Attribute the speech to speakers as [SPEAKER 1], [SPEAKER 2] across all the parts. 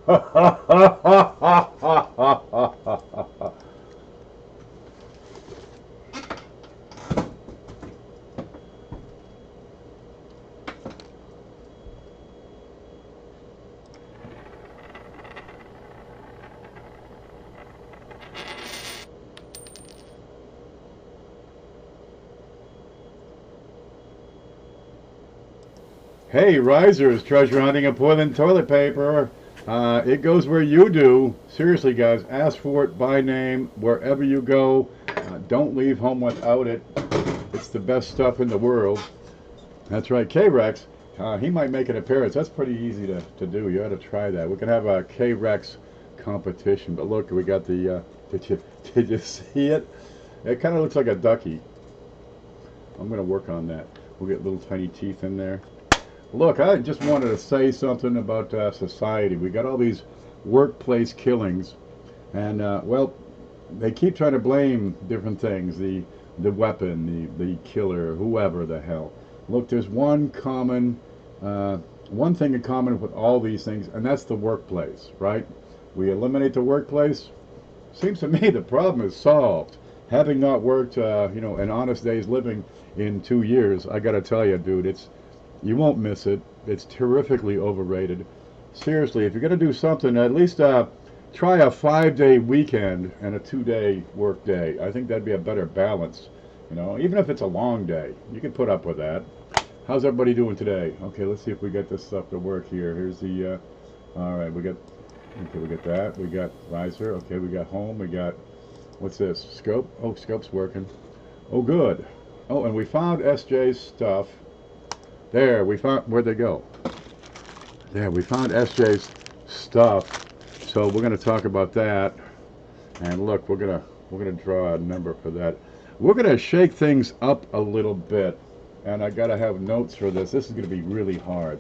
[SPEAKER 1] Hey, risers, treasure hunting and Portland toilet paper. It goes where you do. Seriously, guys, ask for it by name wherever you go. Don't leave home without it. It's the best stuff in the world. That's right, K-Rex. He might make an appearance. That's pretty easy to do. You ought to try that. We can have a K-Rex competition. But look, we got the. Did you see it? It kind of looks like a ducky. I'm going to work on that. We'll get little tiny teeth in there. Look, I just wanted to say something about society. We got all these workplace killings, and well, they keep trying to blame different things, the weapon, the killer, whoever the hell. Look, there's one thing in common with all these things, and that's the workplace, right? We eliminate the workplace. Seems to me the problem is solved. Having not worked, an honest day's living in 2 years, I got to tell you, dude, you won't miss it. It's terrifically overrated. Seriously, if you're going to do something, at least try a 5-day weekend and a 2-day work day. I think that'd be a better balance. Even if it's a long day, you can put up with that. How's everybody doing today? Okay, let's see if we get this stuff to work here. Here's the, all right, we got that. We got riser. Okay, we got home. We got, what's this? Scope. Oh, scope's working. Oh, good. Oh, and we found SJ's stuff. There, we found, where'd they go? There, we found SJ's stuff. So we're gonna talk about that. And look, we're gonna draw a number for that. We're gonna shake things up a little bit. And I gotta have notes for this. This is gonna be really hard.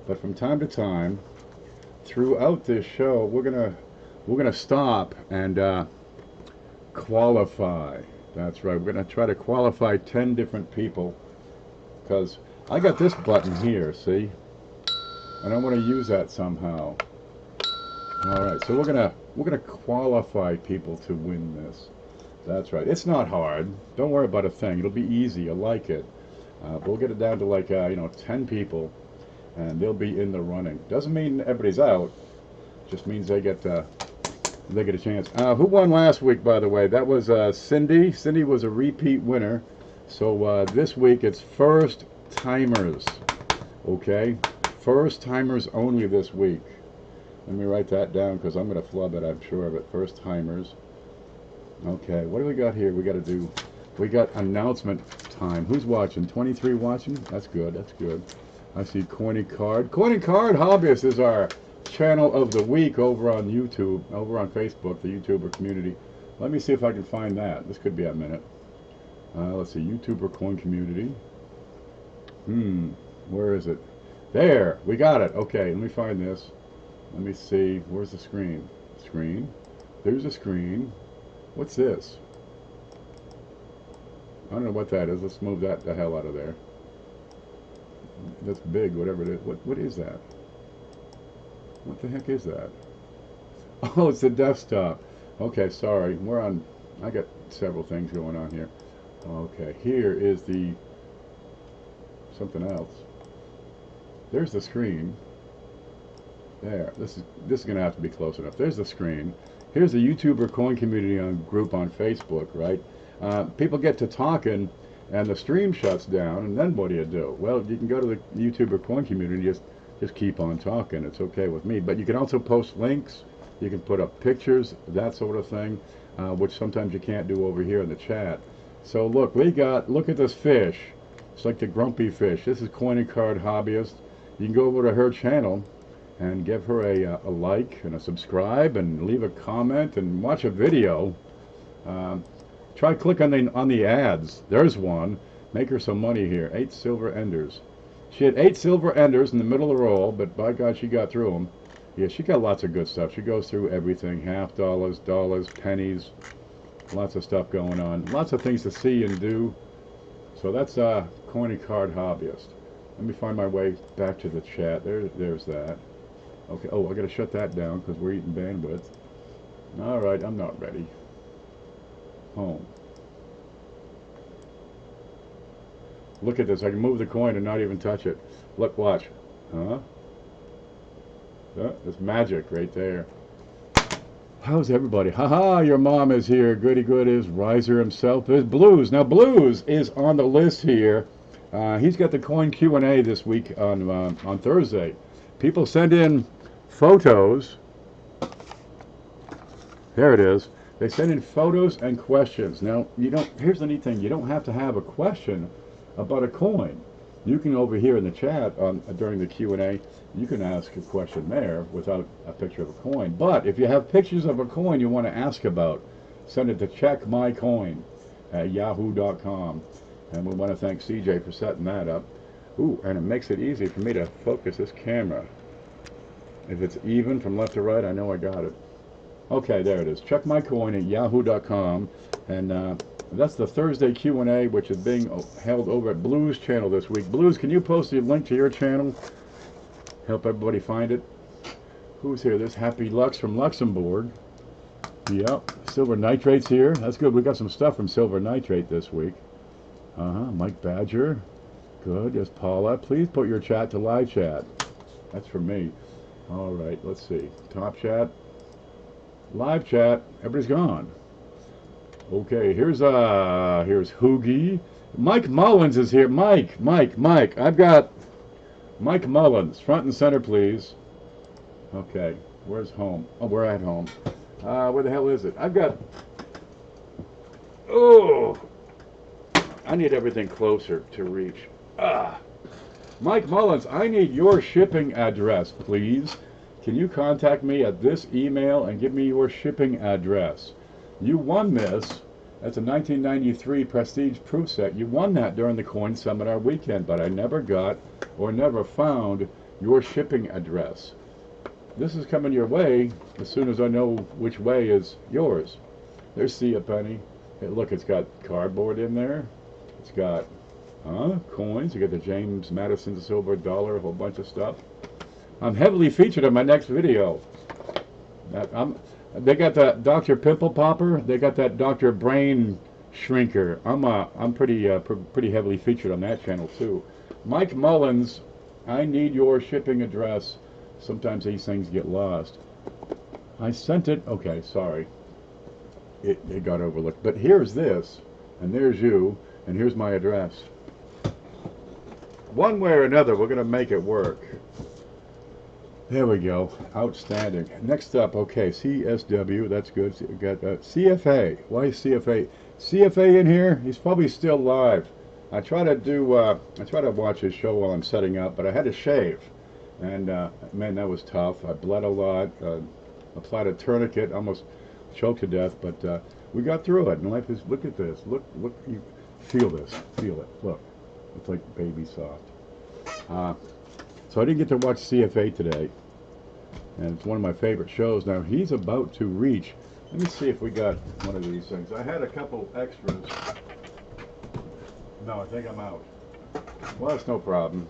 [SPEAKER 1] But from time to time, throughout this show, we're gonna stop and qualify. That's right. We're gonna try to qualify 10 different people, because I got this button here, see? And I want to use that somehow. All right, so we're gonna qualify people to win this. That's right. It's not hard. Don't worry about a thing. It'll be easy. I like it. But we'll get it down to like 10 people, and they'll be in the running. Doesn't mean everybody's out. Just means they get a chance. Who won last week, by the way? That was Cindy. Cindy was a repeat winner. So this week it's first timers. Okay, first timers only this week. Let me write that down because I'm going to flub it, I'm sure of it. First timers. Okay, what do we got here? We got announcement time. Who's watching? 23 watching? That's good, that's good. I see Corny Card. Corny Card Hobbyist is our channel of the week over on YouTube, over on Facebook, the YouTuber community. Let me see if I can find that. This could be a minute. Let's see, YouTuber coin community. Where is it? There, we got it. Okay, let me find this. Let me see, where's the screen? Screen? There's a screen. What's this? I don't know what that is. Let's move that the hell out of there. That's big, whatever it is. What is that? What the heck is that? Oh, it's the desktop. Okay, sorry. I got several things going on here. Okay, here is the something else. There's the screen. There. This is going to have to be close enough. There's the screen. Here's the YouTuber coin community group on Facebook, right? People get to talking, and the stream shuts down, and then what do? Well, you can go to the YouTuber coin community and just keep on talking. It's okay with me. But you can also post links. You can put up pictures, that sort of thing, which sometimes you can't do over here in the chat. So look, look at this fish. It's like the grumpy fish. This is Coin and Card Hobbyist. You can go over to her channel and give her a like and a subscribe and leave a comment and watch a video. Try click on the ads. There's one. Make her some money here. 8 silver enders. She had 8 silver enders in the middle of the roll, but by God, she got through them. Yeah, she got lots of good stuff. She goes through everything. half dollars, dollars, pennies. Lots of stuff going on. Lots of things to see and do. So that's Coin and Card Hobbyist. Let me find my way back to the chat. There's that. Okay, oh, I gotta shut that down because we're eating bandwidth. All right, I'm not ready. Home. Look at this. I can move the coin and not even touch it. Look, watch. Huh? It's magic right there. How's everybody? Haha, your mom is here. Goody good is Riser himself. There's Blues. Now, Blues is on the list here. He's got the coin Q&A this week on Thursday. People send in photos. There it is. They send in photos and questions. Now, you don't. Here's the neat thing. You don't have to have a question about a coin. You can over here in the chat during the Q&A, you can ask a question there without a picture of a coin. But if you have pictures of a coin you want to ask about, send it to checkmycoin@yahoo.com. And we want to thank CJ for setting that up. Ooh, and it makes it easy for me to focus this camera. If it's even from left to right, I know I got it. Okay, there it is. Checkmycoin@yahoo.com. And that's the Thursday Q&A, which is being held over at Blues channel this week. Blues, can you post the link to your channel? Help everybody find it. Who's here? There's Happy Lux from Luxembourg. Yep. Silver Nitrate's here. That's good. We got some stuff from Silver Nitrate this week. Mike Badger. Good. There's Paula. Please put your chat to live chat. That's for me. All right. Let's see. Top chat. Live chat. Everybody's gone. Okay, here's Hoogie. Mike Mullins is here. Mike. I've got Mike Mullins, front and center, please. Okay, where's home? Oh, we're at home. Where the hell is it? I've got. Oh, I need everything closer to reach. Mike Mullins, I need your shipping address, please. Can you contact me at this email and give me your shipping address? You won this. That's a 1993 Prestige Proof Set. You won that during the Coin Seminar weekend, but I never got or never found your shipping address. This is coming your way as soon as I know which way is yours. There's See a Penny. Hey, look, it's got cardboard in there. It's got coins. You got the James Madison silver dollar, a whole bunch of stuff. I'm heavily featured in my next video. They got that Dr. Pimple Popper. They got that Dr. Brain Shrinker. I'm pretty heavily featured on that channel too. Mike Mullins, I need your shipping address. Sometimes these things get lost. I sent it. Okay, sorry. It got overlooked. But here's this, and there's you, and here's my address. One way or another, we're gonna make it work. There we go. Outstanding. Next up, okay, CSW. That's good. We got CFA. Why is CFA? CFA in here? He's probably still live. I try to watch his show while I'm setting up, but I had to shave, and man, that was tough. I bled a lot. Applied a tourniquet, almost choked to death, but we got through it. And life is. Look at this. Look. You feel this. Feel it. Look. It's like baby soft. So I didn't get to watch CFA today, and it's one of my favorite shows. Now he's about to reach. Let me see if we got one of these things. I had a couple extras. No, I think I'm out. Well, that's no problem.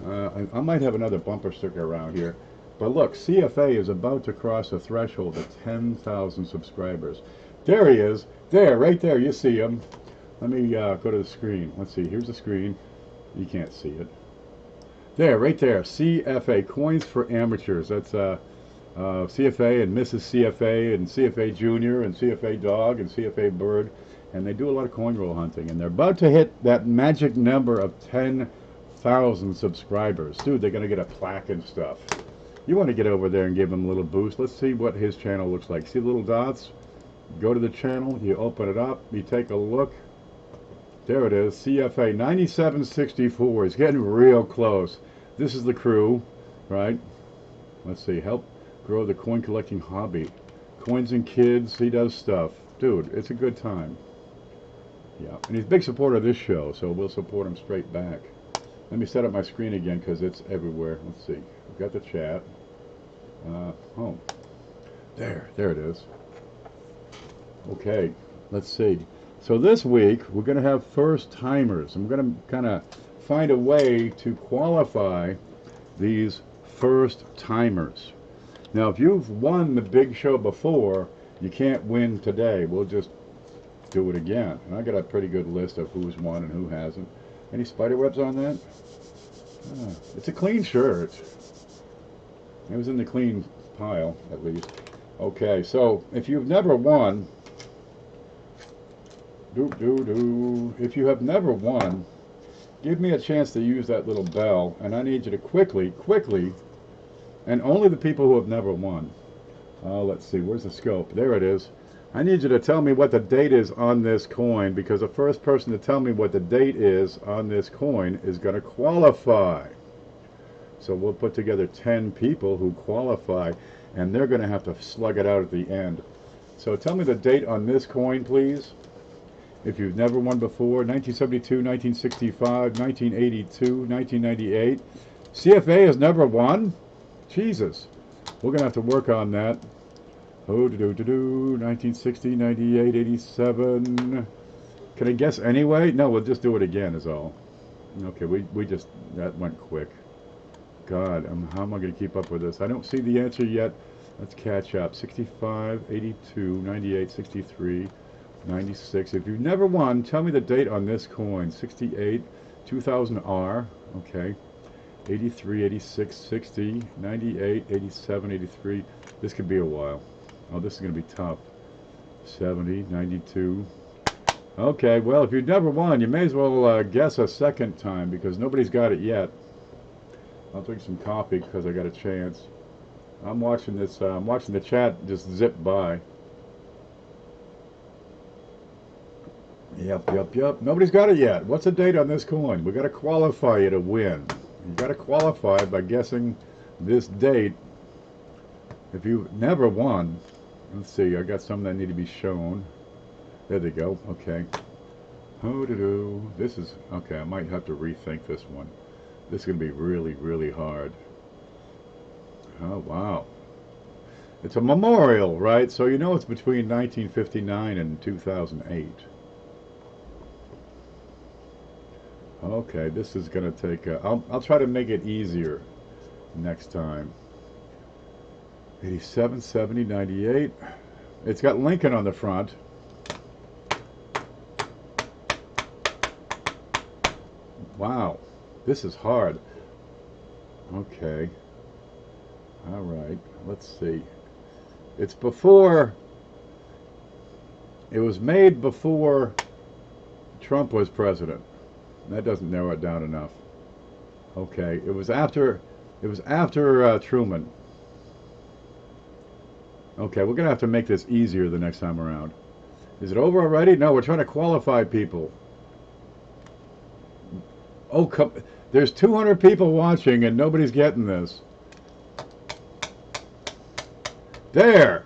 [SPEAKER 1] I might have another bumper sticker around here. But look, CFA is about to cross the threshold of 10,000 subscribers. There he is. There, right there. You see him. Let me go to the screen. Let's see. Here's the screen. You can't see it. There, right there, CFA, Coins for Amateurs. That's CFA and Mrs. CFA and CFA Junior and CFA Dog and CFA Bird. And they do a lot of coin roll hunting. And they're about to hit that magic number of 10,000 subscribers. Dude, they're going to get a plaque and stuff. You want to get over there and give them a little boost. Let's see what his channel looks like. See the little dots? Go to the channel, you open it up, you take a look. There it is, CFA 9764. He's getting real close. This is the crew, right? Let's see, help grow the coin collecting hobby. Coins and kids, he does stuff. Dude, it's a good time. Yeah, and he's a big supporter of this show, so we'll support him straight back. Let me set up my screen again because it's everywhere. Let's see, we've got the chat. Oh, there it is. Okay, let's see. So this week, we're going to have first-timers. I'm going to kind of find a way to qualify these first timers. Now, if you've won the big show before, you can't win today. We'll just do it again. And I got a pretty good list of who's won and who hasn't. Any spider webs on that? It's a clean shirt. It was in the clean pile, at least. Okay, so if you've never won, if you have never won, give me a chance to use that little bell, and I need you to quickly, and only the people who have never won. Let's see, where's the scope? There it is. I need you to tell me what the date is on this coin, because the first person to tell me what the date is on this coin is going to qualify. So we'll put together 10 people who qualify, and they're going to have to slug it out at the end. So tell me the date on this coin, please. If you've never won before, 1972, 1965, 1982, 1998. CFA has never won? Jesus. We're going to have to work on that. 1960, 98, 87. Can I guess anyway? No, we'll just do it again is all. Okay, we just, that went quick. God, how am I going to keep up with this? I don't see the answer yet. Let's catch up. 65, 82, 98, 63, 96. If you've never won, tell me the date on this coin. 68, 2000R. Okay. 83, 86, 60, 98, 87, 83. This could be a while. Oh, this is going to be tough. 70, 92. Okay, well, if you've never won, you may as well guess a second time because nobody's got it yet. I'll drink some coffee because I got a chance. I'm watching this. I'm watching the chat just zip by. Yep. Nobody's got it yet. What's the date on this coin? We got to qualify you to win. You got to qualify by guessing this date. If you've never won, let's see. I got some that need to be shown. There they go. Okay. This is okay. I might have to rethink this one. This is going to be really hard. Oh, wow. It's a memorial, right? So you know it's between 1959 and 2008. Okay, this is going to take... I'll try to make it easier next time. 87, 70, 98. It's got Lincoln on the front. Wow. This is hard. Okay. All right. Let's see. It's before... It was made before Trump was president. That doesn't narrow it down enough. Okay. It was after Truman. Okay, we're going to have to make this easier the next time around. Is it over already? No, we're trying to qualify people. Oh, come... There's 200 people watching and nobody's getting this. There,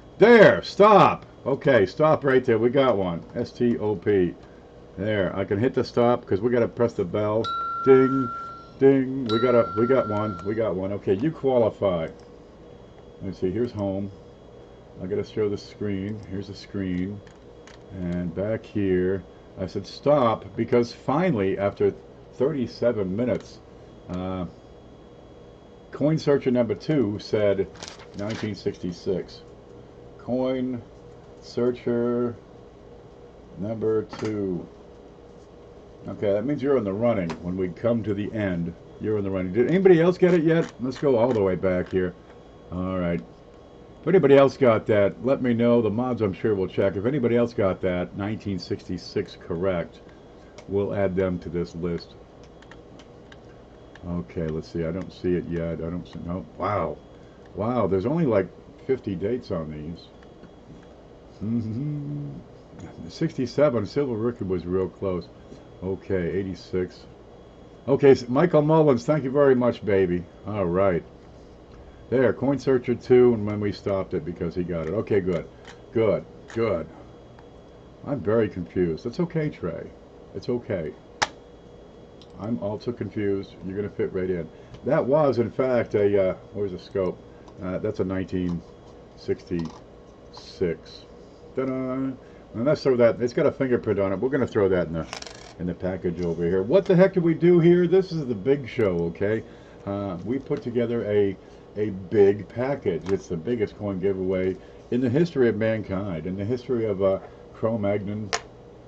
[SPEAKER 1] stop. Okay, stop right there. We got one. S-T-O-P. There, I can hit the stop because we got to press the bell. Ding, ding. We got one. Okay, you qualify. Let's see. Here's home. I got to show the screen. Here's the screen, and back here, I said stop because finally, after 37 minutes, coin searcher number 2 said 1966. Coin searcher number 2. Okay, that means you're in the running. When we come to the end, you're in the running. Did anybody else get it yet? Let's go all the way back here. All right. If anybody else got that, let me know. The mods, I'm sure, will check. If anybody else got that, 1966 correct, we'll add them to this list. Okay, let's see. I don't see it yet. I don't see... No. Wow. Wow, there's only like 50 dates on these. 67, Silver Record was real close. Okay, 86. Okay, so Michael Mullins, thank you very much, baby. All right. There, Coin Searcher 2, and when we stopped it because he got it. Okay, good. Good. I'm very confused. It's okay, Trey. It's okay. I'm also confused. You're going to fit right in. That was, in fact, a, where's the scope? That's a 1966. Ta-da! And let's throw that, it's got a fingerprint on it. We're going to throw that in the package over here. What the heck did we do here? This is the big show, okay? We put together a a big package. It's the biggest coin giveaway in the history of mankind, in the history of Cro-Magnon,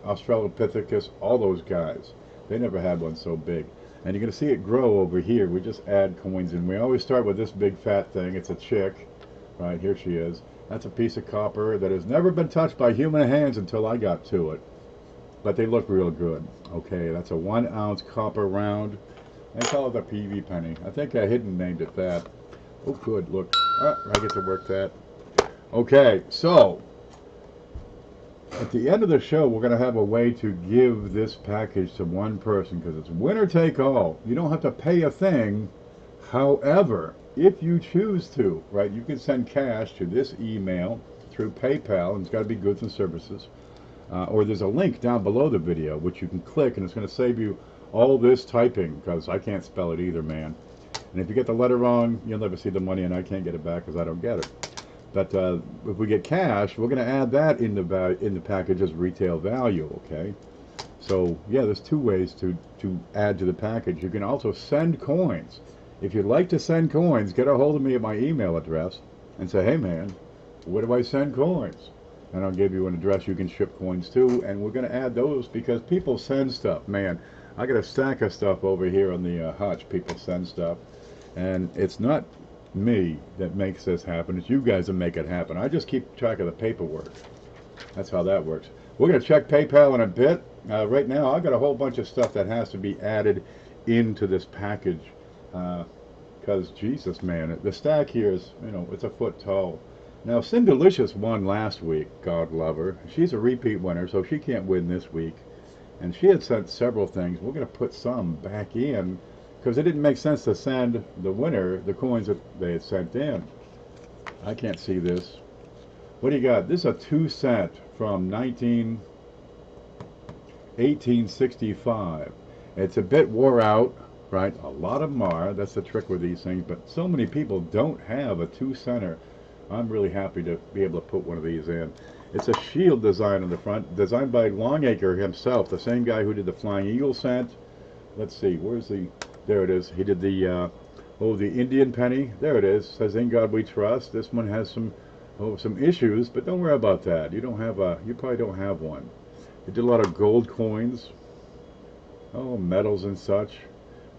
[SPEAKER 1] Australopithecus, all those guys. They never had one so big. And you're going to see it grow over here. We just add coins in. We always start with this big fat thing. It's a chick. Right, here she is. That's a piece of copper that has never been touched by human hands until I got to it. But they look real good. Okay, that's a 1 ounce copper round. They call it a PV penny. I think I hidden named it that. Oh, good, look. I get to work that. Okay, so at the end of the show, we're going to have a way to give this package to one person because it's winner take all. You don't have to pay a thing. However, if you choose to, right, you can send cash to this email through PayPal, and it's got to be goods and services. Or there's a link down below the video which you can click, and it's going to save you all this typing because I can't spell it either, man. And if you get the letter wrong, you'll never see the money, and I can't get it back because I don't get it. But if we get cash, we're going to add that in the package as retail value, okay? So, yeah, there's two ways to add to the package. You can also send coins. If you'd like to send coins, get a hold of me at my email address and say, hey, man, where do I send coins? And I'll give you an address you can ship coins to, and we're going to add those because people send stuff. Man, I got a stack of stuff over here on the hutch. People send stuff, and it's not me that makes this happen. It's you guys that make it happen. I just keep track of the paperwork. That's how that works. We're going to check PayPal in a bit. Right now, I've got a whole bunch of stuff that has to be added into this package because, Jesus, man, the stack here is, you know, it's a foot tall. Now, Cindelicious won last week, God love her. She's a repeat winner, so she can't win this week. And she had sent several things. We're going to put some back in because it didn't make sense to send the winner the coins that they had sent in. I can't see this. What do you got? This is a 2 cent from 1865. It's a bit wore out, right? A lot of them are. That's the trick with these things. But so many people don't have a 2 center. I'm really happy to be able to put one of these in. It's a shield design on the front, designed by Longacre himself, the same guy who did the Flying Eagle cent. Let's see, where's the, there it is. He did the, the Indian penny. There it is. Says, "In God We Trust." This one has some issues, but don't worry about that. You don't have you probably don't have one. He did a lot of gold coins. Oh, medals and such.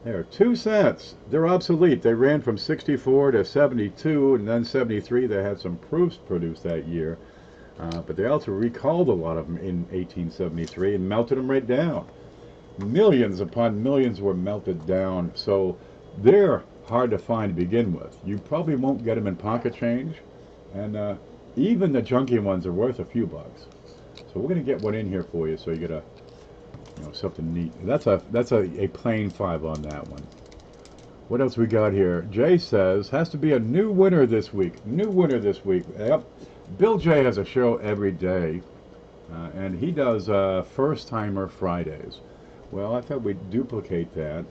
[SPEAKER 1] There, 2 cents. They're obsolete. They ran from 64 to 72, and then 73. They had some proofs produced that year. But they also recalled a lot of them in 1873 and melted them right down. Millions upon millions were melted down. So they're hard to find to begin with. You probably won't get them in pocket change. And even the junky ones are worth a few bucks. So we're going to get one in here for you so you get a, you know, something neat. That's a plain 5 on that one. What else we got here? Jay says, has to be a new winner this week. New winner this week. Yep. Bill J has a show every day, and he does First Timer Fridays. Well, I thought we'd duplicate that.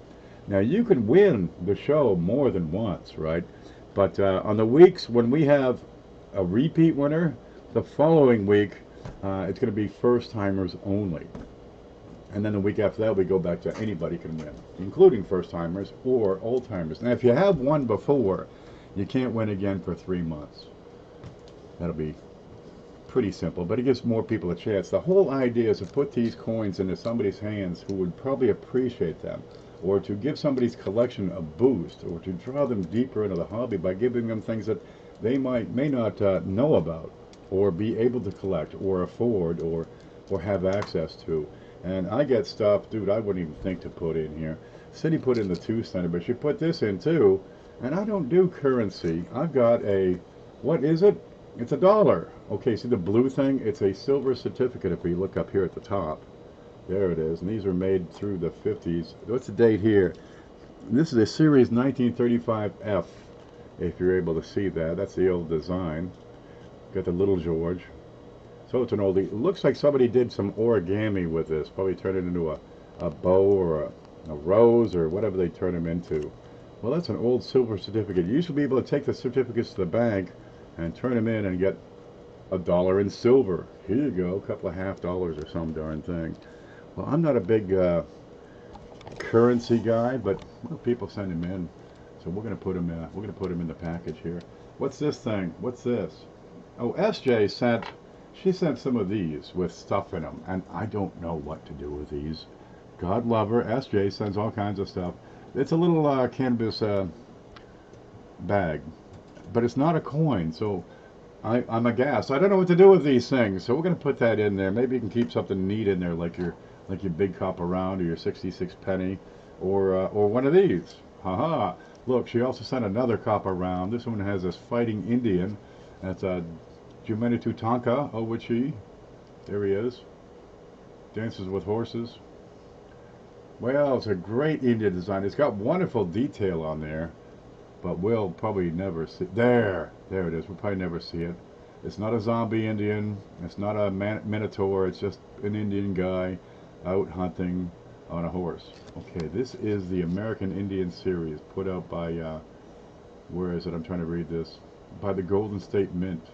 [SPEAKER 1] Now, you can win the show more than once, right? But on the weeks when we have a repeat winner, the following week, it's going to be first timers only. And then the week after that, we go back to anybody can win, including first timers or old timers. Now, if you have won before, you can't win again for 3 months. That'll be pretty simple, but it gives more people a chance. The whole idea is to put these coins into somebody's hands who would probably appreciate them, or to give somebody's collection a boost, or to draw them deeper into the hobby by giving them things that they may not know about, or be able to collect, or afford, or have access to. And I get stuff, dude, I wouldn't even think to put in here. Cindy put in the 2 cent, but she put this in too. And I don't do currency. I've got a, what is it? It's $1. Okay, see the blue thing? It's a silver certificate if we look up here at the top. There it is. And these were made through the 50s. What's the date here? This is a series 1935F, if you're able to see that. That's the old design. Got the little George. So it's an oldie. It looks like somebody did some origami with this. Probably turned it into a bow or a rose or whatever they turn them into. Well, that's an old silver certificate. You used to be able to take the certificates to the bank and turn them in and get $1 in silver. Here you go, a couple of $half or some darn thing. Well, I'm not a big currency guy, but people send them in. So we're gonna put them in. We're gonna put them in the package here. What's this thing? What's this? Oh, SJ sent. She sent some of these with stuff in them, and I don't know what to do with these. God love her. SJ sends all kinds of stuff. It's a little cannabis bag, but it's not a coin, so I'm aghast. I don't know what to do with these things, so we're gonna put that in there. Maybe you can keep something neat in there, like your big copper round or your 66 penny, or one of these. Haha! Look, she also sent another copper round. This one has this fighting Indian. That's a Jumenitu Tonka Owichi. There he is. Dances with horses. Well, it's a great Indian design. It's got wonderful detail on there, but we'll probably never see. There it is. We'll probably never see it. It's not a zombie Indian. It's not a minotaur. It's just an Indian guy out hunting on a horse. Okay, this is the American Indian series put out by, where is it? I'm trying to read this. By the Golden State Mint.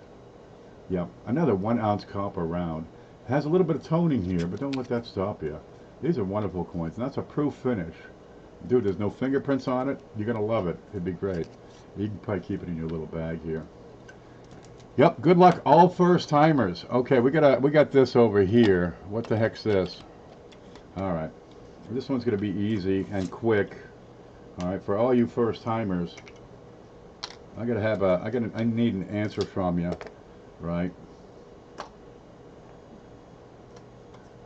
[SPEAKER 1] Yep, another 1 ounce copper round. Has a little bit of toning here, but don't let that stop you. These are wonderful coins, and that's a proof finish. Dude, there's no fingerprints on it. You're gonna love it. It'd be great. You can probably keep it in your little bag here. Yep, good luck all first timers. Okay, we got this over here. What the heck's this? All right. This one's going to be easy and quick. All right, for all you first timers, I need an answer from you, right?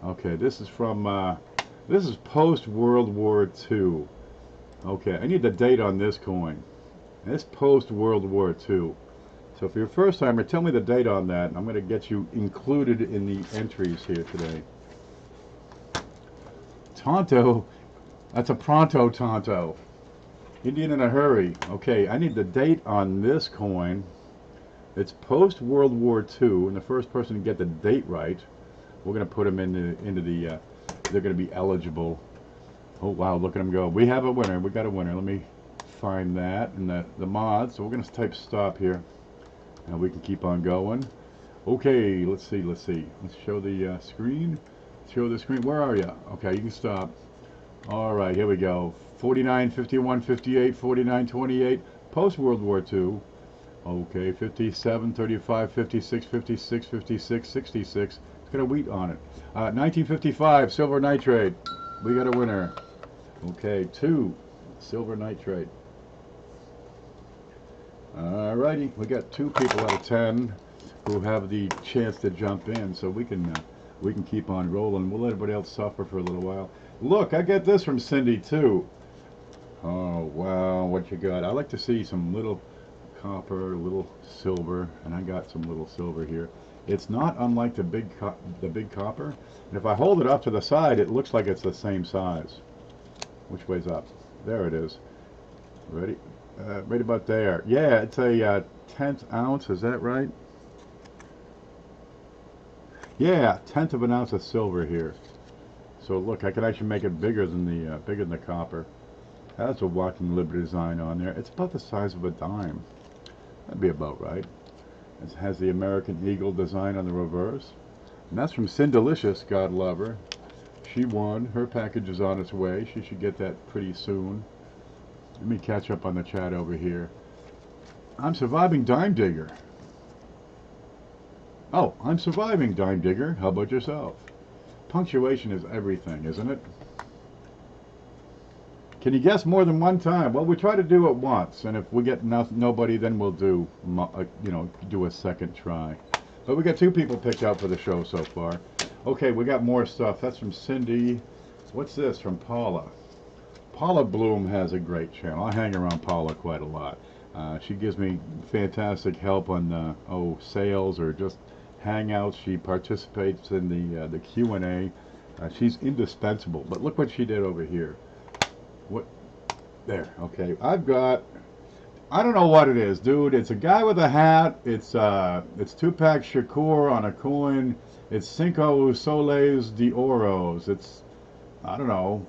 [SPEAKER 1] Okay, this is from this is post World War II. Okay, I need the date on this coin. It's post World War II. So for your first timer, tell me the date on that, and I'm going to get you included in the entries here today. Tonto, that's a pronto tonto. Indian in a hurry. Okay, I need the date on this coin. It's post World War II, and the first person to get the date right, we're going to put them into the they're going to be eligible. Oh wow, look at them go. We have a winner. We got a winner. Let me find that in the mod. So we're going to type stop here, and we can keep on going. Okay, let's see. Let's show the screen. Show the screen. Where are you? Okay, you can stop. All right, here we go. 49, 51, 58, 49, 28. Post World War II. Okay, 57, 35, 56, 56, 56, 66. It's got a wheat on it. 1955, silver nitrate. We got a winner. Okay, 2, silver nitrate. All righty, we got 2 people out of 10 who have the chance to jump in, so we can keep on rolling. We'll let everybody else suffer for a little while. Look, I get this from Cindy too. Oh wow, what you got? I like to see some little copper, little silver, and I got some little silver here. It's not unlike the big copper, and if I hold it up to the side, it looks like it's the same size. Which way's up? There it is. Ready? Right about there. Yeah, it's a 1/10 ounce. Is that right? Yeah, 1/10 of an ounce of silver here. So look, I can actually make it bigger than the copper. That's a walking Liberty design on there. It's about the size of a dime. That'd be about right. It has the American Eagle design on the reverse. And that's from Cindelicious, God love her. She won. Her package is on its way. She should get that pretty soon. Let me catch up on the chat over here. I'm surviving Dime Digger. Oh, I'm surviving Dime Digger. How about yourself? Punctuation is everything, isn't it? Can you guess more than one time? Well, we try to do it once, and if we get nobody, then we'll do, do a second try. But we got 2 people picked out for the show so far. Okay, we got more stuff. That's from Cindy. What's this? From Paula. Paula Bloom has a great channel. I hang around Paula quite a lot. She gives me fantastic help on sales or just hangouts. She participates in the Q&A. She's indispensable. But look what she did over here. What? There. Okay. I've got. I don't know what it is, dude. It's a guy with a hat. It's Tupac Shakur on a coin. It's Cinco Soles de Oros. It's, I don't know.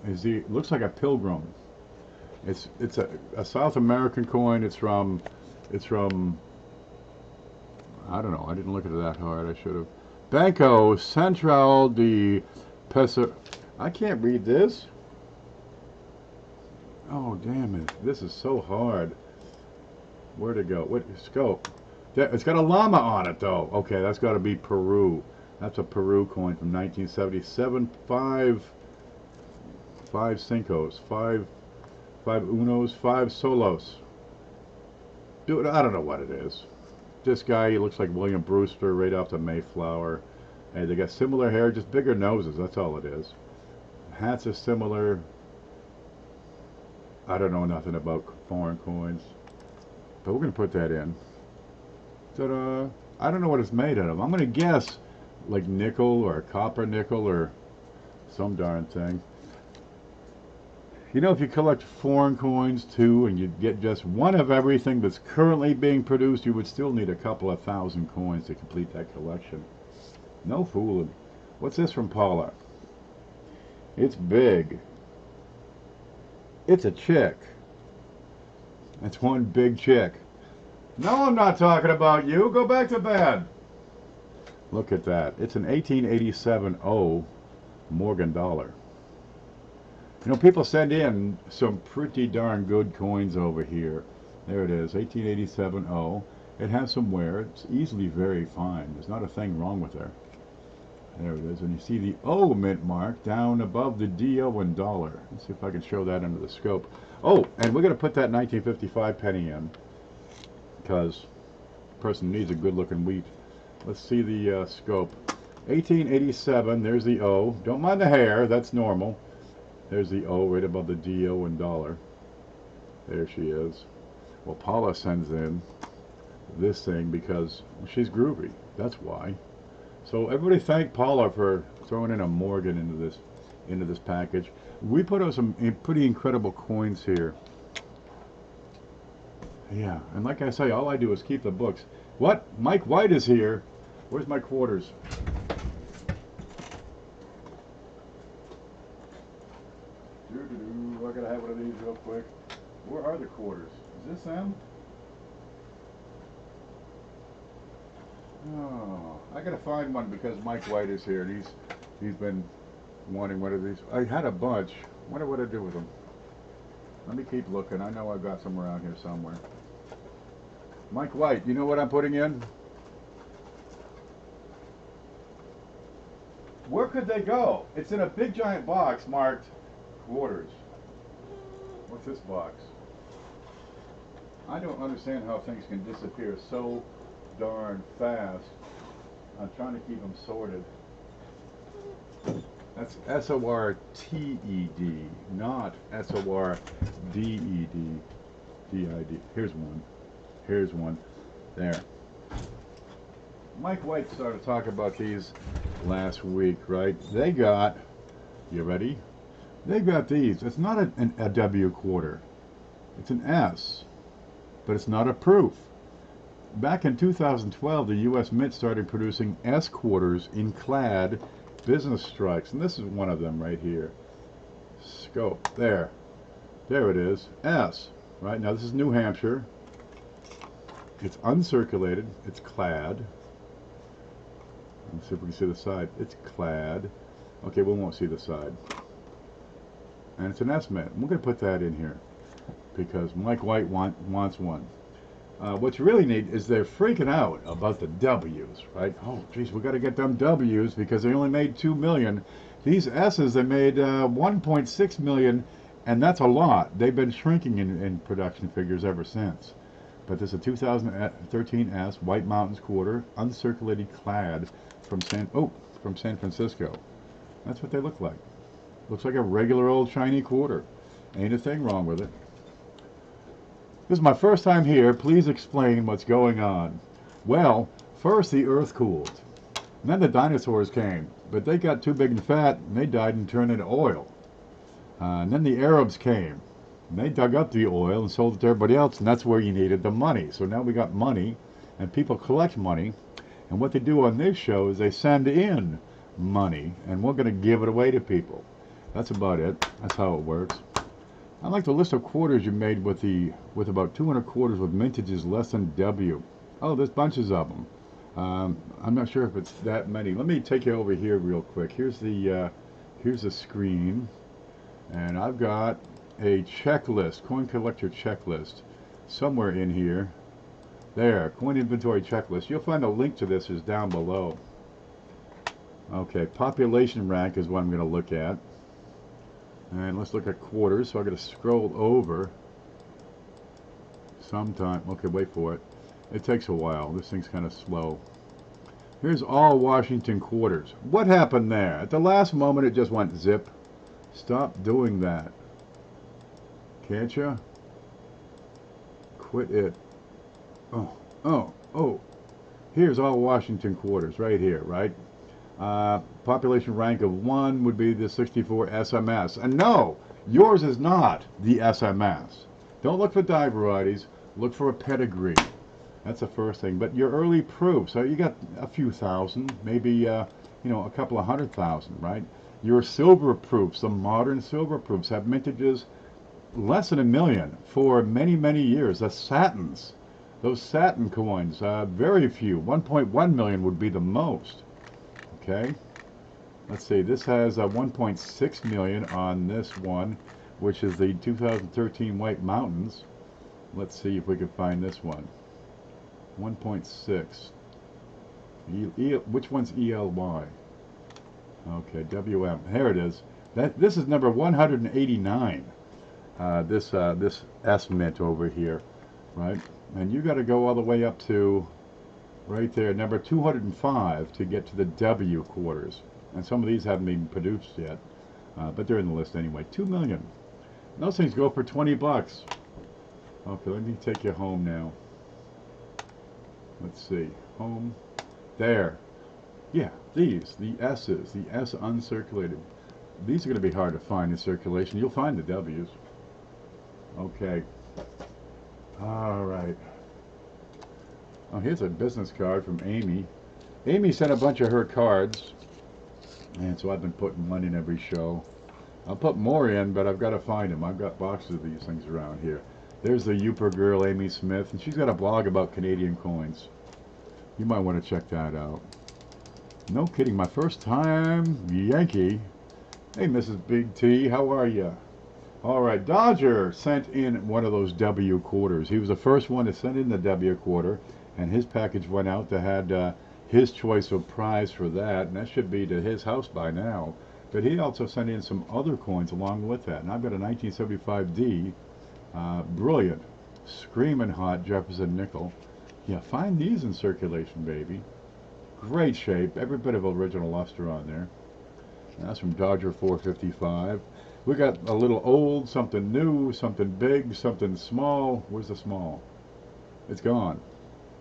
[SPEAKER 1] Looks like a pilgrim. It's a South American coin. It's from I don't know. I didn't look at it that hard. I should have. Banco Central de Peso. I can't read this. Oh, damn it. This is so hard. Where to go? What scope? It's got a llama on it, though. Okay, that's got to be Peru. That's a Peru coin from 1977. Five Cincos, five Unos, five Solos. Dude, I don't know what it is. This guy, he looks like William Brewster right off the Mayflower. And they got similar hair, just bigger noses. That's all it is. Hats are similar. I don't know nothing about foreign coins, but we're gonna put that in. Ta-da! I don't know what it's made out of. I'm gonna guess like nickel or copper nickel or some darn thing. You know, if you collect foreign coins too and you get just one of everything that's currently being produced, you would still need a couple of thousand coins to complete that collection. No fooling. What's this from Paula? It's big. It's a chick. That's one big chick. No, I'm not talking about you. Go back to bed. Look at that. It's an 1887 O Morgan dollar. You know, people send in some pretty darn good coins over here. There it is, 1887 O. It has some wear. It's easily very fine. There's not a thing wrong with her. There it is. And you see the O mint mark down above the DO and dollar. Let's see if I can show that under the scope. Oh, and we're going to put that 1955 penny in because the person needs a good looking wheat. Let's see the scope. 1887, there's the O. Don't mind the hair, that's normal. There's the O right above the DO and dollar. There she is. Well, Paula sends in this thing because she's groovy. That's why. So everybody thank Paula for throwing in a Morgan into this package. We put out some pretty incredible coins here. Yeah, and like I say, all I do is keep the books. What? Mike White is here. Where's my quarters? I gotta have one of these real quick. Where are the quarters? Is this them? Oh, I gotta find one because Mike White is here. He's been wanting one of these. I had a bunch. Wonder what I do with them. Let me keep looking. I know I've got some around here somewhere. Mike White, you know what I'm putting in? Where could they go? It's in a big giant box marked quarters. What's this box? I don't understand how things can disappear so darn fast. I'm trying to keep them sorted. That's S-O-R-T-E-D, not S-O-R-D-E-D. D-I-D. Here's one. Here's one. There. Mike White started talking about these last week, right? They got, you ready? They got these. It's not a W quarter. It's an S, but it's not a proof. Back in 2012, the U.S. Mint started producing S quarters in clad business strikes, and this is one of them right here. Scope. There. There it is. S. Right now, this is New Hampshire. It's uncirculated. It's clad. Let's see if we can see the side. It's clad. Okay, we won't see the side. And it's an S mint. We're going to put that in here because Mike White wants one. What's really neat is they're freaking out about the W's, right? Oh, geez, we got to get them W's because they only made 2 million. These S's, they made 1.6 million, and that's a lot. They've been shrinking in production figures ever since. But this is a 2013 S, White Mountains quarter, uncirculated clad from San Francisco. That's what they look like. Looks like a regular old shiny quarter. Ain't a thing wrong with it. This is my first time here. Please explain what's going on. Well, first the earth cooled. And then the dinosaurs came. But they got too big and fat, and they died and turned into oil. And then the Arabs came. And they dug up the oil and sold it to everybody else, and that's where you needed the money. So now we got money, and people collect money. And what they do on this show is they send in money, and we're going to give it away to people. That's about it. That's how it works. I like the list of quarters you made with about 200 quarters with mintages less than W. Oh, there's bunches of them. I'm not sure if it's that many. Let me take you over here real quick. Here's the screen, and I've got a checklist, coin collector checklist, somewhere in here. There, coin inventory checklist. You'll find a link to this is down below. Okay, population rank is what I'm going to look at. And let's look at quarters. So I'm going to scroll over sometime. Okay, wait for it. It takes a while. This thing's kind of slow. Here's all Washington quarters. What happened there? At the last moment, it just went zip. Stop doing that. Can't you? Quit it. Oh. Here's all Washington quarters right here, right? Population rank of 1 would be the 64 SMS. And no, yours is not the SMS. Don't look for die varieties. Look for a pedigree. That's the first thing. But your early proof, so you got a few thousand, maybe a couple of 100,000, right? Your silver proofs, the modern silver proofs, have mintages less than 1 million for many, many years. The satins, those satin coins, very few. 1.1 million would be the most. Okay, let's see. This has 1.6 million on this one, which is the 2013 White Mountains. Let's see if we can find this one. 1.6. Which one's ELY? Okay, WM. Here it is. This is number 189. This S mint over here, right? And you got to go all the way up to right there, number 205 to get to the W quarters. And some of these haven't been produced yet, but they're in the list anyway. 2 million. Those things go for 20 bucks. Okay, let me take you home now. Let's see. Home. There. Yeah, these, the S's, the S uncirculated. These are going to be hard to find in circulation. You'll find the W's. Okay. All right. Oh, here's a business card from Amy. Amy sent a bunch of her cards, and so I've been putting money in every show. I'll put more in, but I've got to find them. I've got boxes of these things around here. There's the Uper girl, Amy Smith, and she's got a blog about Canadian coins. You might want to check that out. No kidding, my first time Yankee. Hey, Mrs. Big T, how are you? All right, Dodger sent in one of those W quarters. He was the first one to send in the W quarter, and his package went out that had his choice of prize for that, and that should be to his house by now. But he also sent in some other coins along with that, and I've got a 1975D, brilliant, screaming hot Jefferson nickel. Yeah, find these in circulation, baby. Great shape, every bit of original luster on there. And that's from Dodger 455. We got a little old, something new, something big, something small. Where's the small? It's gone.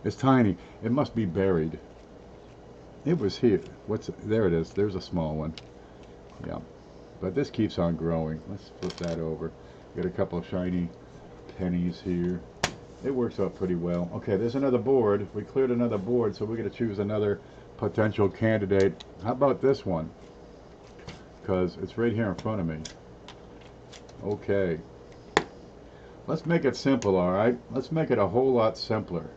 [SPEAKER 1] It's tiny. It must be buried. It was here. There it is. There's a small one. Yeah. But this keeps on growing. Let's flip that over. Got a couple of shiny pennies here. It works out pretty well. Okay, there's another board. We cleared another board, so we're going to choose another potential candidate. How about this one? Because it's right here in front of me. Okay. Let's make it simple, all right? Let's make it a whole lot simpler.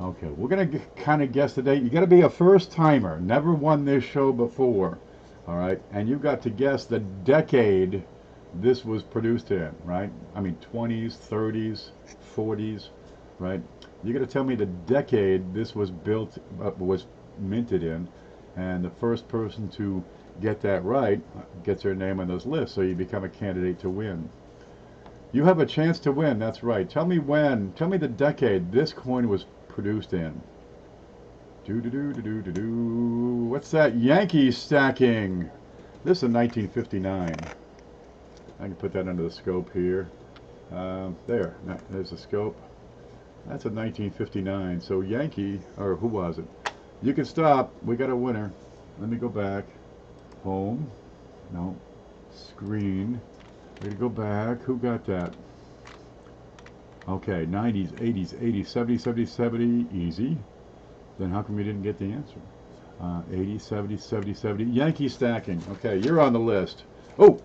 [SPEAKER 1] Okay, we're going to kind of guess the date. You got to be a first timer, never won this show before, all right? And you've got to guess the decade this was produced in, right? I mean, 20s, 30s, 40s, right? You got to tell me the decade this was built, was minted in, and the first person to get that right gets their name on those lists, so you become a candidate to win. You have a chance to win, that's right. Tell me when, tell me the decade this coin was produced in. What's that? Yankee stacking. This is 1959. I can put that under the scope here. There's the scope. That's a 1959. So Yankee, or who was it? You can stop. We got a winner. Let me go back. Home. No. Screen. We're going to go back. Who got that? Okay, 90s, 80s, 80s, 70s, 70s, 70, easy. Then how come we didn't get the answer? 80, 70, 70, 70. Yankee stacking. Okay, you're on the list. Oh!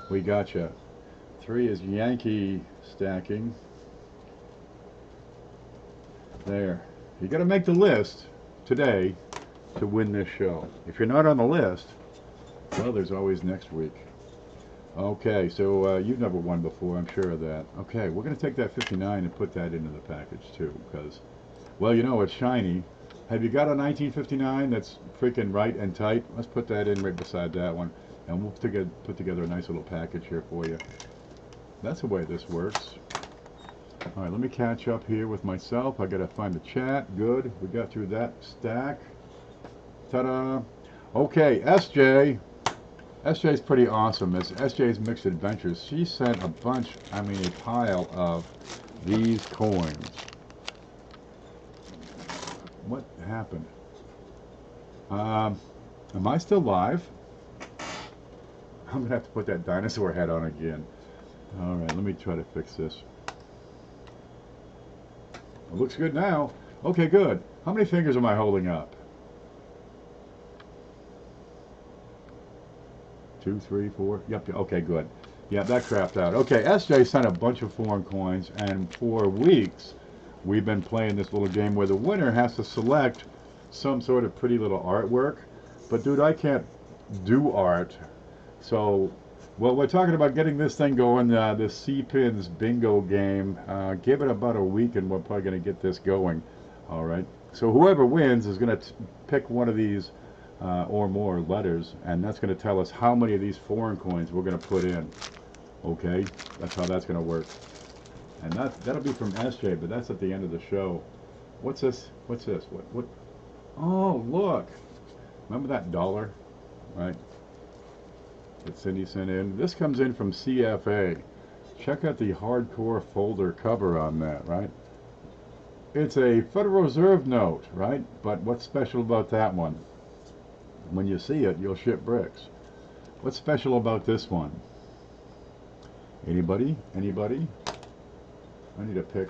[SPEAKER 1] We gotcha. 3 is Yankee stacking. There. You got to make the list today to win this show. If you're not on the list, Well, there's always next week. Okay, so you've never won before, I'm sure of that. Okay, we're going to take that 59 and put that into the package too, because, well, you know, it's shiny. Have you got a 1959 that's freaking right and tight? Let's put that in right beside that one, and we'll put together a nice little package here for you. That's the way this works. All right, let me catch up here with myself. I got to find the chat. Good, we got through that stack. Ta-da! Okay, SJ. SJ's pretty awesome. It's SJ's Mixed Adventures. She sent a bunch, I mean a pile of these coins. What happened? Am I still live? I'm going to have to put that dinosaur head on again. Alright, let me try to fix this. It looks good now. Okay, good. How many fingers am I holding up? 2, 3, 4. Yep. Okay, good. Yeah, that crapped out. Okay, SJ sent a bunch of foreign coins, and for weeks we've been playing this little game where the winner has to select some sort of pretty little artwork. But dude, I can't do art. So, well, we're talking about getting this thing going, the C-Pins bingo game. Give it about a week and we're probably going to get this going. All right. So whoever wins is going to pick one of these or more letters, and that's going to tell us how many of these foreign coins we're going to put in. Okay, that's how that's going to work. And that'll be from SJ, but that's at the end of the show. What's this? What's this? What? Oh, look! Remember that dollar, right? That Cindy sent in. This comes in from CFA. Check out the hardcore folder cover on that, right? It's a Federal Reserve note, right? But what's special about that one? When you see it, you'll shit bricks. What's special about this one? Anybody? Anybody? I need to pick.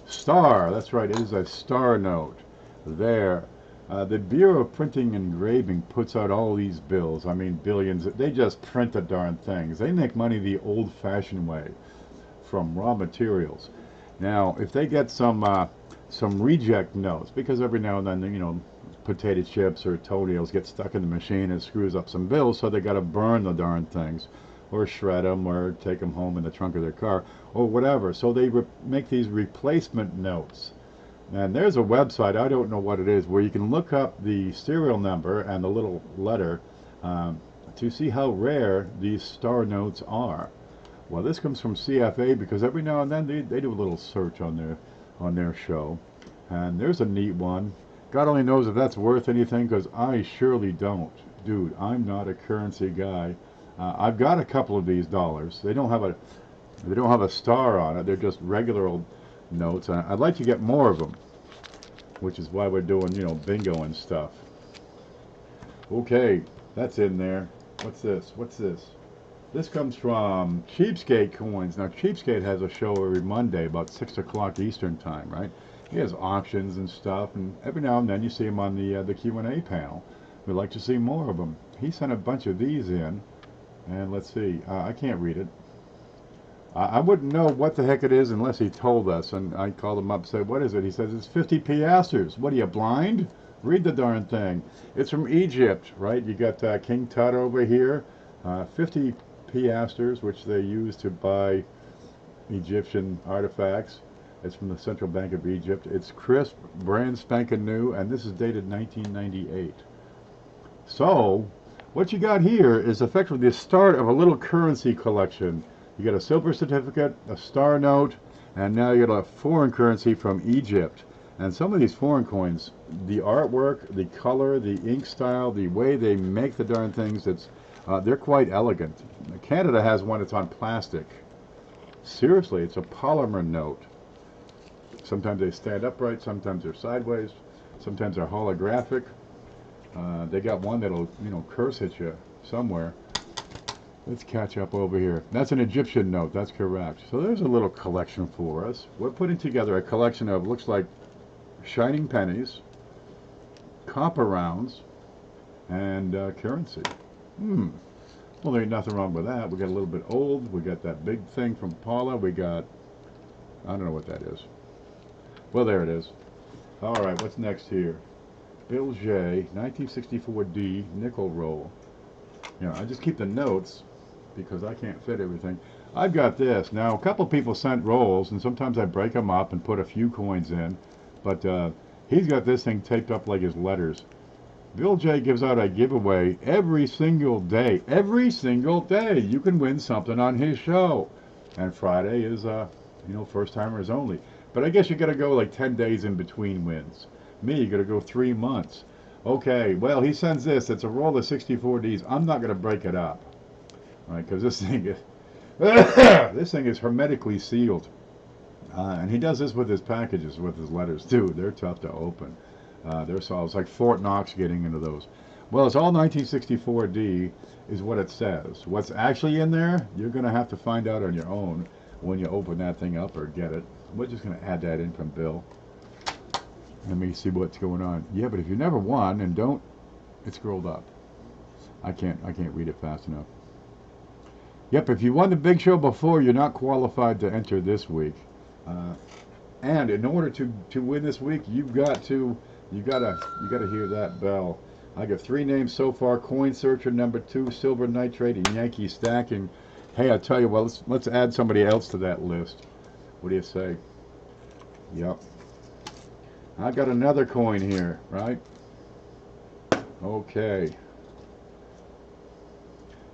[SPEAKER 1] Star. That's right. It is a star note. There. The Bureau of Printing and Engraving puts out all these bills. I mean, billions. They just print the darn things. They make money the old-fashioned way, from raw materials. Now, if they get some reject notes, because every now and then, you know, potato chips or toenails get stuck in the machine and screws up some bills, so they got to burn the darn things, or shred them, or take them home in the trunk of their car, or whatever. So they make these replacement notes. And there's a website, I don't know what it is, where you can look up the serial number and the little letter to see how rare these star notes are. Well, this comes from CFA because every now and then they do a little search on their show. And there's a neat one. God only knows if that's worth anything, because I surely don't. Dude, I'm not a currency guy. I've got a couple of these dollars. They don't have a star on it. They're just regular old notes. I'd like to get more of them, which is why we're doing, you know, bingo and stuff. Okay, that's in there. What's this? What's this? This comes from Cheapskate Coins. Now, Cheapskate has a show every Monday about 6 o'clock Eastern time, right? He has auctions and stuff, and every now and then you see him on the Q&A panel. We'd like to see more of them. He sent a bunch of these in, and let's see. I can't read it. I wouldn't know what the heck it is unless he told us, and I called him up and said, what is it? He says, it's 50 piastres. What are you, blind? Read the darn thing. It's from Egypt, right? You got King Tut over here. 50 piastres, which they use to buy Egyptian artifacts. It's from the Central Bank of Egypt. It's crisp, brand spanking new, and this is dated 1998. So, what you got here is effectively the start of a little currency collection. You get a silver certificate, a star note, and now you get a foreign currency from Egypt. And some of these foreign coins, the artwork, the color, the ink style, the way they make the darn things, they're quite elegant. Canada has one that's on plastic. Seriously, it's a polymer note. Sometimes they stand upright, sometimes they're sideways, sometimes they're holographic. They got one that'll, you know, curse at you somewhere. Let's catch up over here. That's an Egyptian note, that's correct. So there's a little collection for us. We're putting together a collection of, looks like, shining pennies, copper rounds, and currency. Well, there ain't nothing wrong with that. We got a little bit old. We got that big thing from Paula. We got, I don't know what that is. Well, there it is. All right, what's next here? Bill J, 1964D, nickel roll. You know, I just keep the notes because I can't fit everything. I've got this. Now, a couple people sent rolls, and sometimes I break them up and put a few coins in. But he's got this thing taped up like his letters. Bill J gives out a giveaway every single day. Every single day you can win something on his show. And Friday is, you know, first timers only. But I guess you got to go like 10 days in between wins. Me, you got to go 3 months. Okay, well, he sends this. It's a roll of 64Ds. I'm not going to break it up. All right, because this thing is this thing is hermetically sealed. And he does this with his packages, with his letters too. They're tough to open. They're solved. It's like Fort Knox getting into those. Well, it's all 1964D is what it says. What's actually in there, you're going to have to find out on your own when you open that thing up or get it. We're just going to add that in from Bill. Let me see what's going on. Yeah, but if you never won and don't, it's scrolled up. I can't read it fast enough. Yep, if you won the big show before, you're not qualified to enter this week. And in order to win this week, you gotta hear that bell. I got 3 names so far: Coin Searcher number 2, Silver Nitrate, and Yankee Stacking. Hey, I tell you what, let's add somebody else to that list. What do you say? Yep. I got another coin here, right? Okay.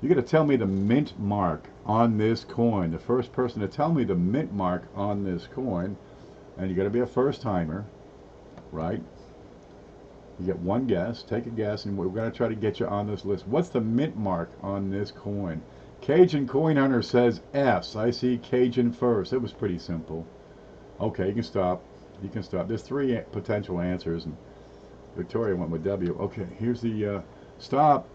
[SPEAKER 1] You got to tell me the mint mark on this coin. The first person to tell me the mint mark on this coin, and you got to be a first timer, right? You get 1 guess. Take a guess, and we're going to try to get you on this list. What's the mint mark on this coin? Cajun Coin Hunter says S. I see Cajun first. It was pretty simple. Okay, you can stop. You can stop. There's 3 potential answers, and Victoria went with W. Okay, here's the stop.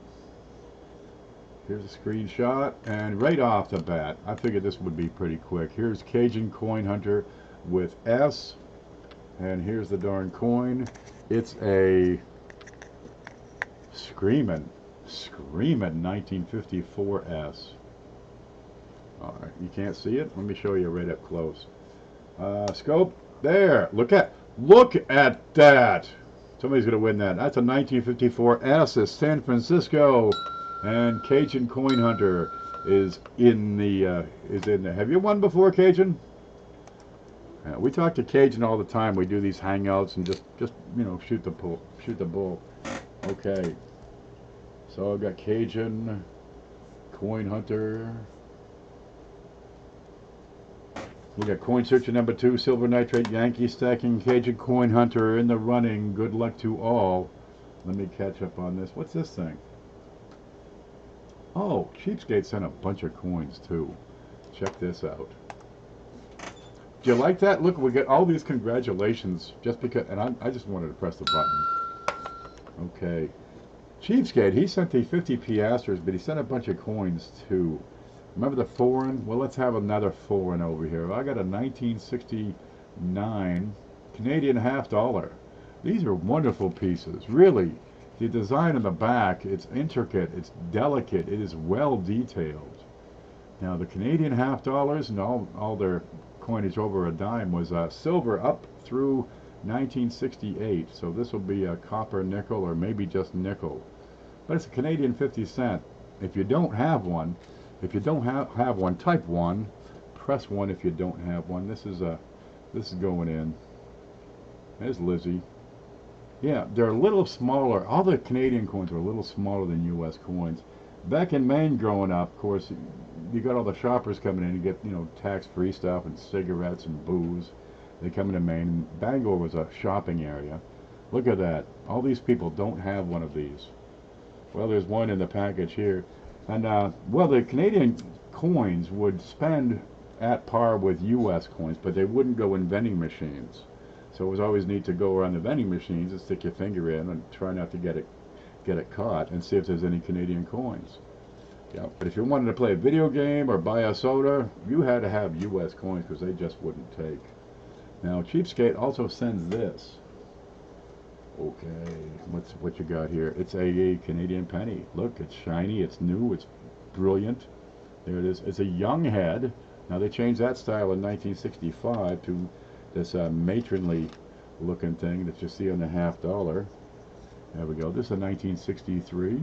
[SPEAKER 1] Here's a screenshot, and right off the bat, I figured this would be pretty quick. Here's Cajun Coin Hunter with S, and here's the darn coin. It's a screaming 1954 S. All right, you can't see it? Let me show you right up close. Scope, there. Look at that. Somebody's gonna win that. That's a 1954 S. It's San Francisco. And Cajun Coin Hunter is in the Have you won before, Cajun? We talk to Cajun all the time. We do these hangouts and just you know, shoot the bull. Okay. So I've got Cajun Coin Hunter. We got Coin Searcher number 2, Silver Nitrate, Yankee Stacking, Cajun Coin Hunter in the running. Good luck to all. Let me catch up on this. What's this thing? Oh, Cheapskate sent a bunch of coins too. Check this out. Do you like that? Look, we get all these congratulations just because, and I just wanted to press the button. Okay. Cheapskate, he sent the 50 piastres, but he sent a bunch of coins too. Remember the foreign? Well, let's have another foreign over here. I got a 1969 Canadian $half. These are wonderful pieces, really. The design on the back, it's intricate, it's delicate, it is well detailed. Now the Canadian $half and all their coinage over a dime was silver up through 1968. So this will be a copper nickel or maybe just nickel. But it's a Canadian 50 cent. If you don't have one, type 1, press 1 if you don't have one. This is going in. There's Lizzie. Yeah, they're a little smaller. All the Canadian coins are a little smaller than U.S. coins. Back in Maine growing up, of course, you got all the shoppers coming in. You get, you know, tax-free stuff and cigarettes and booze. They come into Maine. Bangor was a shopping area. Look at that. All these people don't have one of these. Well, there's one in the package here. And, well, the Canadian coins would spend at par with U.S. coins, but they wouldn't go in vending machines. So it was always neat to go around the vending machines and stick your finger in and try not to get it caught and see if there's any Canadian coins. Yeah, but if you wanted to play a video game or buy a soda, you had to have U.S. coins because they just wouldn't take. Now, Cheapskate also sends this. Okay, what you got here? It's a Canadian penny. Look, it's shiny, it's new, it's brilliant. There it is. It's a young head. Now they changed that style in 1965 to this matronly looking thing that you see on the $half. There we go. This is a 1963.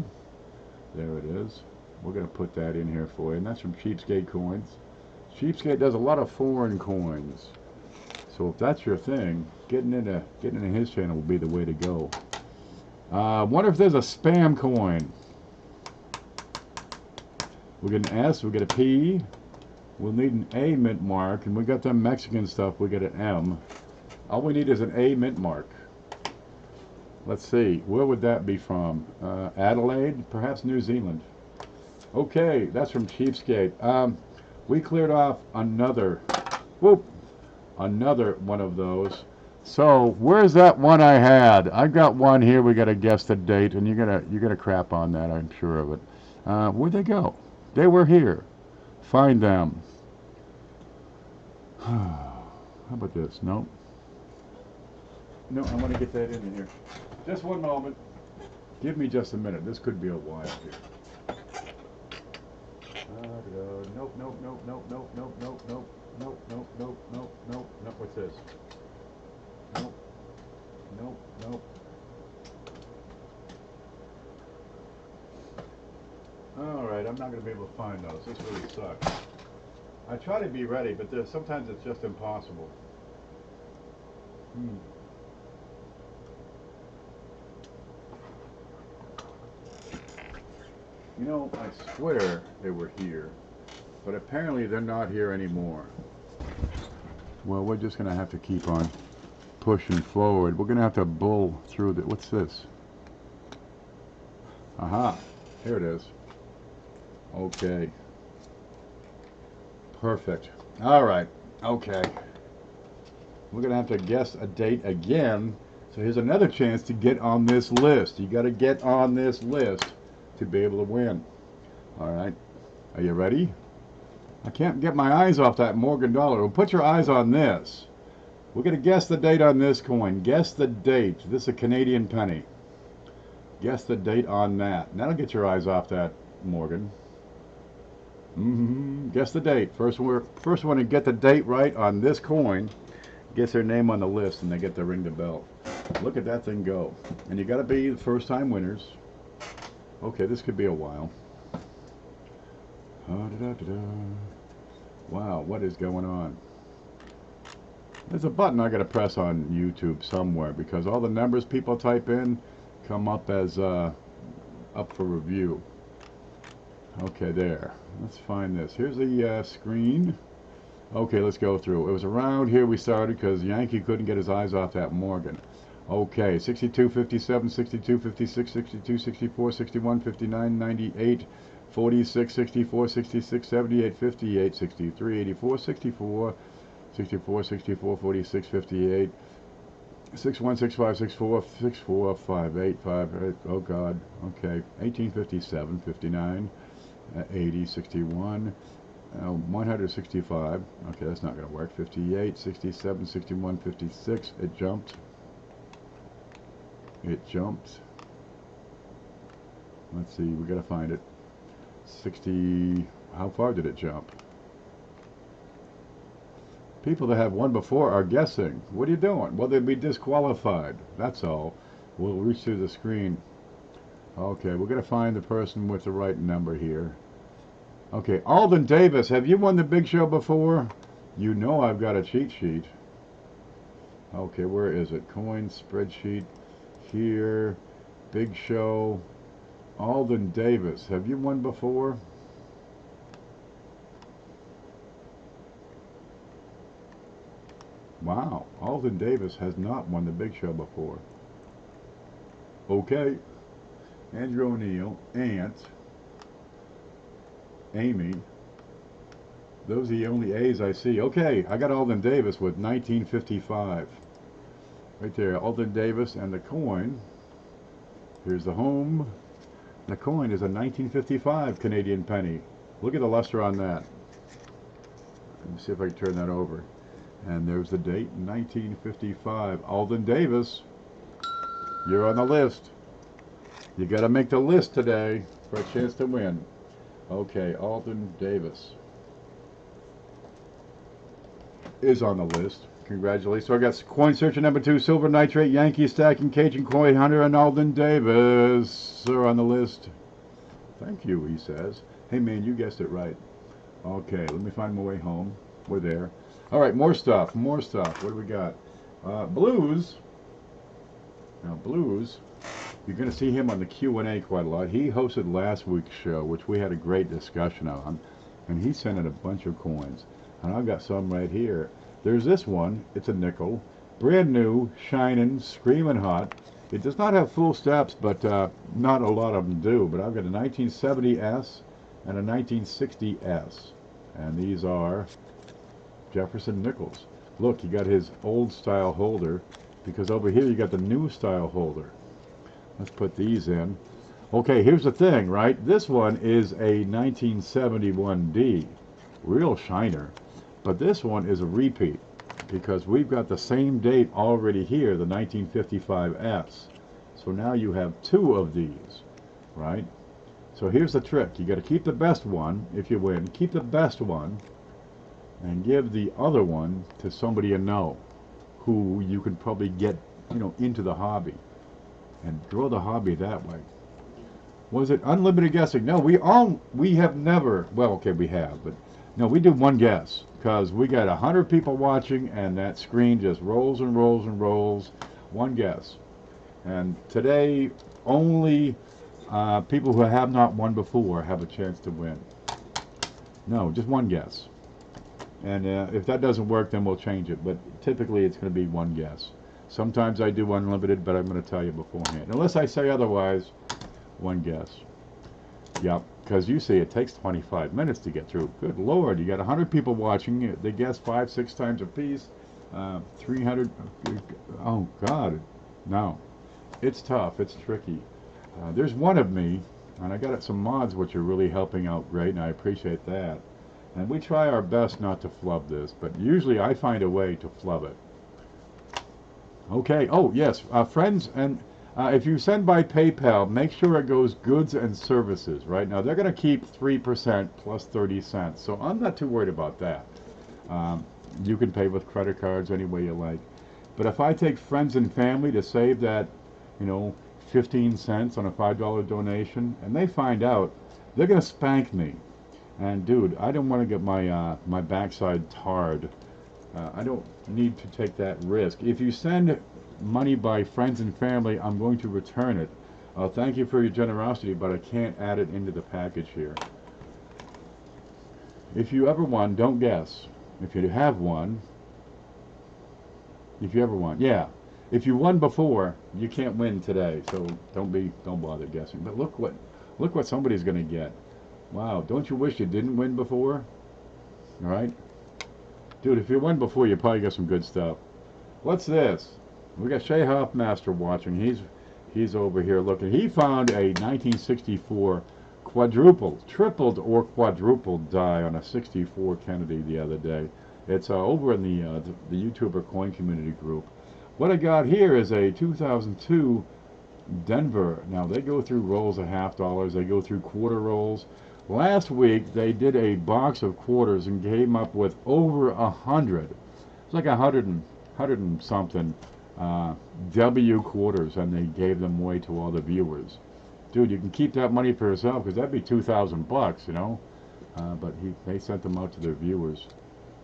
[SPEAKER 1] There it is. We're going to put that in here for you. And that's from Cheapskate Coins. Cheapskate does a lot of foreign coins. So if that's your thing, getting into his channel will be the way to go. Wonder if there's a spam coin. We get an S, we get a P. We'll need an A mint mark, and we got them Mexican stuff. We get an M. All we need is an A mint mark. Let's see, where would that be from? Adelaide, perhaps New Zealand. Okay, that's from Cheapskate. We cleared off another one of those. So where's that one I had? I've got one here. We got to guess the date, and you're gonna crap on that. I'm sure of it. Where'd they go? They were here. Find them. How about this? Nope. No, I want to get that in here. Just one moment. Give me just a minute. This could be a while here. Nope, nope, nope, nope, nope, nope, nope, nope, nope, nope, nope, nope, nope, nope. What's this? Nope, nope, nope. Alright, I'm not going to be able to find those. This really sucks. I try to be ready, but sometimes it's just impossible. You know, I swear they were here, but apparently they're not here anymore. Well, we're just going to have to keep on pushing forward. We're going to have to bull through the... What's this? Aha, here it is. Okay. Perfect. All right. Okay. We're going to have to guess a date again. So here's another chance to get on this list. You got to get on this list to be able to win. All right. Are you ready? I can't get my eyes off that Morgan dollar. Well, put your eyes on this. We're going to guess the date on this coin. Guess the date. This is a Canadian penny. Guess the date on that. And that'll get your eyes off that Morgan. Guess the date. First one to get the date right on this coin gets their name on the list, and they get to ring the bell. Look at that thing go. And you got to be the first time winners. Okay, this could be a while. Wow, what is going on? There's a button I got to press on YouTube somewhere, because all the numbers people type in come up as up for review. Okay, there. Let's find this. Here's the screen. Okay, let's go through. It was around here we started because Yankee couldn't get his eyes off that Morgan. Okay, 62, 57, 62, 56, 62, 64, 61, 59, 98, 46, 64, 66, 78, 58, 63, 84, 64, 64, 64, 46, 58, 61, 65, 64, 64, 58, 58, oh God, okay, 1857, 59, 80, 61, 165, okay, that's not going to work, 58, 67, 61, 56, it jumped, let's see, we got to find it, 60, how far did it jump? People that have won before are guessing. What are you doing? Well, they'd be disqualified, that's all. We'll reach through the screen. Okay, we're going to find the person with the right number here. Okay, Alden Davis, have you won the big show before? You know I've got a cheat sheet. Okay, where is it? Coin spreadsheet. Here. Big show. Alden Davis, have you won before? Wow, Alden Davis has not won the big show before. Okay. Andrew O'Neill, Ant, Amy. Those are the only A's I see. Okay, I got Alden Davis with 1955. Right there, Alden Davis, and the coin. Here's the home. The coin is a 1955 Canadian penny. Look at the luster on that. Let me see if I can turn that over. And there's the date, 1955. Alden Davis, you're on the list. You got to make the list today for a chance to win. Okay, Alden Davis is on the list. Congratulations. So I got coin searcher number 2, Silver Nitrate, Yankee Stacking, Cajun Coin Hunter, and Alden Davis. Sir on the list. Thank you, he says. Hey man, you guessed it right. Okay, let me find my way home. We're there. All right, more stuff, more stuff. What do we got? Blues. Now, Blues, you're going to see him on the Q&A quite a lot. He hosted last week's show, which we had a great discussion on, and he sent in a bunch of coins. And I've got some right here. There's this one. It's a nickel. Brand new, shining, screaming hot. It does not have full steps, but not a lot of them do. But I've got a 1970S and a 1960S. And these are Jefferson nickels. Look, you got his old style holder, because over here you got the new style holder. Let's put these in. Okay, here's the thing, right? This one is a 1971D, real shiner, but this one is a repeat because we've got the same date already here, the 1955S. So now you have 2 of these, right? So here's the trick. You got to keep the best one if you win. Keep the best one and give the other one to somebody you know, who you can probably get, into the hobby, and grow the hobby that way. Was it unlimited guessing? No, we have never. Well, okay, we have, but no, we do one guess because we got 100 people watching, and that screen just rolls and rolls and rolls. One guess, and today only people who have not won before have a chance to win. No, just one guess. And if that doesn't work, then we'll change it. But typically, it's going to be one guess. Sometimes I do unlimited, but I'm going to tell you beforehand. Unless I say otherwise, one guess. Yep, because you see, it takes 25 minutes to get through. Good Lord, you got 100 people watching. They guess 5-6 times a piece. 300. Oh, God. No. It's tough. It's tricky. There's one of me, and I got some mods which are really helping out great, and I appreciate that. And we try our best not to flub this, but usually I find a way to flub it. Okay, oh yes, friends, and if you send by PayPal, make sure it goes goods and services, right? Now they're going to keep 3% plus 30 cents, so I'm not too worried about that. You can pay with credit cards any way you like. But if I take friends and family to save that, 15 cents on a $5 donation, and they find out, they're going to spank me. And dude, I don't want to get my my backside tarred. I don't need to take that risk. If you send money by friends and family, I'm going to return it. Thank you for your generosity, but I can't add it into the package here. If you ever won, don't guess. If you have won, if you ever won, yeah. If you won before, you can't win today. So don't bother guessing. But look what somebody's going to get. Wow, don't you wish you didn't win before? All right? Dude, if you won before, you probably got some good stuff. What's this? We got Shay Hoffmaster watching. He's over here looking. He found a 1964 quadrupled, tripled or quadrupled die on a 64 Kennedy the other day. It's over in the YouTuber coin community group. What I got here is a 2002 Denver. Now, they go through rolls of $50. They go through quarter rolls. Last week, they did a box of quarters and came up with over 100. It's like 100 and something W quarters, and they gave them away to all the viewers. Dude, you can keep that money for yourself because that'd be $2,000, But they sent them out to their viewers.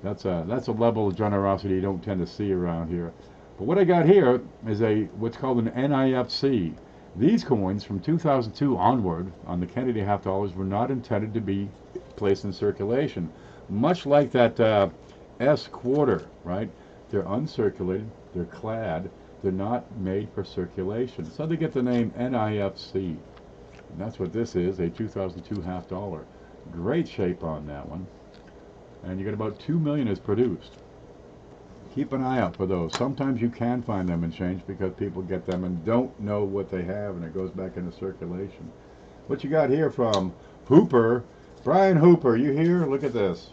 [SPEAKER 1] That's a level of generosity you don't tend to see around here. But what I got here is what's called an NIFC. These coins from 2002 onward on the Kennedy $50 were not intended to be placed in circulation. Much like that S quarter, right? They're uncirculated, they're clad, they're not made for circulation. So they get the name NIFC. And that's what this is, a 2002 $50. Great shape on that one. And you get about 2 million is produced. Keep an eye out for those. Sometimes you can find them in change because people get them and don't know what they have, and it goes back into circulation. What you got here from Hooper, Brian Hooper, you here? Look at this.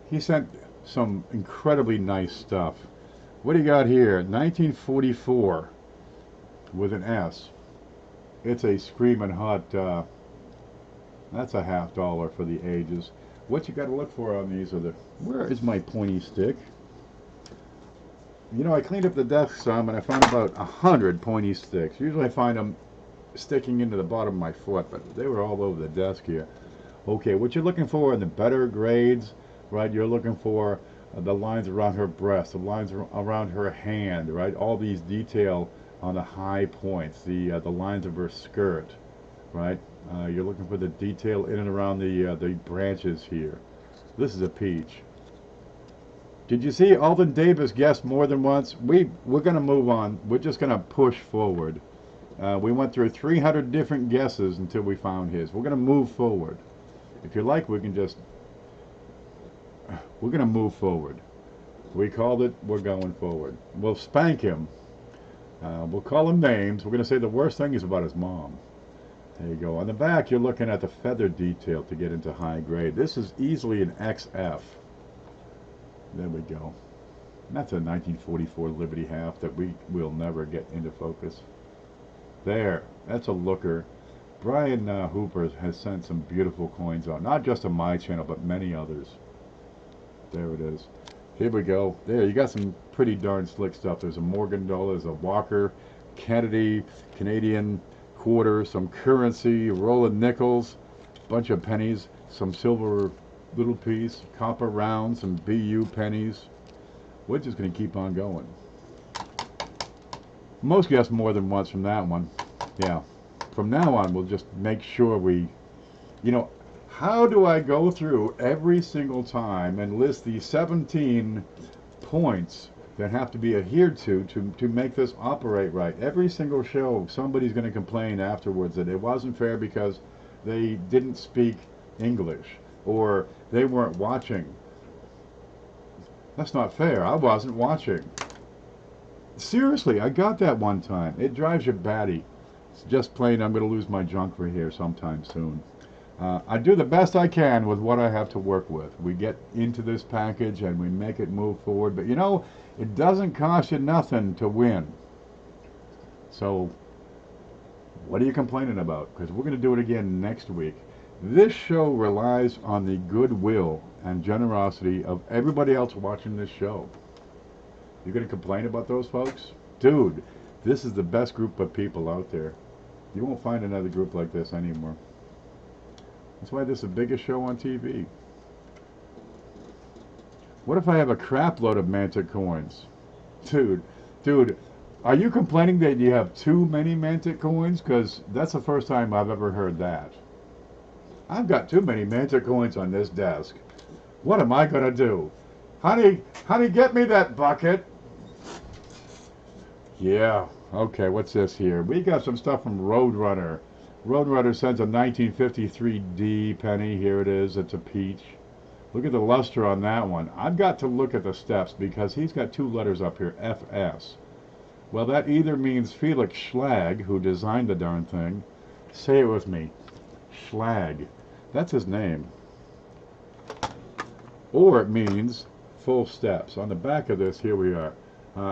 [SPEAKER 1] He sent some incredibly nice stuff. What do you got here? 1944 with an S. It's a screaming hot, that's a $50 for the ages. What you got to look for on these are where is my pointy stick? You know, I cleaned up the desk some, and I found about 100 pointy sticks. Usually I find them sticking into the bottom of my foot, but they were all over the desk here. Okay, what you're looking for in the better grades, right? You're looking for the lines around her breast, the lines around her hand, right? All these detail on the high points, the lines of her skirt, right? You're looking for the detail in and around the branches here. This is a peach. Did you see Alden Davis guessed more than once? We're going to move on. We're just going to push forward. We went through 300 different guesses until we found his. We're going to move forward. If you like, we're going to move forward. We called it, we're going forward. We'll spank him. We'll call him names. We're going to say the worst thing is about his mom. There you go. On the back, you're looking at the feather detail to get into high grade. This is easily an XF. There we go. And that's a 1944 Liberty half that we will never get into focus. There. That's a looker. Brian Hooper has sent some beautiful coins out. Not just on my channel, but many others. There it is. Here we go. There, you got some pretty darn slick stuff. There's a Morgan dollar, there's a Walker, Kennedy, Canadian quarter, some currency, a roll of nickels, bunch of pennies, some silver little piece, copper rounds, some BU pennies. We're just going to keep on going. Most guessed more than once from that one. Yeah. From now on, we'll just make sure we, you know, how do I go through every single time and list the 17 points that have to be adhered to make this operate right? Every single show, somebody's going to complain afterwards that it wasn't fair because they didn't speak English or they weren't watching. That's not fair. I wasn't watching. Seriously, I got that one time. It drives you batty. It's just plain I'm going to lose my junk for here sometime soon. I do the best I can with what I have to work with. We get into this package and we make it move forward. But you know, it doesn't cost you nothing to win. So, what are you complaining about? Because we're going to do it again next week. This show relies on the goodwill and generosity of everybody else watching this show. You're going to complain about those folks? Dude, this is the best group of people out there. You won't find another group like this anymore. That's why this is the biggest show on TV. What if I have a crap load of Mantic coins? Dude, are you complaining that you have too many Mantic coins? Because that's the first time I've ever heard that. I've got too many Mantic coins on this desk. What am I going to do? Honey, get me that bucket. Yeah, okay, what's this here? We got some stuff from Roadrunner. Roadrunner sends a 1953D penny. Here it is. It's a peach. Look at the luster on that one. I've got to look at the steps because he's got two letters up here, FS. Well, that either means Felix Schlag, who designed the darn thing. Say it with me. Schlag. That's his name. Or it means full steps. On the back of this, here we are.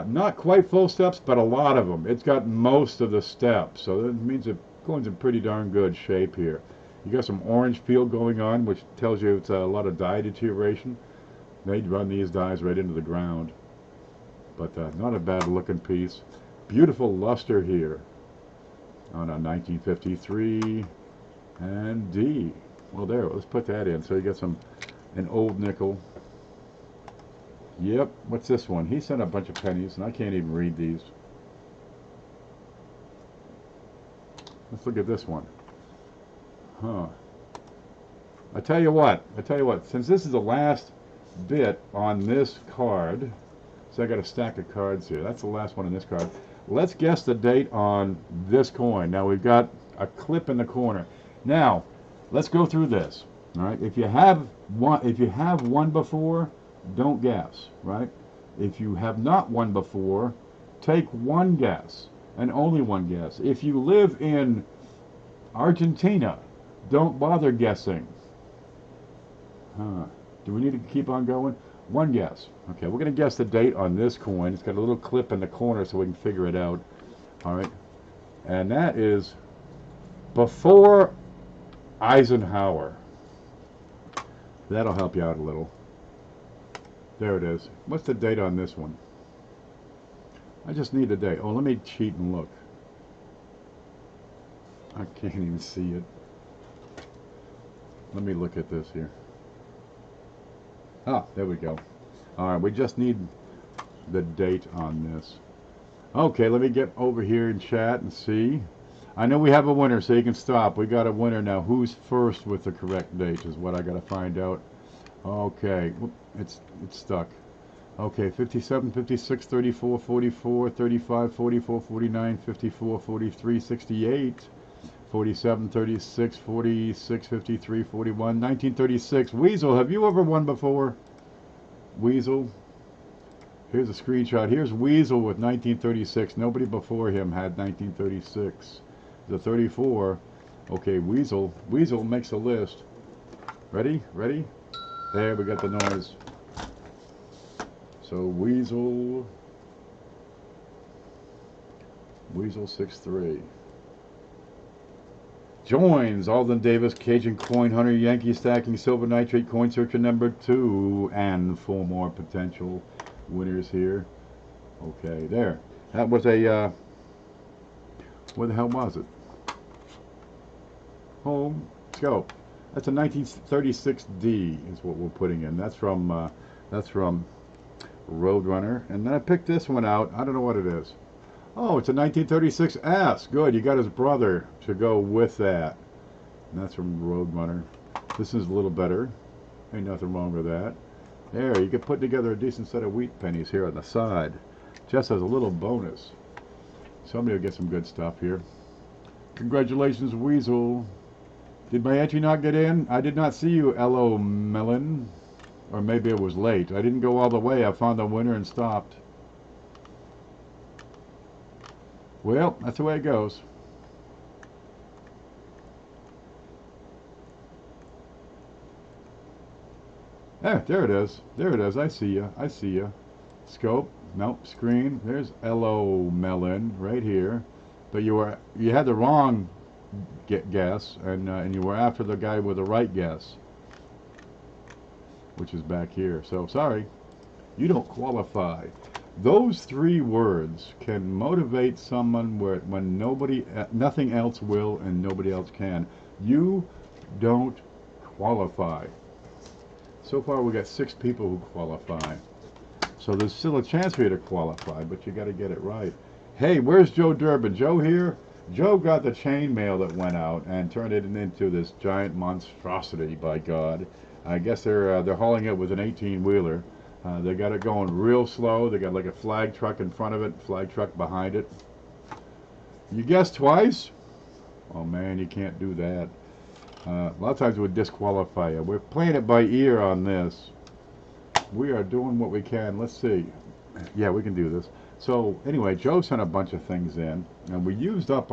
[SPEAKER 1] Not quite full steps, but a lot of them. It's got most of the steps, so that means it goes in pretty darn good shape here. You got some orange peel going on, which tells you it's a lot of dye deterioration. They'd run these dyes right into the ground. But not a bad looking piece. Beautiful luster here on a 1953 and D. Well, there, let's put that in. So you got an old nickel. Yep, what's this one? He sent a bunch of pennies, and I can't even read these. Let's look at this one. Huh. I tell you what, since this is the last bit on this card, so I got a stack of cards here. That's the last one on this card. Let's guess the date on this coin. Now we've got a clip in the corner. Now, let's go through this. All right. If you have won before, don't guess, right? If you have not won before, take one guess and only one guess. If you live in Argentina, don't bother guessing. Do we need to keep on going? One guess. Okay, we're going to guess the date on this coin. It's got a little clip in the corner so we can figure it out. All right. And that is before Eisenhower. That'll help you out a little. There it is. What's the date on this one? I just need the date. Oh, let me cheat and look. I can't even see it. Let me look at this here. Ah, there we go. All right, we just need the date on this. Okay, let me get over here in chat and see. I know we have a winner, so you can stop. We got a winner now. Who's first with the correct date is what I got to find out. Okay, it's stuck. Okay, 57, 56, 34, 44, 35, 44, 49, 54, 43, 68, 47, 36, 46, 53, 41, 1936. Weasel, have you ever won before? Weasel? Here's a screenshot. Here's Weasel with 1936. Nobody before him had 1936. The 34. Okay, Weasel. Weasel makes a list. Ready? Ready? There, we got the noise. So Weasel 6-3 joins Alden Davis, Cajun Coin Hunter, Yankee Stacking, Silver Nitrate Coin Searcher number 2, and 4 more potential winners here. Okay, there. That was a where the hell was it? Home scope. That's a 1936D is what we're putting in. That's from Roadrunner. And then I picked this one out. I don't know what it is. Oh, it's a 1936S. Good, you got his brother to go with that. And that's from Roadrunner. This is a little better. Ain't nothing wrong with that. There, you can put together a decent set of wheat pennies here on the side. Just as a little bonus. Somebody will get some good stuff here. Congratulations, Weasel. Did my entry not get in? I did not see you, L.O. Melon. Or maybe it was late. I didn't go all the way. I found the winner and stopped. Well, that's the way it goes. There it is. There it is. I see you. I see you. Scope. Nope. Screen. There's L.O. Melon right here. But you had the wrong guess, and you were after the guy with the right guess, which is back here. So sorry, you don't qualify. Those 3 words can motivate someone when nothing else will and nobody else can. You don't qualify. So far we got 6 people who qualify. So there's still a chance for you to qualify, but you got to get it right. Hey, where's Joe Durbin? Joe here? Joe got the chain mail that went out and turned it into this giant monstrosity, by God. I guess they're hauling it with an 18-wheeler. They got it going real slow. They got like a flag truck in front of it, flag truck behind it. You guessed twice? Oh man, you can't do that. A lot of times it would disqualify you. We're playing it by ear on this. We are doing what we can. Let's see. Yeah, we can do this. So anyway, Joe sent a bunch of things in, and we used up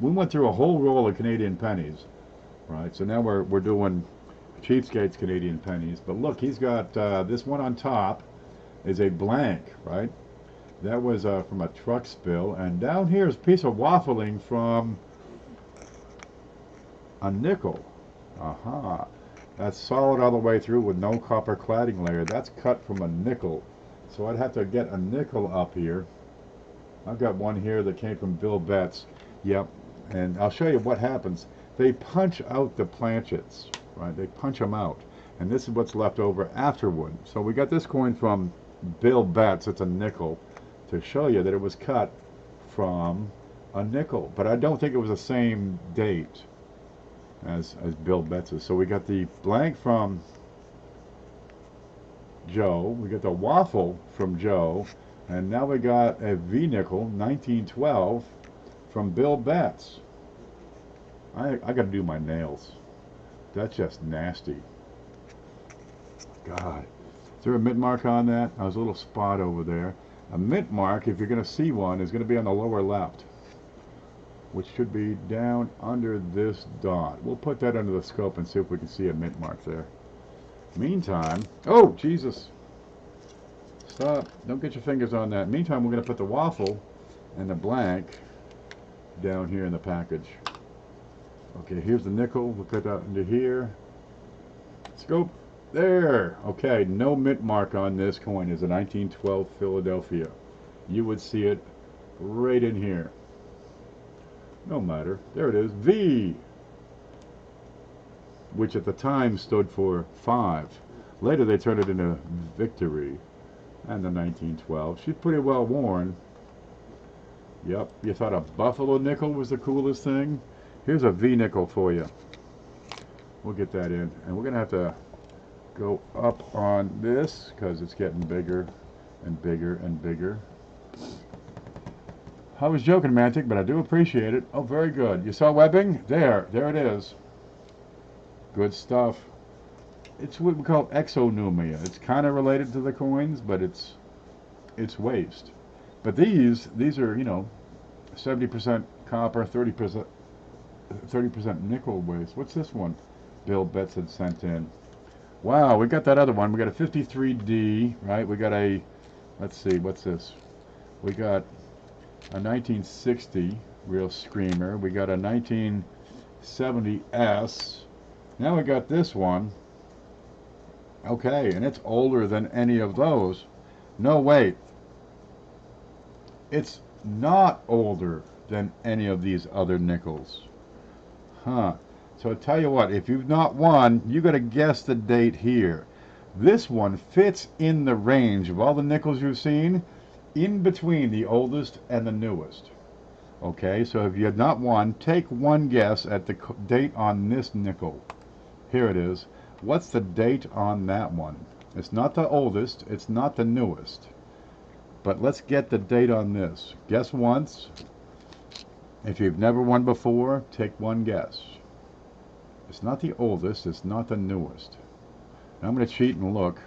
[SPEAKER 1] we went through a whole roll of Canadian pennies, right? So now we're doing cheapskates Canadian pennies. But look, he's got this one on top is a blank, right? That was from a truck spill, and down here is a piece of waffling from a nickel. Aha. That's solid all the way through with no copper cladding layer. That's cut from a nickel. So I'd have to get a nickel up here. I've got one here that came from Bill Betts. Yep. And I'll show you what happens. They punch out the planchets, right? They punch them out. And this is what's left over afterward. So we got this coin from Bill Betts. It's a nickel, to show you that it was cut from a nickel. But I don't think it was the same date as Bill Betts's. So we got the blank from Joe, we got the waffle from Joe, and now we got a V-nickel 1912 from Bill Betts. I got to do my nails. That's just nasty. God. Is there a mint mark on that? There's a little spot over there. A mint mark, if you're going to see one, is going to be on the lower left, which should be down under this dot. We'll put that under the scope and see if we can see a mint mark there. Meantime, oh Jesus, stop, don't get your fingers on that. Meantime, we're going to put the waffle and the blank down here in the package. Okay, here's the nickel. We'll put that into here. Scope, there. Okay, no mint mark on this coin. Is a 1912 Philadelphia. you would see it right in here. No matter. There it is. V, which at the time stood for 5. Later they turned it into Victory. And the 1912. She's pretty well worn. Yep. You thought a buffalo nickel was the coolest thing? Here's a V nickel for you. We'll get that in. And we're going to have to go up on this because it's getting bigger and bigger and bigger. I was joking, Mantic, but I do appreciate it. Oh, very good. You saw webbing? There it is. Good stuff. It's what we call exonumia. It's kind of related to the coins, but it's waste. But these are, you know, 70% copper, 30% nickel waste. What's this one? Bill Betts had sent in. Wow, we got that other one. We got a 53D, right? We got a, let's see, what's this? We got a 1960 real screamer. We got a 1970S. Now we got this one. Okay, and it's older than any of those. No, wait. It's not older than any of these other nickels. Huh. So I tell you what, if you've not won, you got to guess the date here. This one fits in the range of all the nickels you've seen, in between the oldest and the newest. Okay, so if you have not won, take one guess at the date on this nickel. Here it is. What's the date on that one? It's not the oldest, it's not the newest. But let's get the date on this. Guess once. If you've never won before, take one guess. It's not the oldest, it's not the newest. I'm going to cheat and look.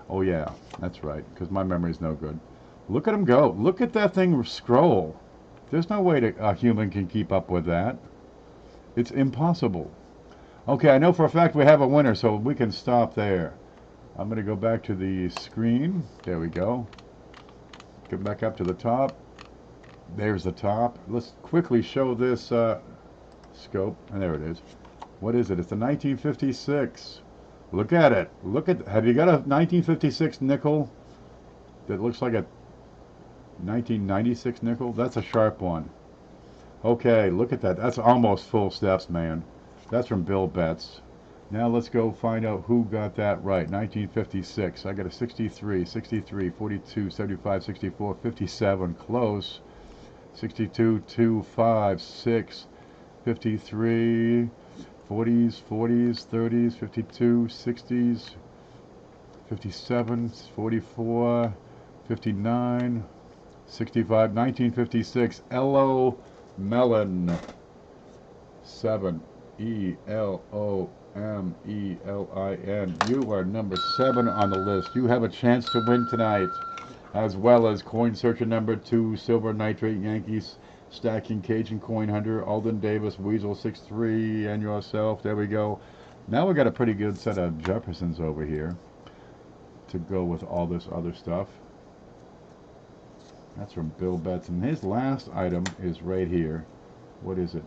[SPEAKER 1] Oh yeah, that's right, because my memory's no good. Look at him go. Look at that thing scroll. There's no way a human can keep up with that. It's impossible. Okay, I know for a fact we have a winner, so we can stop there. I'm going to go back to the screen. There we go. Get back up to the top. There's the top. Let's quickly show this scope. And there it is. What is it? It's a 1956. Look at it. Have you got a 1956 nickel that looks like a 1996 nickel? That's a sharp one. Okay, look at that. That's almost full steps, man. That's from Bill Betts. Now let's go find out who got that right. 1956. I got a 63, 63, 42, 75, 64, 57. Close. 62, 2, 5, 6, 53, 40s, 40s, 30s, 52, 60s, 57, 44, 59, 65, 1956. Elo Melon. 7. ELOMELIN. You are number 7 on the list. You have a chance to win tonight, as well as Coin Searcher number 2, Silver Nitrate Yankees, Stacking Cajun Coin Hunter, Alden Davis, Weasel 63, and yourself. There we go. Now we got a pretty good set of Jeffersons over here to go with all this other stuff. That's from Bill Betts, and his last item is right here. What is it?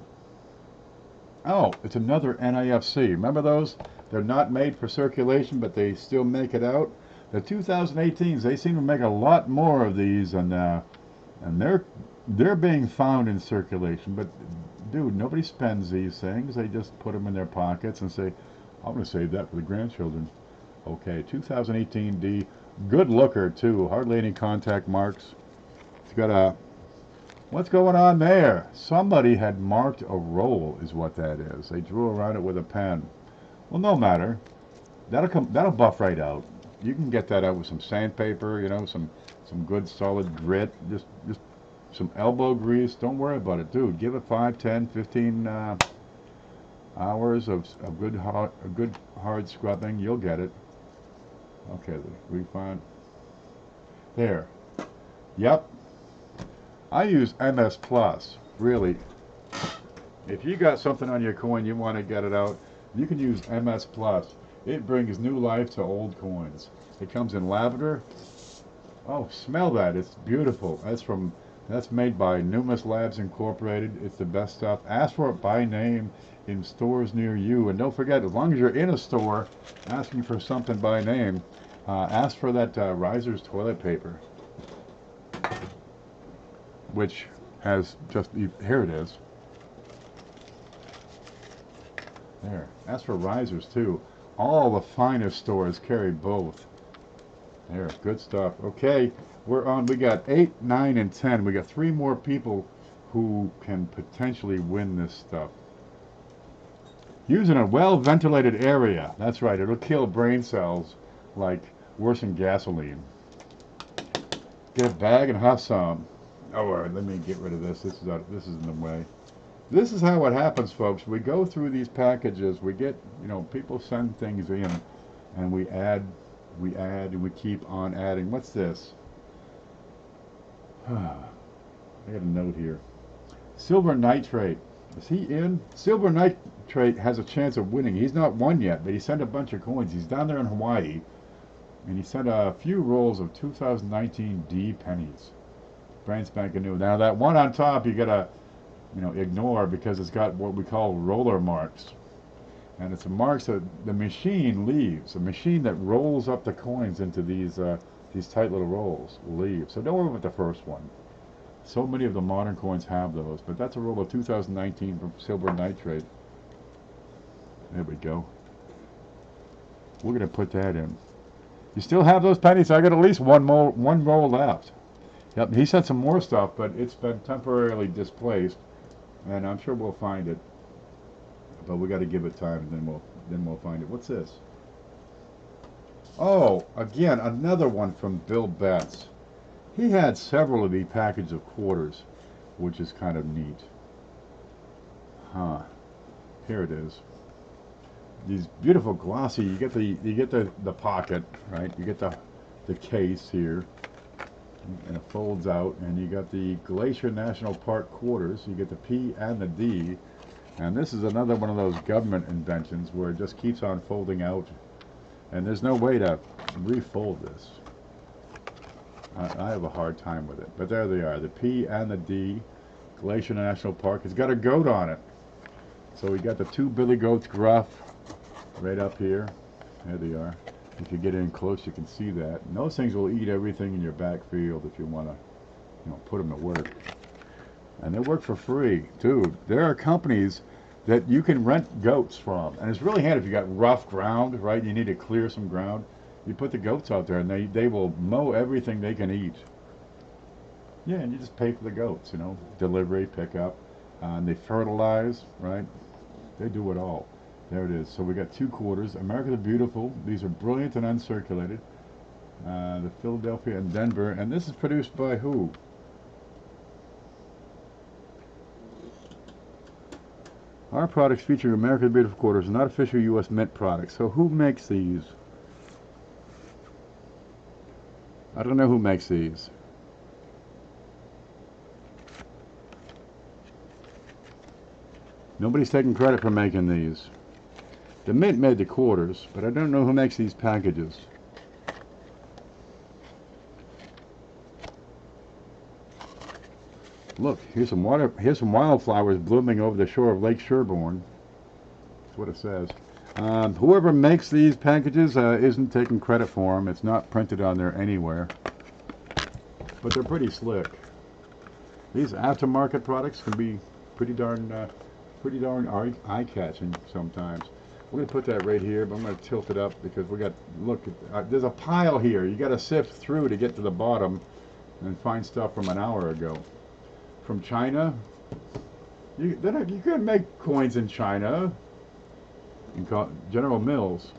[SPEAKER 1] Oh, it's another NIFC. Remember those? They're not made for circulation, but they still make it out. The 2018s, they seem to make a lot more of these, and they're being found in circulation. But dude, nobody spends these things. They just put them in their pockets and say, "I'm going to save that for the grandchildren." Okay, 2018 D, good looker too. Hardly any contact marks. It's got a. What's going on there? Somebody had marked a roll, is what that is. They drew around it with a pen. Well, no matter. That'll buff right out. You can get that out with some sandpaper, you know, some good solid grit, just some elbow grease. Don't worry about it, dude. Give it 5, 10, 15 hours of good hard scrubbing. You'll get it. Okay, the refund. There. Yep. I use MS Plus, really. If you got something on your coin, you want to get it out, you can use MS Plus. It brings new life to old coins. It comes in lavender. Oh, smell that. It's beautiful. That's made by Numis Labs Incorporated. It's the best stuff. Ask for it by name in stores near you. And don't forget, as long as you're in a store asking for something by name, ask for that Riser's toilet paper. which has just, here it is. There. That's for risers too. All the finest stores carry both. There, good stuff. Okay, we're on. We got 8, 9, and 10. We got 3 more people who can potentially win this stuff. Using a well-ventilated area. That's right. It'll kill brain cells like worse than gasoline. Get a bag and have some. Oh, all right. Let me get rid of this. This is in the way. This is how it happens, folks. We go through these packages. We get, people send things in, and we add, and we keep on adding. What's this? I got a note here. Silver nitrate. Is he in? Silver nitrate has a chance of winning. He's not won yet, but he sent a bunch of coins. He's down there in Hawaii, and he sent a few rolls of 2019 D pennies. Brand spanking new. Now that one on top, you gotta, ignore because it's got what we call roller marks, and it's a marks that the machine leaves. A machine that rolls up the coins into these tight little rolls leaves. So don't worry about the first one. So many of the modern coins have those, but that's a roll of 2019 from silver nitrate. There we go. We're gonna put that in. You still have those pennies? I got at least one roll left. Yep, he sent some more stuff, but it's been temporarily displaced, and I'm sure we'll find it. But we got to give it time, and then we'll find it. What's this? Oh, again, another one from Bill Betts. He had several of these packages of quarters, which is kind of neat. Here it is. These beautiful glossy. You get the pocket, right? You get the case here, and it folds out, and you got the Glacier National Park quarters. You get the P and the D, and this is another one of those government inventions where it just keeps on folding out, and there's no way to refold this. I have a hard time with it, but there they are, the P and the D, Glacier National Park. It's got a goat on it, so we got the 2 billy goats gruff right up here. There they are. If you get in close, you can see that. And those things will eat everything in your backfield if you want to, put them to work. And they work for free, too. There are companies that you can rent goats from, and it's really handy if you got rough ground, right? You need to clear some ground. You put the goats out there, and they will mow everything they can eat. Yeah, and you just pay for the goats, delivery, pickup, and they fertilize, right? They do it all. There it is. So we got 2 quarters. America the Beautiful. These are brilliant and uncirculated. The Philadelphia and Denver. And this is produced by who? Our products featuring America the Beautiful quarters are not official U.S. Mint products. So who makes these? I don't know who makes these. Nobody's taking credit for making these. The Mint made the quarters, but I don't know who makes these packages. Look, here's some wildflowers blooming over the shore of Lake Sherborne. That's what it says. Whoever makes these packages isn't taking credit for them. It's not printed on there anywhere. But they're pretty slick. These aftermarket products can be pretty darn eye-catching sometimes. We're going to put that right here, but I'm going to tilt it up because we got, look, there's a pile here. You got to sift through to get to the bottom and find stuff from an hour ago. From China, you can make coins in China. General Mills.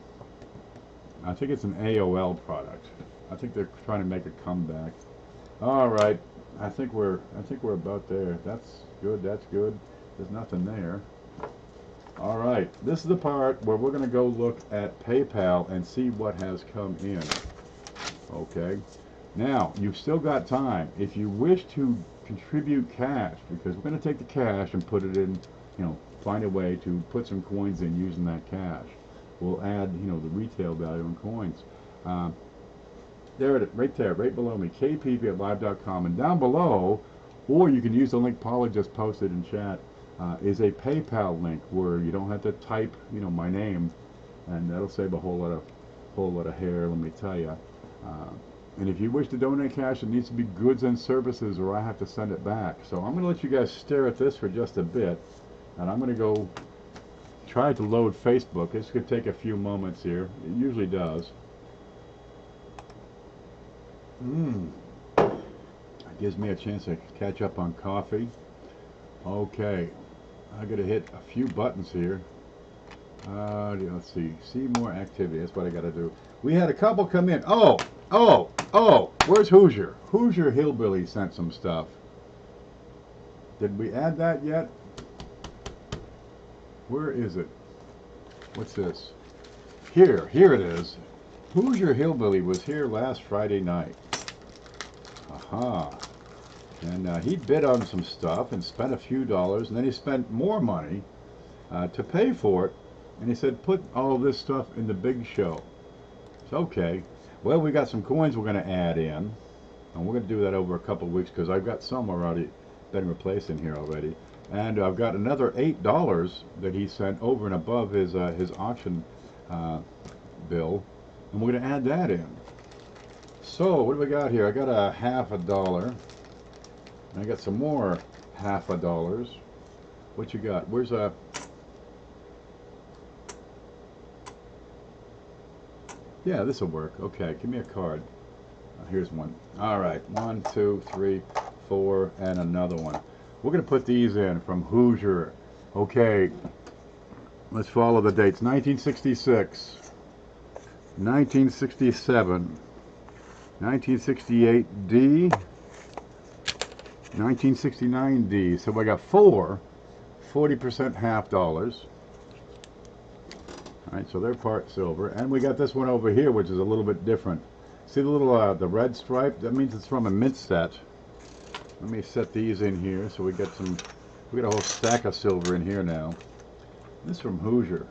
[SPEAKER 1] I think it's an AOL product. I think they're trying to make a comeback. All right, I think we're about there. That's good. That's good. There's nothing there. All right, this is the part where we're going to go look at PayPal and see what has come in. Okay, now you've still got time. If you wish to contribute cash, because we're going to take the cash and put it in, find a way to put some coins in using that cash. We'll add, the retail value in coins. There it is, right there, right below me, kpp@live.com, and down below, or you can use the link Paula just posted in chat. Is a PayPal link where you don't have to type, my name, and that'll save a whole lot of hair. Let me tell you. And if you wish to donate cash, it needs to be goods and services, or I have to send it back. So I'm going to let you guys stare at this for just a bit, and I'm going to go try to load Facebook. This could take a few moments here. It usually does. It gives me a chance to catch up on coffee. Okay, I got to hit a few buttons here. Let's see more activity. That's what I got to do. We had a couple come in. Oh, where's Hoosier? Hoosier Hillbilly sent some stuff. Did we add that yet? Where is it? What's this? Here it is. Hoosier Hillbilly was here last Friday night. Aha. And he bid on some stuff and spent a few dollars, and then he spent more money to pay for it. And he said, put all this stuff in the big show. It's okay. Well, we got some coins we're going to add in. And we're going to do that over a couple of weeks because I've got some already been replaced in here already. And I've got another $8 that he sent over and above his auction bill. And we're going to add that in. So, what do we got here? I got a $50. And I got some more $50. What you got? Where's a... Yeah, this will work. Okay, give me a card. Here's one. All right, 1, 2, 3, 4, and another one. We're going to put these in from Hoosier. Okay, let's follow the dates. 1966, 1967, 1968D, 1969D. So I got 4 40% half dollars. All right, so they're part silver, and we got this one over here, which is a little bit different. See the little the red stripe? That means it's from a mint set. Let me set these in here, so we got a whole stack of silver in here now. This is from Hoosier.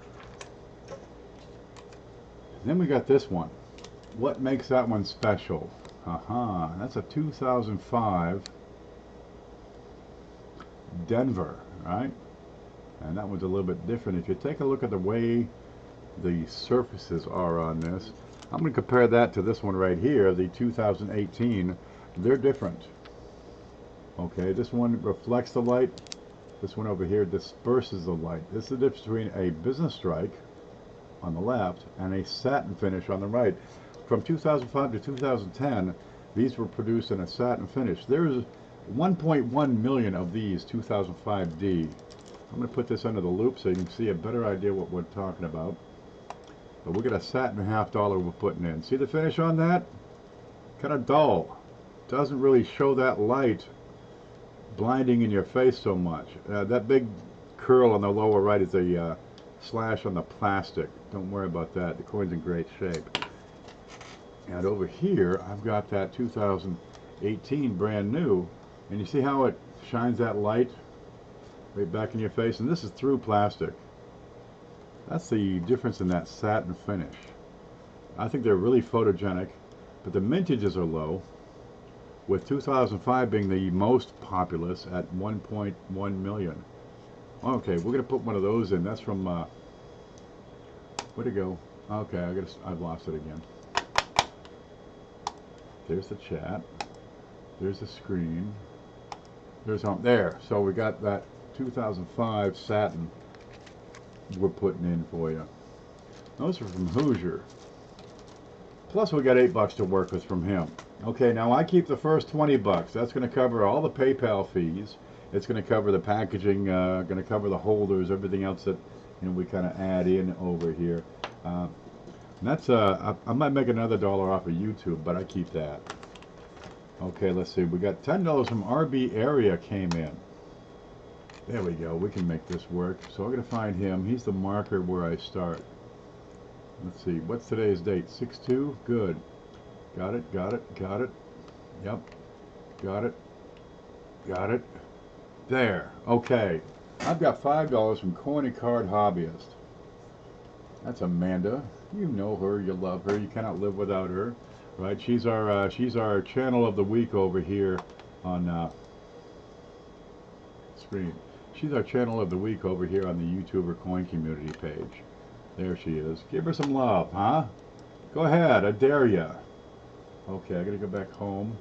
[SPEAKER 1] Then we got this one. What makes that one special? Aha, that's a 2005 Denver, right? And that one's a little bit different. If you take a look at the way the surfaces are on this, I'm going to compare that to this one right here, the 2018. They're different. Okay, this one reflects the light. This one over here disperses the light. This is the difference between a business strike on the left and a satin finish on the right. From 2005 to 2010, these were produced in a satin finish. There's 1.1 million of these 2005D. I'm going to put this under the loop so you can see a better idea what we're talking about. But we've got a satin half dollar we're putting in. See the finish on that? Kind of dull. Doesn't really show that light blinding in your face so much. That big curl on the lower right is a slash on the plastic. Don't worry about that. The coin's in great shape. And over here, I've got that 2018 brand new. And you see how it shines that light right back in your face? And this is through plastic. That's the difference in that satin finish. I think they're really photogenic, but the mintages are low, with 2005 being the most populous at 1.1 million. Okay, we're going to put one of those in. That's from, where'd it go? Okay, I've lost it again. There's the chat. There's the screen. There's there. So we got that 2005 satin we're putting in for you. Those are from Hoosier. Plus we got $8 to work with from him. Okay, now I keep the first $20. That's going to cover all the PayPal fees. It's going to cover the packaging, going to cover the holders, everything else that we kind of add in over here. That's I might make another $1 off of YouTube, but I keep that. Okay, let's see. We got $10 from RB Area came in. There we go. We can make this work. So I'm going to find him. He's the marker where I start. Let's see. What's today's date? 6/2? Good. Got it. Got it. Got it. Yep. Got it. Got it. There. Okay. I've got $5 from Coin and Card Hobbyist. That's Amanda. You know her. You love her. You cannot live without her. Right? She's our channel of the week over here on screen. She's our channel of the week over here on the YouTuber Coin Community page. There she is. Give her some love, huh? Go ahead, I dare ya. Okay, I gotta go back home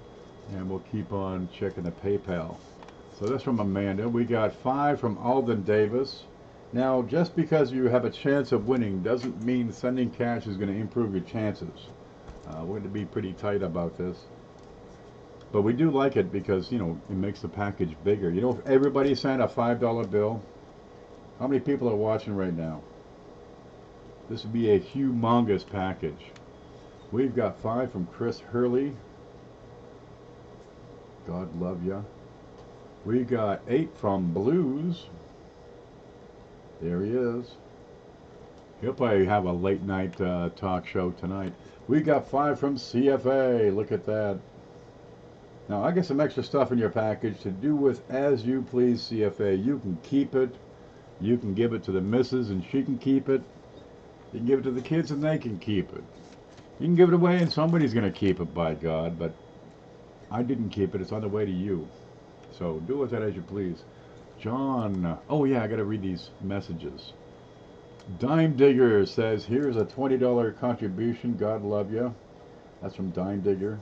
[SPEAKER 1] and we'll keep on checking the PayPal. So that's from Amanda. We got 5 from Alden Davis. Now, just because you have a chance of winning doesn't mean sending cash is going to improve your chances. We're going to be pretty tight about this. But we do like it because, you know, it makes the package bigger. You know, if everybody sent a $5 bill, how many people are watching right now? This would be a humongous package. We've got 5 from Chris Hurley. God love ya. We got 8 from Blues. There he is. He'll probably have a late night talk show tonight. We got 5 from CFA. Look at that. Now I got some extra stuff in your package to do with as you please, CFA. You can keep it. You can give it to the missus and she can keep it. You can give it to the kids and they can keep it. You can give it away and somebody's going to keep it, by God. But I didn't keep it. It's on the way to you. So do with that as you please. John, oh yeah, I gotta read these messages. Dime Digger says, here's a $20 contribution, God love you. That's from Dime Digger.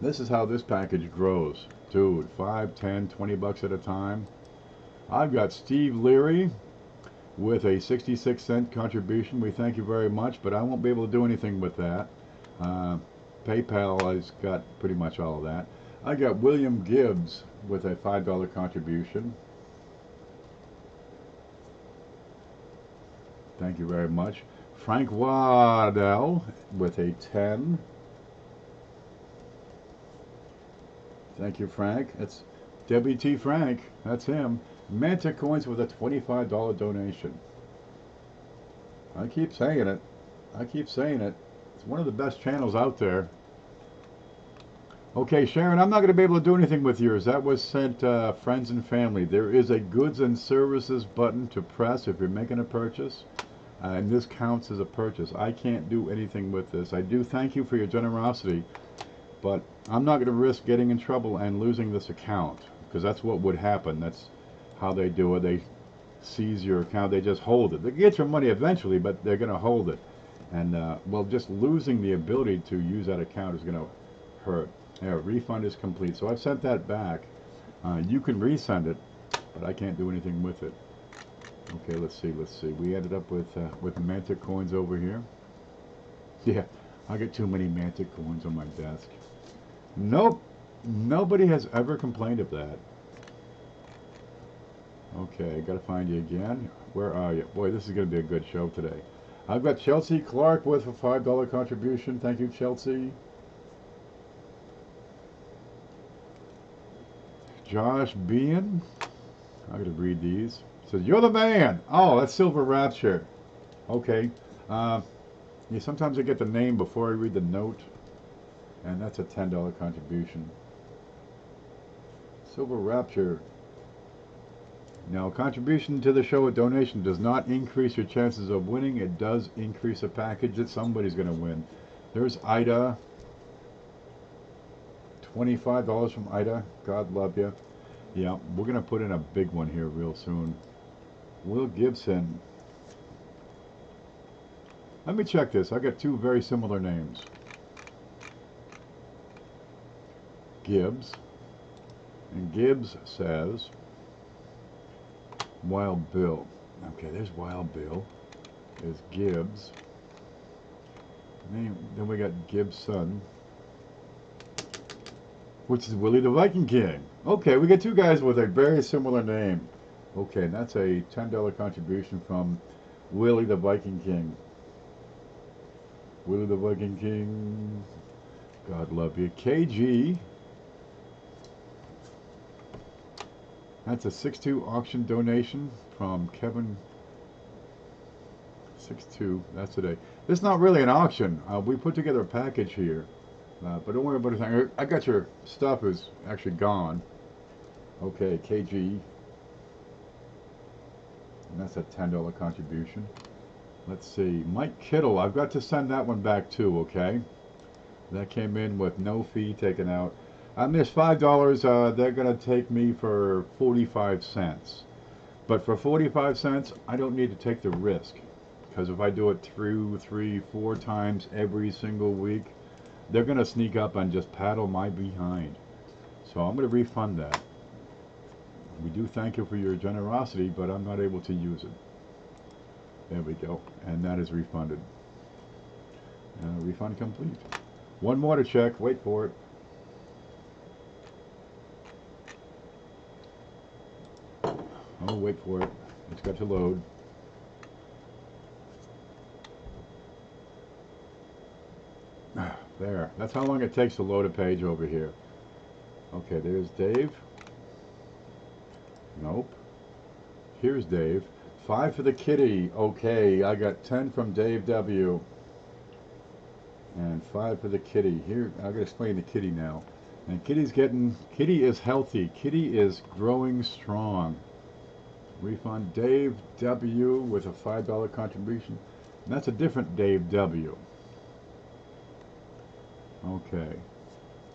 [SPEAKER 1] This is how this package grows. Dude, 5, 10, 20 bucks at a time. I've got Steve Leary with a 66-cent contribution. We thank you very much, but I won't be able to do anything with that. PayPal has got pretty much all of that. I got William Gibbs with a $5 contribution. Thank you very much. Frank Waddell with a 10. Thank you, Frank. It's WT Frank. That's him. Manta Coins with a $25 donation. I keep saying it. I keep saying it. It's one of the best channels out there. Okay, Sharon, I'm not going to be able to do anything with yours. That was sent friends and family. There is a goods and services button to press if you're making a purchase, and this counts as a purchase. I can't do anything with this. I do thank you for your generosity, but I'm not going to risk getting in trouble and losing this account, because that's what would happen. That's how they do it. They seize your account. They just hold it. They get your money eventually, but they're going to hold it. And, well, just losing the ability to use that account is going to hurt. Yeah, refund is complete. So I've sent that back. You can resend it, but I can't do anything with it. Okay, let's see. We ended up with Manta coins over here. Yeah, I got too many Manta coins on my desk. Nope, nobody has ever complained of that. Okay, I gotta find you again. Where are you? Boy, this is gonna be a good show today. I've got Chelsea Clark with a $5 contribution. Thank you, Chelsea. Josh Bean, I gotta read these. Says, you're the man. Oh, that's Silver Rapture. Okay. Yeah, sometimes I get the name before I read the note, and that's a $10 contribution. Silver Rapture. Now, contribution to the show, a donation does not increase your chances of winning. It does increase a package that somebody's going to win. There's Ida. $25 from Ida. God love you. Yeah, we're going to put in a big one here real soon. Will Gibson. Let me check this. I got 2 very similar names. Gibbs. And Gibbs says Wild Bill. Okay, there's Wild Bill. There's Gibbs. Then we got Gibson, which is Willie the Viking King. Okay, we got 2 guys with a very similar name. Okay, and that's a $10 contribution from Willie the Viking King. Willie the Viking King. God love you. KG. That's a 6-2 auction donation from Kevin. 6-2. That's today. It's not really an auction. We put together a package here. But don't worry about it. I got your stuff is actually gone. Okay, KG. And that's a $10 contribution. Let's see. Mike Kittle. I've got to send that one back too, okay? That came in with no fee taken out. There's $5. They're going to take me for 45 cents. But for 45 cents, I don't need to take the risk. Because if I do it 2, 3, 4 times every single week, they're going to sneak up and just paddle my behind. So I'm going to refund that. We do thank you for your generosity, but I'm not able to use it. There we go. And that is refunded. Refund complete. One more to check. Wait for it. Oh, wait for it. It's got to load. There. That's how long it takes to load a page over here. Okay, there's Dave. Nope. Here's Dave. 5 for the kitty. Okay, I got 10 from Dave W. And 5 for the kitty. Here, I'm going to explain the kitty now. And Kitty is healthy. Kitty is growing strong. Refund Dave W with a $5 contribution. And that's a different Dave W. Okay.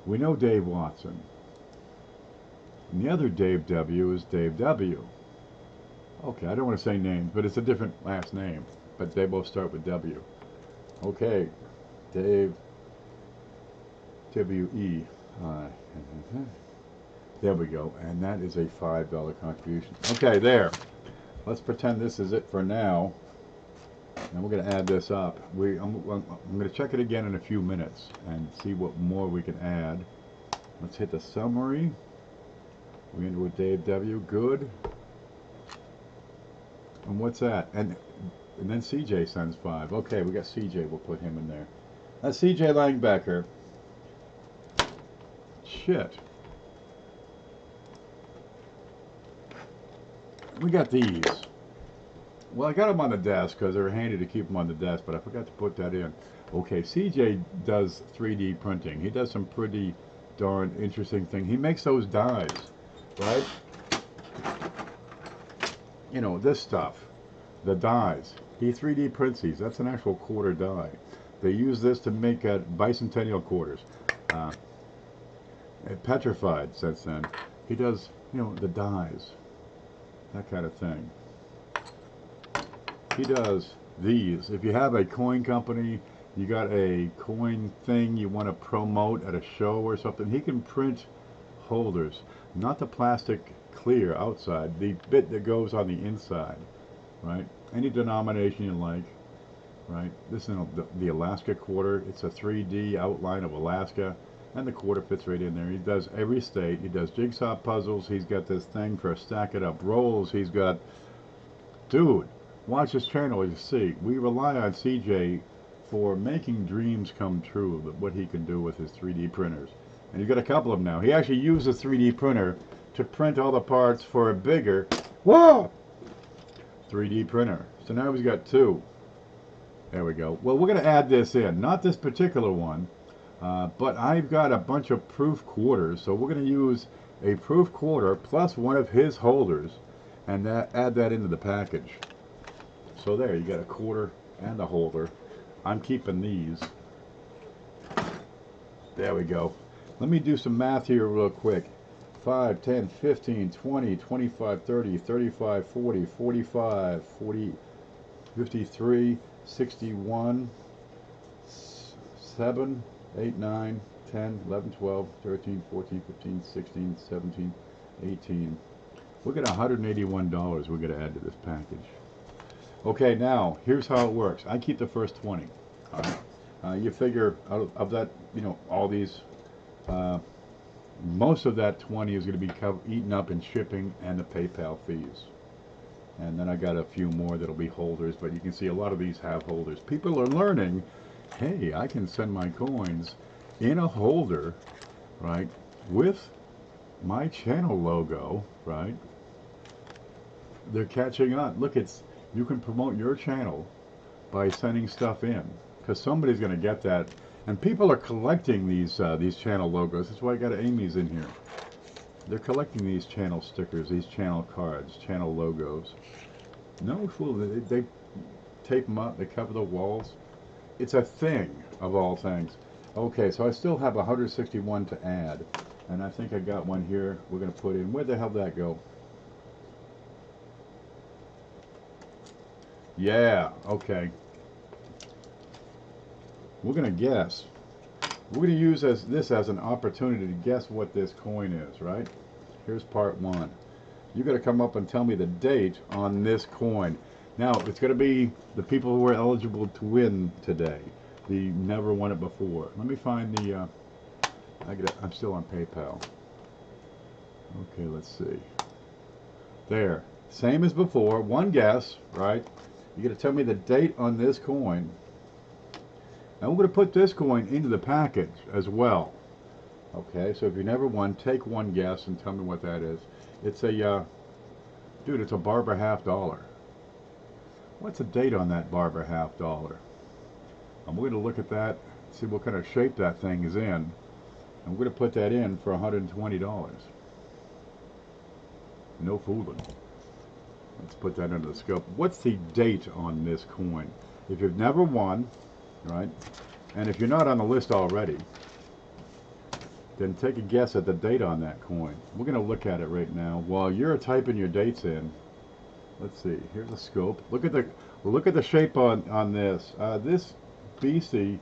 [SPEAKER 1] We know Dave Watson. And the other Dave W is Dave W. Okay, I don't want to say names, but it's a different last name. But they both start with W. Okay. Dave W.E. There we go. And that is a $5 contribution. Okay, there. Let's pretend this is it for now. And we're going to add this up. I'm going to check it again in a few minutes and see what more we can add. Let's hit the summary. We enter with Dave W. Good. And what's that? And then CJ sends 5. Okay, we got CJ. We'll put him in there. That's CJ Langbecker. Shit. We got these. Well, I got them on the desk because they're handy to keep them on the desk, but I forgot to put that in. Okay, CJ does 3D printing. He does some pretty darn interesting thing. He makes those dies, right? You know, this stuff, the dies. He 3D prints these. That's an actual quarter die. They use this to make bicentennial quarters. Petrified since then. He does, you know, the dies. That kind of thing. He does these. If you have a coin company, you got a coin thing you want to promote at a show or something, he can print holders. Not the plastic clear outside, the bit that goes on the inside, right? Any denomination you like, right? This is the Alaska quarter. It's a 3D outline of Alaska, and the quarter fits right in there. He does every state. He does jigsaw puzzles. He's got this thing for stack it up rolls. He's got, dude, watch this channel. You see, we rely on CJ for making dreams come true. What he can do with his 3D printers, and he's got a couple of them now. He actually used a 3D printer to print all the parts for a bigger, whoa, 3D printer. So now he's got 2. There we go. Well, we're going to add this in. Not this particular one, but I've got a bunch of proof quarters. So we're going to use a proof quarter plus one of his holders and add that into the package. So there, you got a quarter and a holder. I'm keeping these. There we go. Let me do some math here real quick. 5, 10, 15, 20, 25, 30, 35, 40, 45, 40, 53, 61, 7, 8, 9, 10, 11, 12, 13, 14, 15, 16, 17, 18. We've got $181 we're going to add to this package. Okay, now, here's how it works. I keep the first 20. All right. You figure out of that, you know, all these, most of that 20 is going to be eaten up in shipping and the PayPal fees. And then I got a few more that'll be holders, but you can see a lot of these have holders. People are learning, hey, I can send my coins in a holder, right, with my channel logo, right? They're catching on. Look, you can promote your channel by sending stuff in, because somebody's going to get that. And people are collecting these channel logos. That's why I got Amy's in here. They're collecting these channel stickers, these channel cards, channel logos. No fool, they tape them up, they cover the walls. It's a thing of all things. Okay, so I still have 161 to add. And I think I got one here we're going to put in. Where the hell did that go? Yeah, okay. We're going to guess We're going to use this as an opportunity to guess what this coin is, right? Here's part one. You got to come up and tell me the date on this coin. Now, it's going to be the people who are eligible to win today. The never won it before. Let me find the, I'm still on PayPal. Okay, let's see. There. Same as before. One guess, right? You got to tell me the date on this coin. And we're going to put this coin into the package as well. Okay, so if you never won, take one guess and tell me what that is. It's a, dude, it's a Barber half dollar. What's the date on that Barber half dollar? I'm going to look at that, see what kind of shape that thing is in. And we're going to put that in for $120. No fooling. Let's put that under the scope. What's the date on this coin? If you've never won, right, and if you're not on the list already, then take a guess at the date on that coin. We're going to look at it right now. While you're typing your dates in, let's see, here's a scope. Look at the shape on this. This BC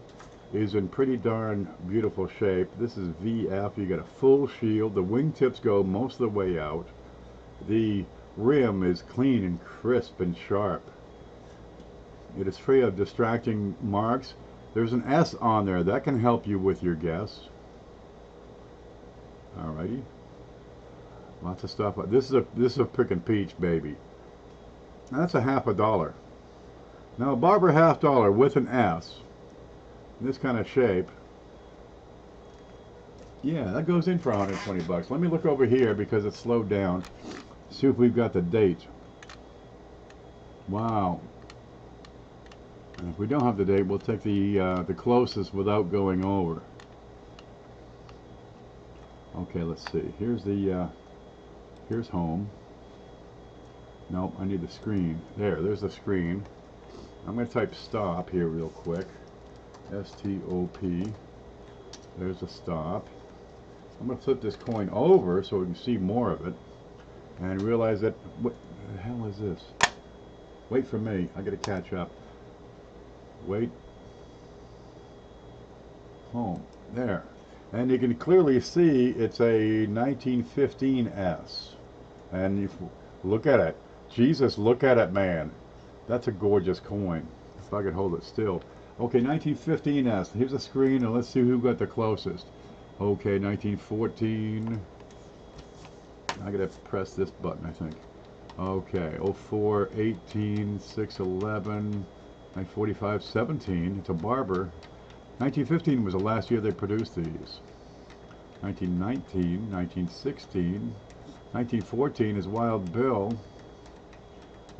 [SPEAKER 1] is in pretty darn beautiful shape. This is VF. You got a full shield. The wingtips go most of the way out. The rim is clean and crisp and sharp. It is free of distracting marks. There's an S on there. That can help you with your guess. Alrighty. Lots of stuff. This is a pick and peach, baby. That's a half a dollar. Now, a Barber half dollar with an S, this kind of shape. Yeah, that goes in for 120 bucks. Let me look over here because it's slowed down. See if we've got the date. Wow. And if we don't have the date, we'll take the closest without going over. Okay, let's see. Here's the here's home. Nope, I need the screen. There's the screen. I'm going to type stop here real quick. S-T-O-P. There's the stop. I'm going to flip this coin over so we can see more of it and realize that, what the hell is this? Wait for me. I got to catch up. Wait. Home. There. And you can clearly see it's a 1915 S. And if look at it. Jesus, look at it, man. That's a gorgeous coin. If I could hold it still. Okay, 1915 S. Here's the screen, and let's see who got the closest. Okay, 1914. I gotta press this button, I think. Okay, 04, 18, 6, 11, 945, 17. It's a Barber. 1915 was the last year they produced these. 1919, 1916, 1914 is Wild Bill.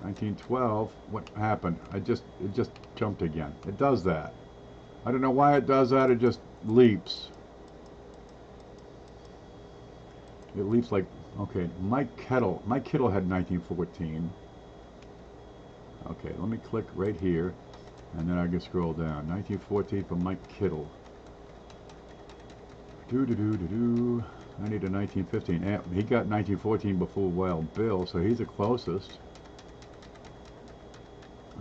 [SPEAKER 1] 1912. What happened? It just jumped again. It does that. I don't know why it does that. It just leaps. It leaps like, okay, Mike Kettle. Mike Kittle had 1914. Okay, let me click right here, and then I can scroll down. 1914 for Mike Kittle. I need a 1915. He got 1914 before Wild Bill, so he's the closest.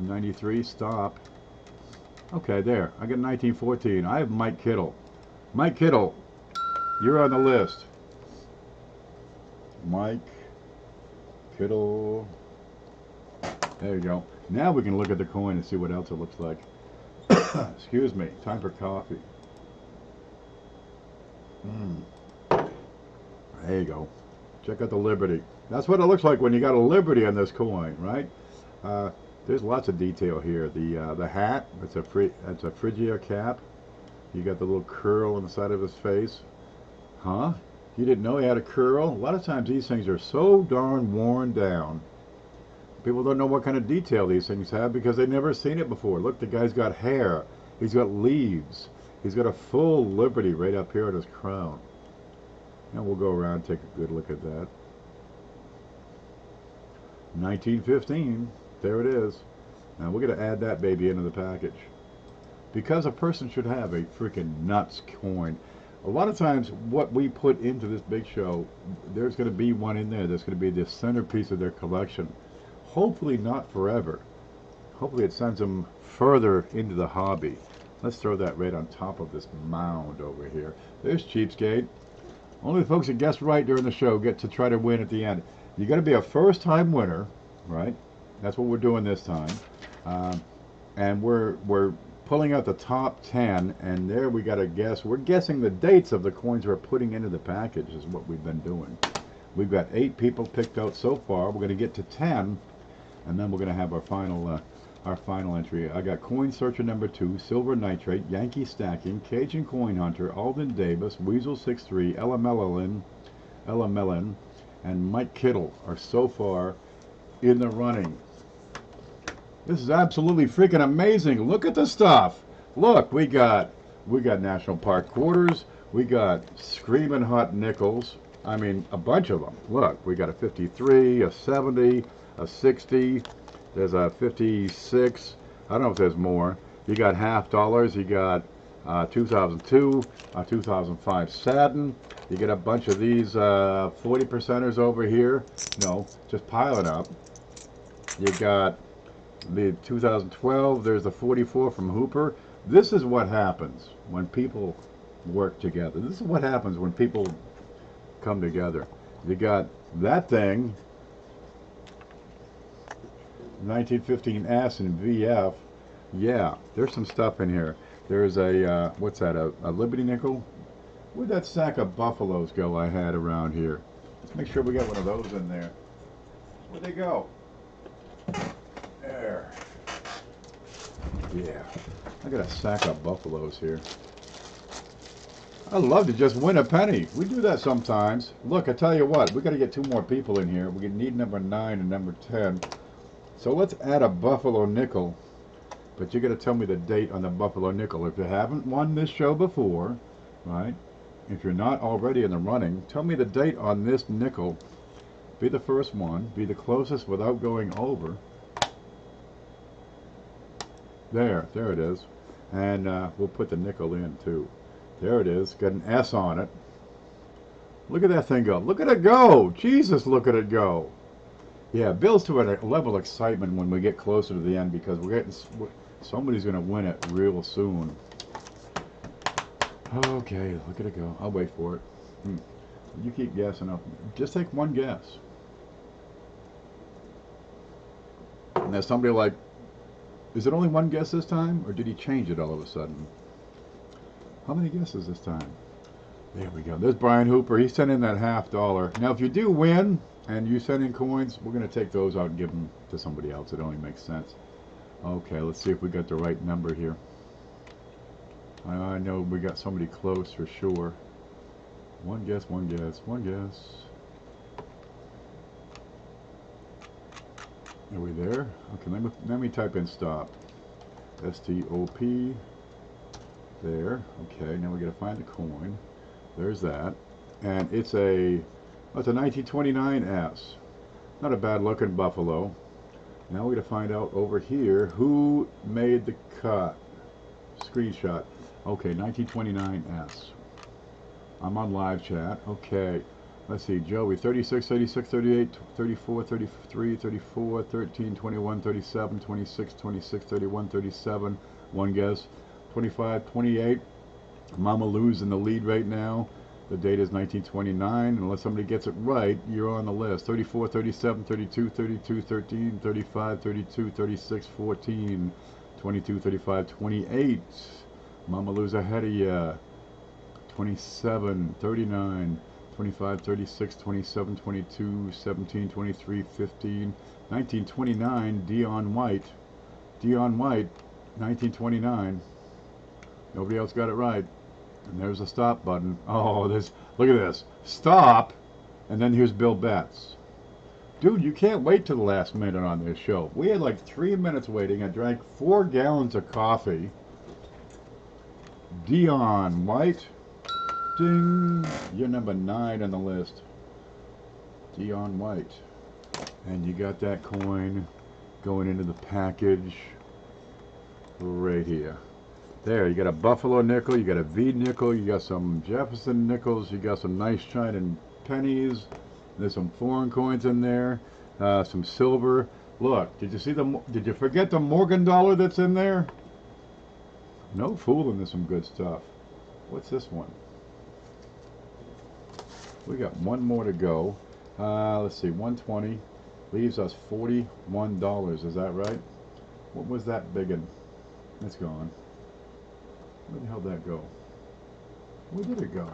[SPEAKER 1] 93, stop. Okay, there. I got 1914. I have Mike Kittle. Mike Kittle, you're on the list. Mike Kittle. There you go. Now we can look at the coin and see what else it looks like. Excuse me. Time for coffee. There you go. Check out the Liberty. That's what it looks like when you got a Liberty on this coin, right? There's lots of detail here. The hat, it's a Phrygia cap. You got the little curl on the side of his face. Huh? You didn't know he had a curl? A lot of times these things are so darn worn down. People don't know what kind of detail these things have because they've never seen it before. Look, the guy's got hair. He's got leaves. He's got a full Liberty right up here at his crown. And we'll go around and take a good look at that. 1915. There it is. Now we're going to add that baby into the package. Because a person should have a freaking nuts coin. A lot of times what we put into this big show, there's going to be one in there that's going to be the centerpiece of their collection. Hopefully not forever. Hopefully it sends them further into the hobby. Let's throw that right on top of this mound over here. There's Cheapskate. Only the folks that guess right during the show get to try to win at the end. You got to be a first-time winner, right? That's what we're doing this time. And we're pulling out the top 10, and there we got to guess. We're guessing the dates of the coins we're putting into the package is what we've been doing. We've got 8 people picked out so far. We're going to get to 10, and then we're going to have our final entry. I got Coin Searcher number 2, Silver Nitrate, Yankee Stacking, Cajun Coin Hunter, Alden Davis, Weasel 63, Ella Mellon, and Mike Kittle are so far in the running. This is absolutely freaking amazing. Look at the stuff. Look, we got National Park Quarters. We got Screaming Hot Nickels. I mean, a bunch of them. Look, we got a 53, a 70, a 60. There's a 56. I don't know if there's more. You got $50. You got 2002, 2005 Satin. You get a bunch of these 40 percenters over here. No, just piling up. You got the 2012. There's the 44 from Hooper. This is what happens when people work together. This is what happens when people come together. You got that thing, 1915 S and VF. Yeah, there's some stuff in here. There's a what's that? A Liberty nickel. Where'd that sack of Buffaloes go I had around here? Let's make sure we got one of those in there. Where'd they go? There. Yeah, I got a sack of Buffaloes here. I'd love to just win a penny. We do that sometimes. Look, I tell you what, we got to get 2 more people in here. We need number 9 and number 10. So let's add a Buffalo nickel. But you got to tell me the date on the Buffalo nickel. If you haven't won this show before, right? If you're not already in the running, tell me the date on this nickel. Be the first one. Be the closest without going over. There it is. And we'll put the nickel in too. There it is. Got an S on it. Look at that thing go. Look at it go. Jesus, look at it go. Yeah, it builds to a level of excitement when we get closer to the end because somebody's going to win it real soon. Okay, look at it go. I'll wait for it. You keep guessing up. Just take one guess. And there's somebody like, is it only one guess this time? Or did he change it all of a sudden? How many guesses this time? There we go. There's Brian Hooper. He sent in that $50. Now, if you do win and you send in coins, we're going to take those out and give them to somebody else. It only makes sense. Okay, let's see if we got the right number here. I know we got somebody close for sure. One guess, one guess, one guess. Are we there? Okay, let me type in stop. S-T-O-P. There. Okay, now we got to find the coin. There's that. And it's a 1929 S. Not a bad looking Buffalo. Now we got to find out over here who made the cut. Screenshot. Okay, 1929 S. I'm on live chat. Okay. Let's see, Joey, 36, 36, 38, 34, 33, 34, 13, 21, 37, 26, 26, 31, 37. One guess. 25, 28. Mama Lou's in the lead right now. The date is 1929. Unless somebody gets it right, you're on the list. 34, 37, 32, 32, 13, 35, 32, 36, 14, 22, 35, 28. Mama Lou's ahead of you. 27, 39, 25, 36, 27, 22, 17, 23, 15, 1929. Dion White. Dion White, 1929. Nobody else got it right. And there's the stop button. Oh, look at this. Stop. And then here's Bill Betts. Dude, you can't wait till the last minute on this show. We had like 3 minutes waiting. I drank 4 gallons of coffee. Dion White. Ding. You're number 9 on the list. Dion White. And you got that coin going into the package right here. There, you got a Buffalo nickel, you got a V nickel, you got some Jefferson nickels, you got some nice shining pennies. There's some foreign coins in there, some silver. Look, did you forget the Morgan dollar that's in there? No fooling, there's some good stuff. What's this one? We got one more to go. Let's see, 120 leaves us $41. Is that right? What was that big one? It's gone. Where the hell did that go? Where did it go?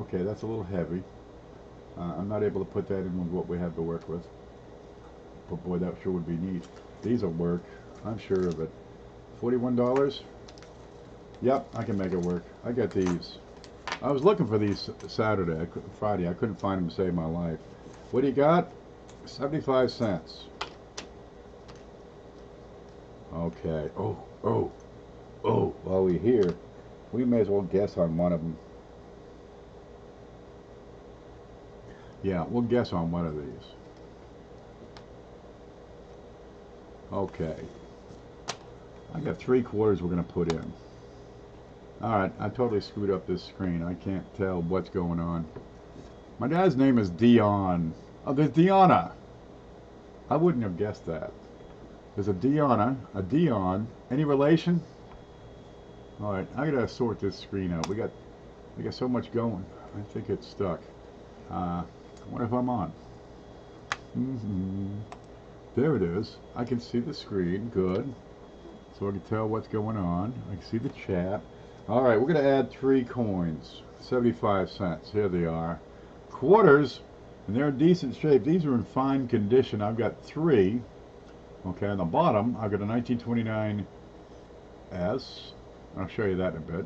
[SPEAKER 1] Okay, that's a little heavy. I'm not able to put that in with what we have to work with. But boy, that sure would be neat. These will work. I'm sure of it. $41? Yep, I can make it work. I got these. I was looking for these Friday. I couldn't find them to save my life. What do you got? 75 cents. Okay. Oh. While we're here, we may as well guess on one of them. Yeah, we'll guess on one of these. Okay. I got 3/4 we're going to put in. Alright, I totally screwed up this screen. I can't tell what's going on. My dad's name is Dion. Oh, there's Deanna. I wouldn't have guessed that. There's a Deanna, a Dion. Any relation? Alright, I gotta sort this screen out. We got so much going. I think it's stuck. I wonder if I'm on. There it is. I can see the screen. Good. So I can tell what's going on. I can see the chat. Alright, we're going to add 3 coins. 75 cents. Here they are. Quarters, and they're in decent shape. These are in fine condition. I've got 3. Okay, on the bottom, I've got a 1929 S. I'll show you that in a bit.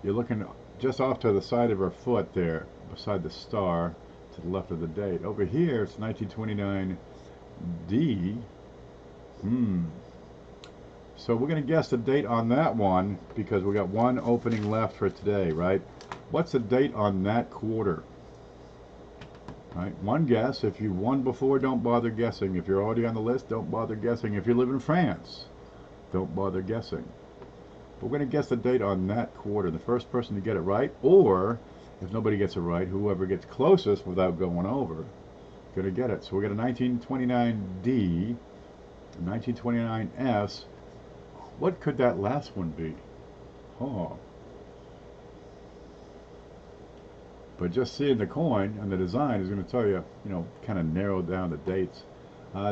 [SPEAKER 1] You're looking just off to the side of her foot there, beside the star, to the left of the date. Over here, it's 1929 D. So we're going to guess the date on that one because we got one opening left for today, right? What's the date on that quarter? Right? One guess. If you won before, don't bother guessing. If you're already on the list, don't bother guessing. If you live in France, don't bother guessing. But we're going to guess the date on that quarter. The first person to get it right, or if nobody gets it right, whoever gets closest without going over, going to get it. So we got a 1929 D, a 1929 S. What could that last one be? Oh. But just seeing the coin and the design is going to tell you, kind of narrow down the dates.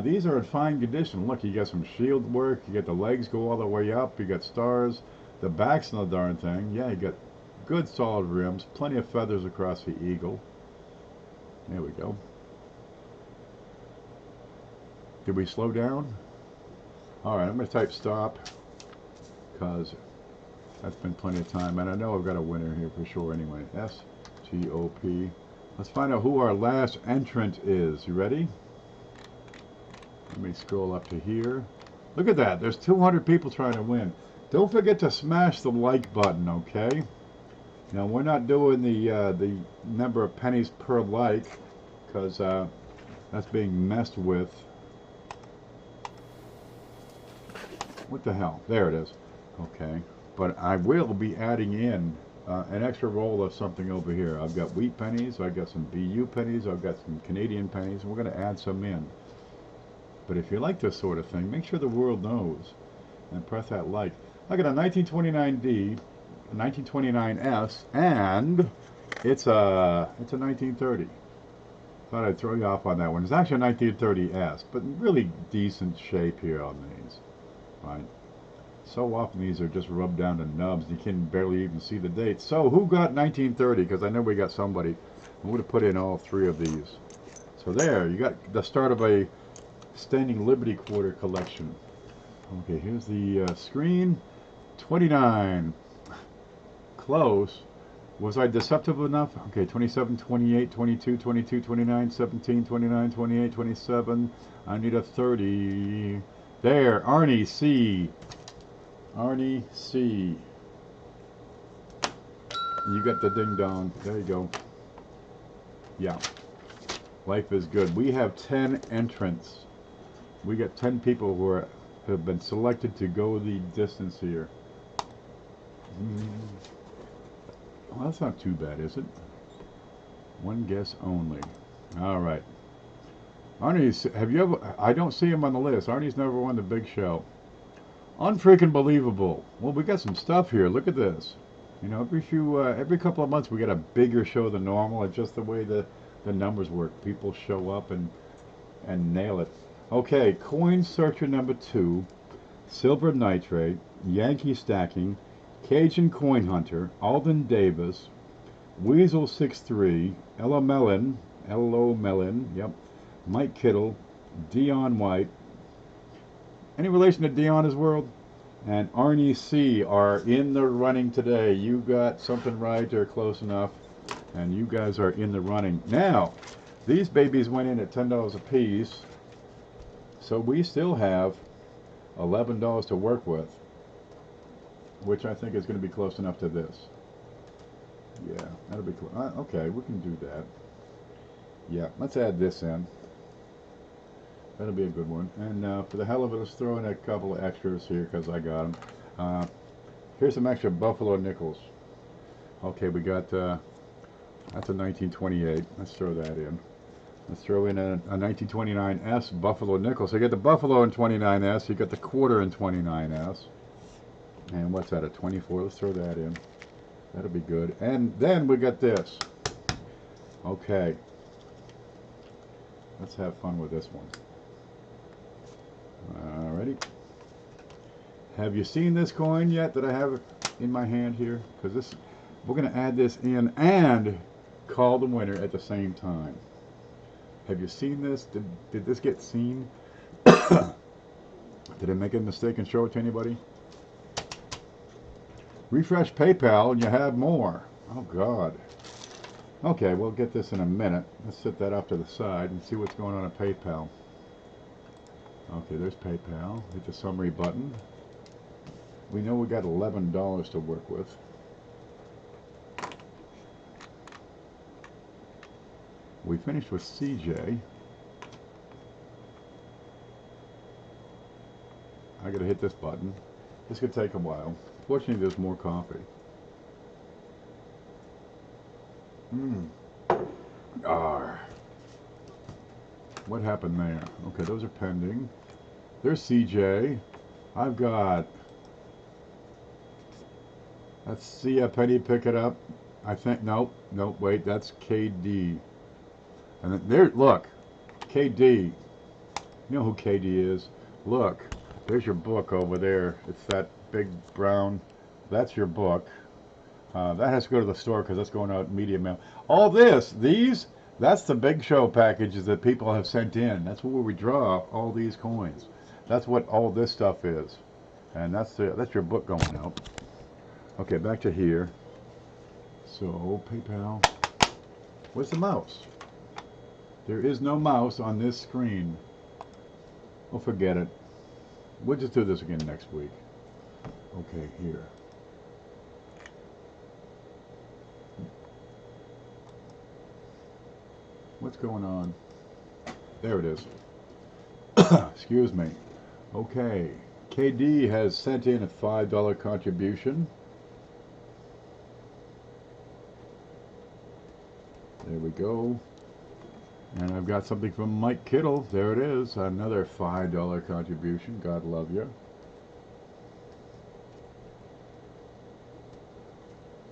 [SPEAKER 1] These are in fine condition. Look, you got some shield work. You got the legs go all the way up. You got stars. The back's on the darn thing. Yeah, you got good solid rims. Plenty of feathers across the eagle. There we go. Did we slow down? Alright, I'm going to type stop, because that's been plenty of time, and I know I've got a winner here for sure anyway. S-T-O-P. Let's find out who our last entrant is. You ready? Let me scroll up to here. Look at that. There's 200 people trying to win. Don't forget to smash the like button, okay? Now, we're not doing the number of pennies per like, because that's being messed with. What the hell? There it is. Okay. But I will be adding in an extra roll of something over here. I've got wheat pennies, I've got some BU pennies, I've got some Canadian pennies, and we're going to add some in. But if you like this sort of thing, make sure the world knows and press that like. I got a 1929D, a 1929S, and it's a 1930. Thought I'd throw you off on that one. It's actually a 1930S, but really decent shape here on these. Right. So often these are just rubbed down to nubs. You can barely even see the date. So who got 1930? Because I know we got somebody. I'm going to put in all 3 of these. So there, you got the start of a Standing Liberty Quarter collection. Okay, here's the screen. 29. Close. Was I deceptive enough? Okay, 27, 28, 22, 22, 29, 17, 29, 28, 27. I need a 30. There, Arnie C. Arnie C. You got the ding dong. There you go. Yeah. Life is good. We have 10 entrants. We got 10 people who have been selected to go the distance here. Well, that's not too bad, is it? One guess only. All right. Arnie's, have you ever, I don't see him on the list. Arnie's never won the big show. Unfreaking believable. Well, we got some stuff here. Look at this. You know, every couple of months we get a bigger show than normal. It's just the way the numbers work. People show up and nail it. Okay, coin searcher number 2, silver nitrate, Yankee stacking, Cajun coin hunter, Alden Davis, Weasel 63, Ella Mellon, yep, Mike Kittle, Dion White. Any relation to Dion's World? And Arnie C are in the running today. You got something right or close enough, and you guys are in the running. Now, these babies went in at $10 a piece, so we still have $11 to work with, which I think is going to be close enough to this. Yeah, that'll be cool. Okay, we can do that. Yeah, let's add this in. That'll be a good one. And for the hell of it, let's throw in a couple of extras here because I got them. Here's some extra Buffalo nickels. Okay, we got, that's a 1928. Let's throw that in. Let's throw in a 1929S Buffalo nickel. So you get the Buffalo in 29S, you got the quarter in 29S. And what's that, a 24? Let's throw that in. That'll be good. And then we got this. Okay. Let's have fun with this one. Alrighty. Have you seen this coin yet that I have in my hand here? Because this, we're going to add this in and call the winner at the same time. Have you seen this? Did this get seen? Did I make a mistake and show it to anybody? Refresh PayPal and you have more. Oh God. Okay, we'll get this in a minute. Let's set that off to the side and see what's going on at PayPal. Okay, there's PayPal. Hit the summary button. We know we got $11 to work with. We finished with CJ. I gotta hit this button. This could take a while. Fortunately, there's more coffee. What happened there? Okay, those are pending. There's CJ. I've got, let's see a penny pick it up. I think, nope, wait, that's KD. And then there, look, KD. You know who KD is? Look, there's your book over there. It's that big brown, that's your book. That has to go to the store because that's going out media mail. All this, that's the big show packages that people have sent in. That's where we draw all these coins. That's what all this stuff is. And that's your book going out. Okay, back to here. So, PayPal. Where's the mouse? There is no mouse on this screen. Oh, forget it. We'll just do this again next week. Okay, here. What's going on? There it is. Excuse me. Okay. KD has sent in a $5 contribution. There we go. And I've got something from Mike Kittle. There it is. Another $5 contribution. God love you.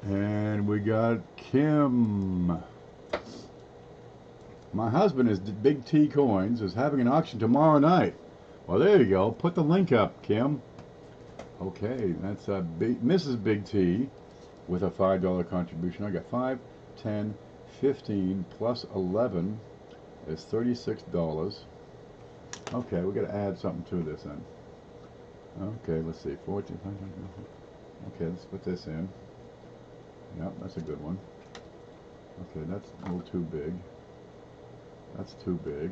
[SPEAKER 1] And we got Kim. My husband is Big T Coins is having an auction tomorrow night. Well, there you go. Put the link up, Kim. Okay, that's Mrs. Big T with a $5 contribution. I got 5, 10, 15 plus 11 is $36. Okay, we got to add something to this then. Okay, let's see. 14. Okay, let's put this in. Yep, that's a good one. Okay, that's a little too big. That's too big.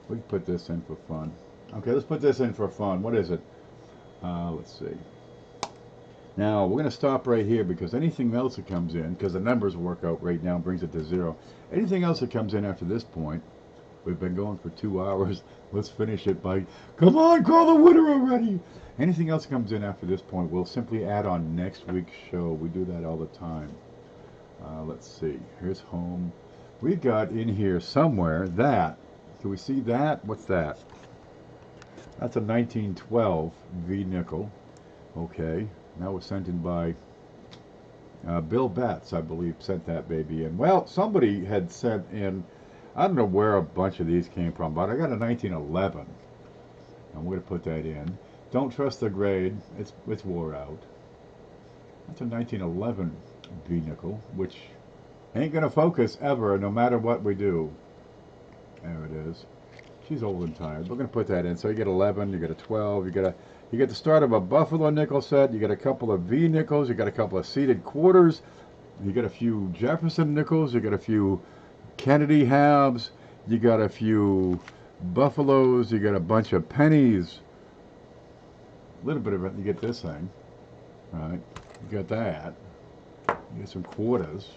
[SPEAKER 1] We can put this in for fun. Okay, let's put this in for fun. What is it? Let's see. Now, we're going to stop right here because anything else that comes in, because the numbers work out right now, brings it to 0. Anything else that comes in after this point, we've been going for 2 hours. Let's finish it by, come on, call the winner already. Anything else that comes in after this point, we'll simply add on next week's show. We do that all the time. Let's see. Here's home. We've got in here somewhere that Can we see that? What's that? That's a 1912 V nickel. Okay, that was sent in by Bill Betts, I believe, sent that baby in. Well, somebody had sent in, I don't know where a bunch of these came from, but I got a 1911. And we're going to put that in. Don't trust the grade, it's wore out. That's a 1911 V nickel, which ain't going to focus ever, no matter what we do. There it is. She's old and tired. We're going to put that in. So you get 11, you get a 12, you get the start of a Buffalo nickel set, you get a couple of V nickels, you got a couple of seeded quarters, you get a few Jefferson nickels, you get a few Kennedy halves, you got a few Buffaloes, you got a bunch of pennies, a little bit of it, you get this thing, right? You got that, you get some quarters,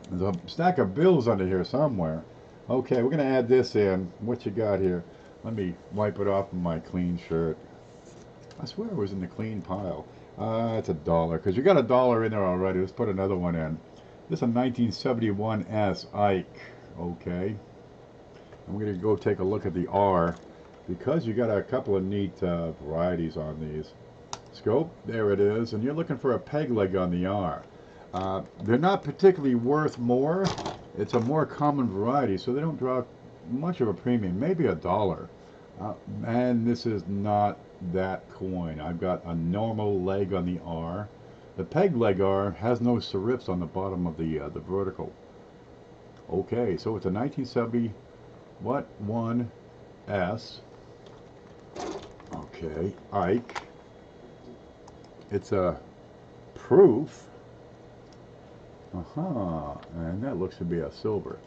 [SPEAKER 1] there's a stack of bills under here somewhere. Okay, we're going to add this in. What you got here? Let me wipe it off of my clean shirt. I swear it was in the clean pile. It's $1, because you got $1 in there already. Let's put another one in. This is a 1971 S Ike. Okay. I'm going to go take a look at the R, because you got a couple of neat varieties on these. Scope, there it is. And you're looking for a peg leg on the R. They're not particularly worth more. It's a more common variety, so they don't draw much of a premium, maybe $1. And this is not that coin. I've got a normal leg on the R. The peg leg R has no serifs on the bottom of the vertical. Okay, so it's a 1970 what 1S. Okay, Ike. It's a proof. And that looks to be a silver.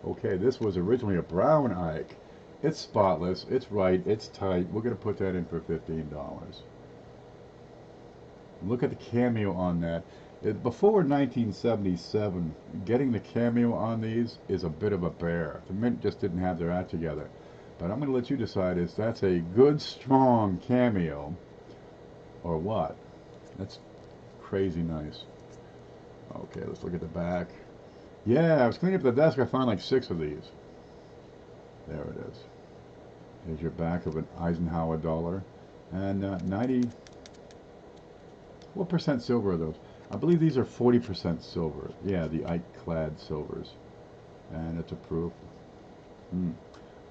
[SPEAKER 1] Okay, this was originally a brown Ike. It's spotless, it's right, it's tight. We're going to put that in for $15. Look at the cameo on that. Before 1977, getting the cameo on these is a bit of a bear. The Mint just didn't have their act together. But I'm going to let you decide if that's a good, strong cameo or what. That's crazy nice. Okay, let's look at the back. Yeah, I was cleaning up the desk. I found like 6 of these. There it is. Here's your back of an Eisenhower dollar. And 90... What percent silver are those? I believe these are 40% silver. Yeah, the Ike-clad silvers. And it's a proof.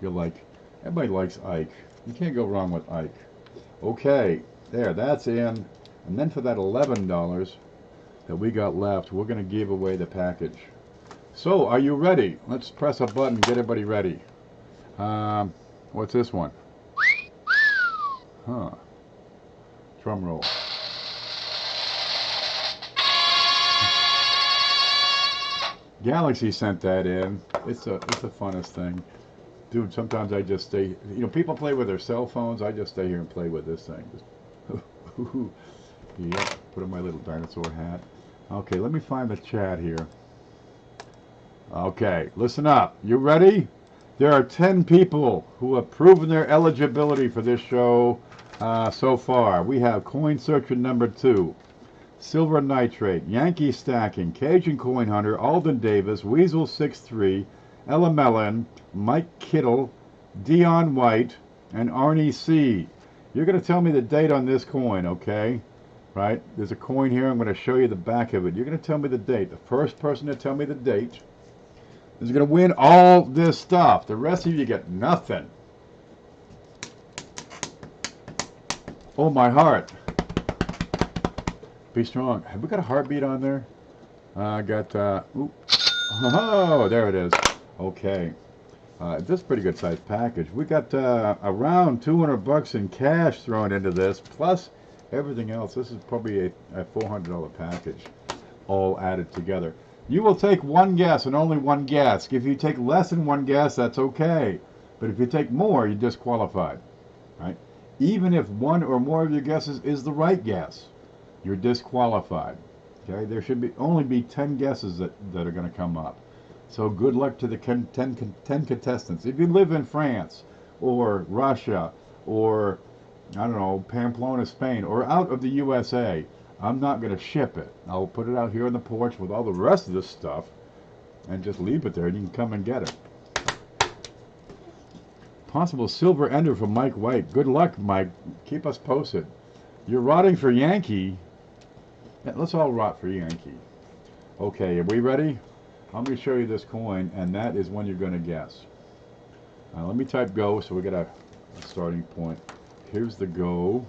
[SPEAKER 1] You're like... Everybody likes Ike. You can't go wrong with Ike. Okay, there, that's in. And then for that $11... that we got left, we're going to give away the package. So, are you ready? Let's press a button, get everybody ready. What's this one? Huh. Drum roll. Galaxy sent that in. It's the funnest thing. Dude, sometimes I just stay, people play with their cell phones. I just stay here and play with this thing. Yep, put on my little dinosaur hat. Okay, let me find the chat here. Okay, listen up. You ready? There are 10 people who have proven their eligibility for this show so far. We have Coin Searcher number 2, Silver Nitrate, Yankee Stacking, Cajun Coin Hunter, Alden Davis, Weasel 63, Ella Mellon, Mike Kittle, Dion White, and Arnie C. You're going to tell me the date on this coin, okay? Right? There's a coin here. I'm going to show you the back of it. You're going to tell me the date. The first person to tell me the date is going to win all this stuff. The rest of you get nothing. Oh, my heart. Be strong. Have we got a heartbeat on there? I got, oh, there it is. Okay. This is a pretty good sized package. We got around $200 in cash thrown into this, plus everything else. This is probably a $400 package, all added together. You will take one guess and only one guess. If you take less than one guess, that's okay. But if you take more, you're disqualified, right? Even if one or more of your guesses is the right guess, you're disqualified. Okay, there should only be 10 guesses that are going to come up. So good luck to the 10 contestants. If you live in France or Russia or, I don't know, Pamplona, Spain, or out of the USA, I'm not going to ship it. I'll put it out here on the porch with all the rest of this stuff and just leave it there, and you can come and get it. Possible silver ender for Mike White. Good luck, Mike. Keep us posted. You're rotting for Yankee. Yeah, let's all rot for Yankee. Okay, are we ready? I'm going to show you this coin, and that is one you're going to guess. Let me type go, so we got a starting point. Here's the go.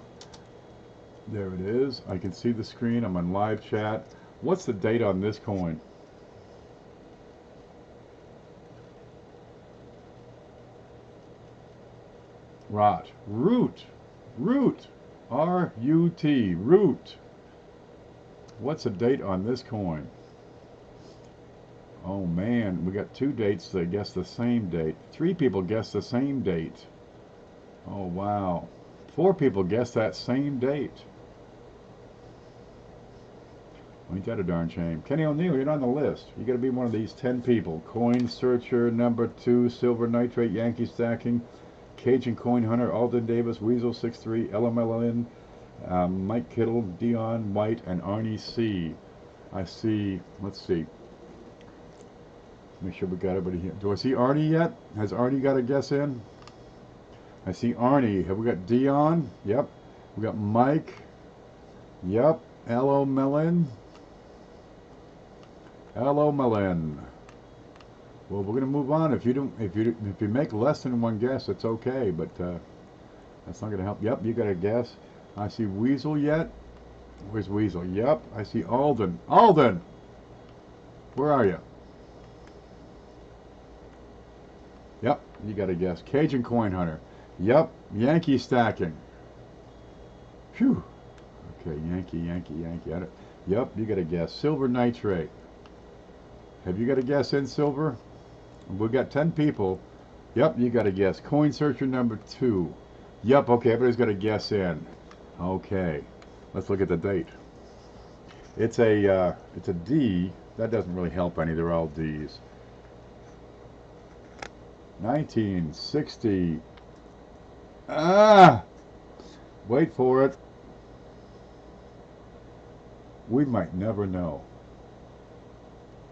[SPEAKER 1] There it is. I can see the screen. I'm on live chat. What's the date on this coin? Rot. Root. Root. R-U-T. Root. What's the date on this coin? Oh man, we got 2 dates that guess the same date. 3 people guess the same date. Oh wow. 4 people guess that same date. Ain't that a darn shame? Kenny O'Neill, you're not on the list. You gotta be one of these 10 people. Coin Searcher, number 2, Silver Nitrate, Yankee Stacking, Cajun Coin Hunter, Alden Davis, Weasel 63, LMLN, Mike Kittle, Dion White, and Arnie C. I see, let's see. Make sure we got everybody here. Do I see Arnie yet? Has Arnie got a guess in? I see Arnie. Have we got Dion? Yep. We got Mike. Yep. Hello, Melon. Hello, Melon. Well, we're gonna move on. If you make less than 1 guess, it's okay. But that's not gonna help. Yep. You got a guess. I see Weasel yet. Where's Weasel? Yep. I see Alden. Alden. Where are you? Yep, you got to guess. Cajun Coin Hunter. Yep, Yankee Stacking. Phew. Okay, Yankee. Yep, you got to guess. Silver Nitrate. Have you got a guess in Silver? We've got 10 people. Yep, you got to guess. Coin Searcher number 2. Yep, okay, everybody's got a guess in. Okay, let's look at the date. It's a D. That doesn't really help any. They're all D's. 1960. Wait for it. We might never know.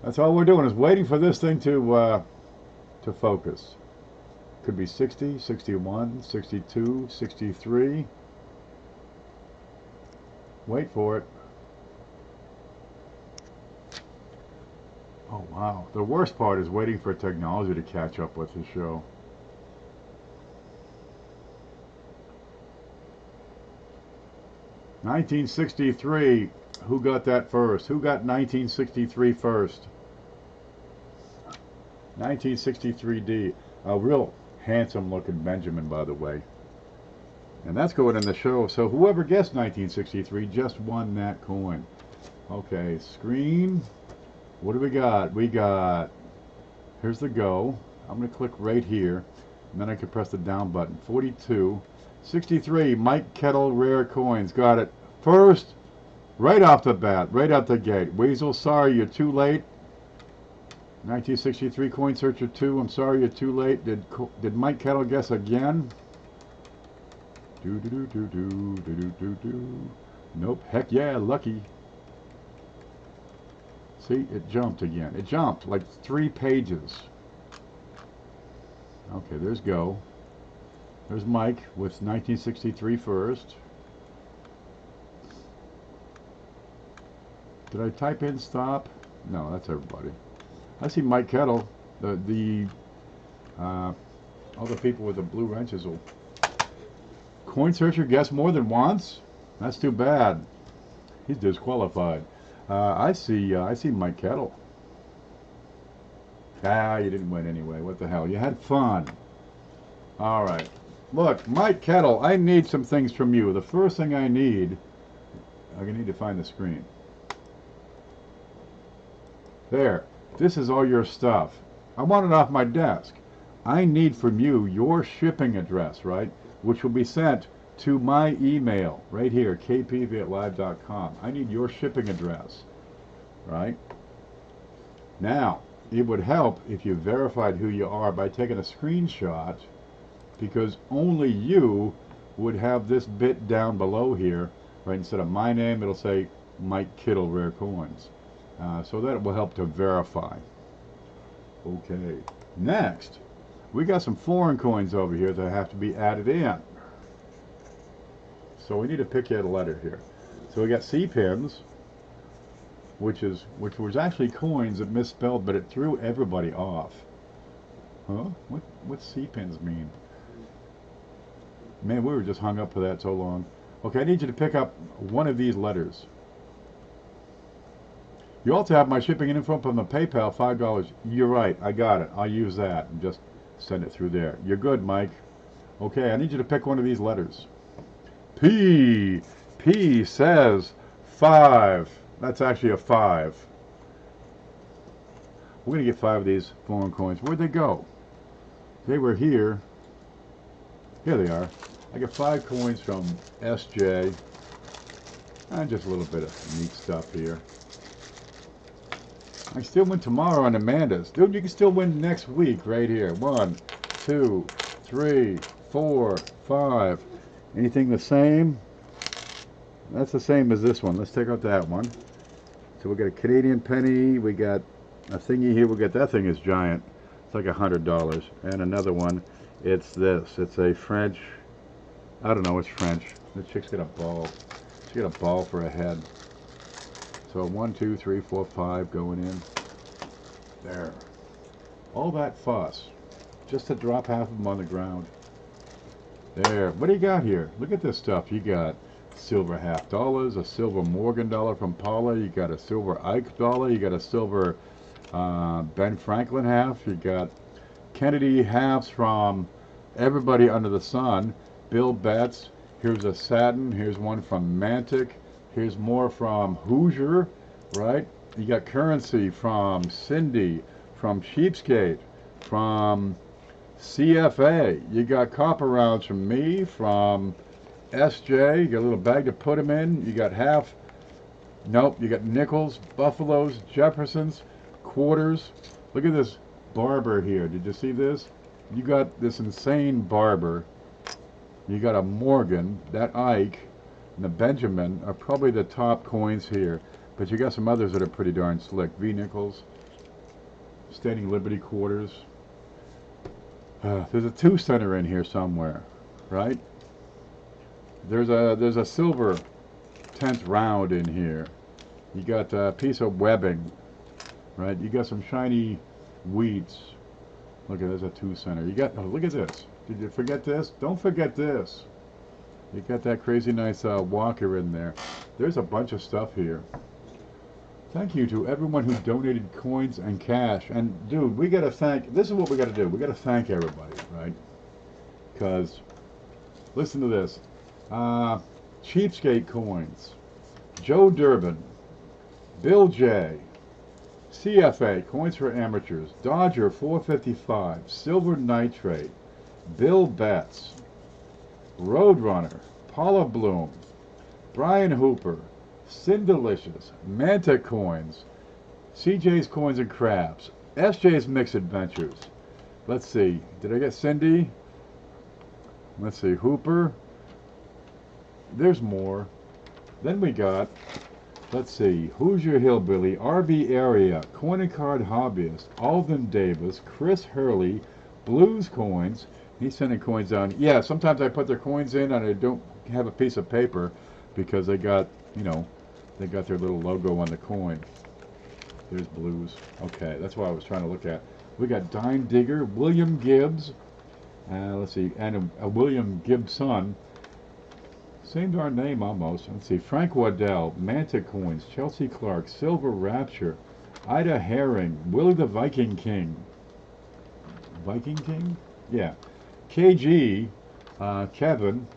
[SPEAKER 1] That's all we're doing is waiting for this thing to focus. Could be 60, 61, 62, 63. Wait for it. Oh wow. The worst part is waiting for technology to catch up with the show. $1963. Who got that first? Who got 1963 first? 1963D. A real handsome looking Benjamin, by the way. And that's going in the show. So whoever guessed 1963 just won that coin. Okay, screen. What do we got? We got, here's the go. I'm going to click right here, and then I can press the down button. 42. 63, Mike Kettle Rare Coins. Got it. First, right off the bat, right out the gate. Weasel, sorry, you're too late. 1963 Coin Searcher 2, I'm sorry, you're too late. Did Mike Kettle guess again? Nope, heck yeah, lucky. See, it jumped again. It jumped like 3 pages. Okay, there's go. There's Mike with 1963 first. Did I type in stop? No, that's everybody. I see Mike Kettle. All the people with the blue wrenches will. Coin Searcher guessed more than once? That's too bad. He's disqualified. I see Mike Kettle. You didn't win anyway. What the hell? You had fun. All right. Look, Mike Kettle, I need some things from you. The first thing I need to find the screen. There. This is all your stuff. I want it off my desk. I need from you your shipping address, right? Which will be sent to my email right here, kpv@live.com. I need your shipping address, right? Now, it would help if you verified who you are by taking a screenshot, because only you would have this bit down below here, right? Instead of my name, it'll say Mike Kittle Rare Coins. So that will help to verify. Okay. Next, We got some foreign coins over here that have to be added in. So we need to pick out a letter here. So we got C pins, which was actually coins that misspelled, but it threw everybody off. Huh? What C pins mean? Man, we were just hung up for that so long. Okay, I need you to pick up one of these letters. You also have my shipping info from the PayPal, $5. You're right, I got it. I'll use that and just send it through there. You're good, Mike. Okay, I need you to pick one of these letters. P. P says 5. That's actually a 5. We're going to get 5 of these foreign coins. Where'd they go? They were here. Here they are. I got 5 coins from SJ. And just a little bit of neat stuff here. I still win tomorrow on Amanda's. Dude, you can still win next week right here. 1, 2, 3, 4, 5. Anything the same? That's the same as this one. Let's take out that one. So we got a Canadian penny. We got a thingy here. We got that thing is giant. It's like $100. And another one. It's this. It's a French. I don't know. It's French. The chick's got a ball. She got a ball for a head. So 1, 2, 3, 4, 5 going in. There. All that fuss. Just to drop half of them on the ground. There. What do you got here? Look at this stuff. You got silver $50, a silver Morgan dollar from Paula. You got a silver Ike dollar. You got a silver Ben Franklin half. You got Kennedy halves from everybody under the sun. Bill Betts. Here's a satin. Here's one from Mantic. Here's more from Hoosier, right? You got currency from Cindy, from Cheapskate, from CFA. You got copper rounds from me, from SJ. You got a little bag to put them in. You got half. Nope. You got nickels, Buffaloes, Jeffersons, quarters. Look at this barber here. Did you see this? You got this insane barber. You got a Morgan, that Ike, and the Benjamin are probably the top coins here. But you got some others that are pretty darn slick. V nickels, Standing Liberty quarters. There's a 2 center in here somewhere, right? There's a silver 10th round in here. You got a piece of webbing, right? You got some shiny wheats. Look at there's a 2 center. You got look at this. Did you forget this? Don't forget this. You got that crazy nice walker in there. There's a bunch of stuff here. Thank you to everyone who donated coins and cash. And dude, we gotta thank. This is what we gotta do. We gotta thank everybody, right? Because listen to this. Cheapskate coins. Joe Durbin, Bill J, CFA coins for amateurs. Dodger 455, Silver Nitrate, Bill Betts, Roadrunner, Paula Bloom, Brian Hooper, Sindelicious, Manta Coins, CJ's Coins and Crabs, SJ's Mix Adventures. Let's see, did I get Cindy? Let's see, Hooper. There's more. Then we got, let's see, Hoosier Hillbilly, RV Area, Coin and Card Hobbyist, Alden Davis, Chris Hurley, Blues Coins. He's sending coins down. Yeah, sometimes I put their coins in and I don't have a piece of paper because they got, you know, they got their little logo on the coin. There's Blues. Okay, that's what I was trying to look at. We got Dime Digger, William Gibbs, let's see, and a William Gibson. Same darn name almost. Let's see, Frank Waddell, Manta Coins, Chelsea Clark, Silver Rapture, Ida Herring, Willie the Viking King. Viking King? Yeah. KG, Kevin,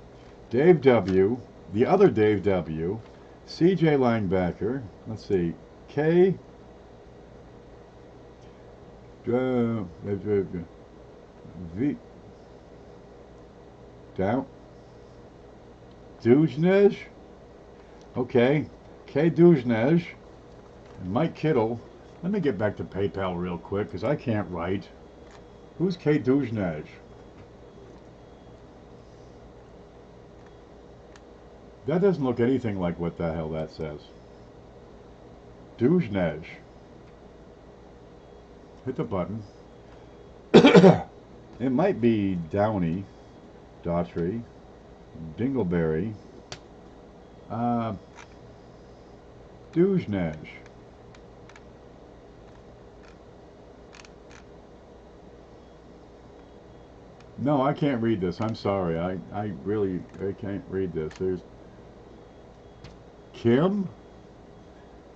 [SPEAKER 1] Dave W, the other Dave W, CJ Langbacker, let's see, K, V, down, Dujnej, okay, K Dujnej, and Mike Kittle. Let me get back to PayPal real quick because I can't write. Who's K Dujnej? That doesn't look anything like what the hell that says. Dujnej. Hit the button. It might be Downey, Daughtry, Dingleberry, uh, Dujnej. No, I can't read this. I'm sorry. I really I can't read this. There's Kim?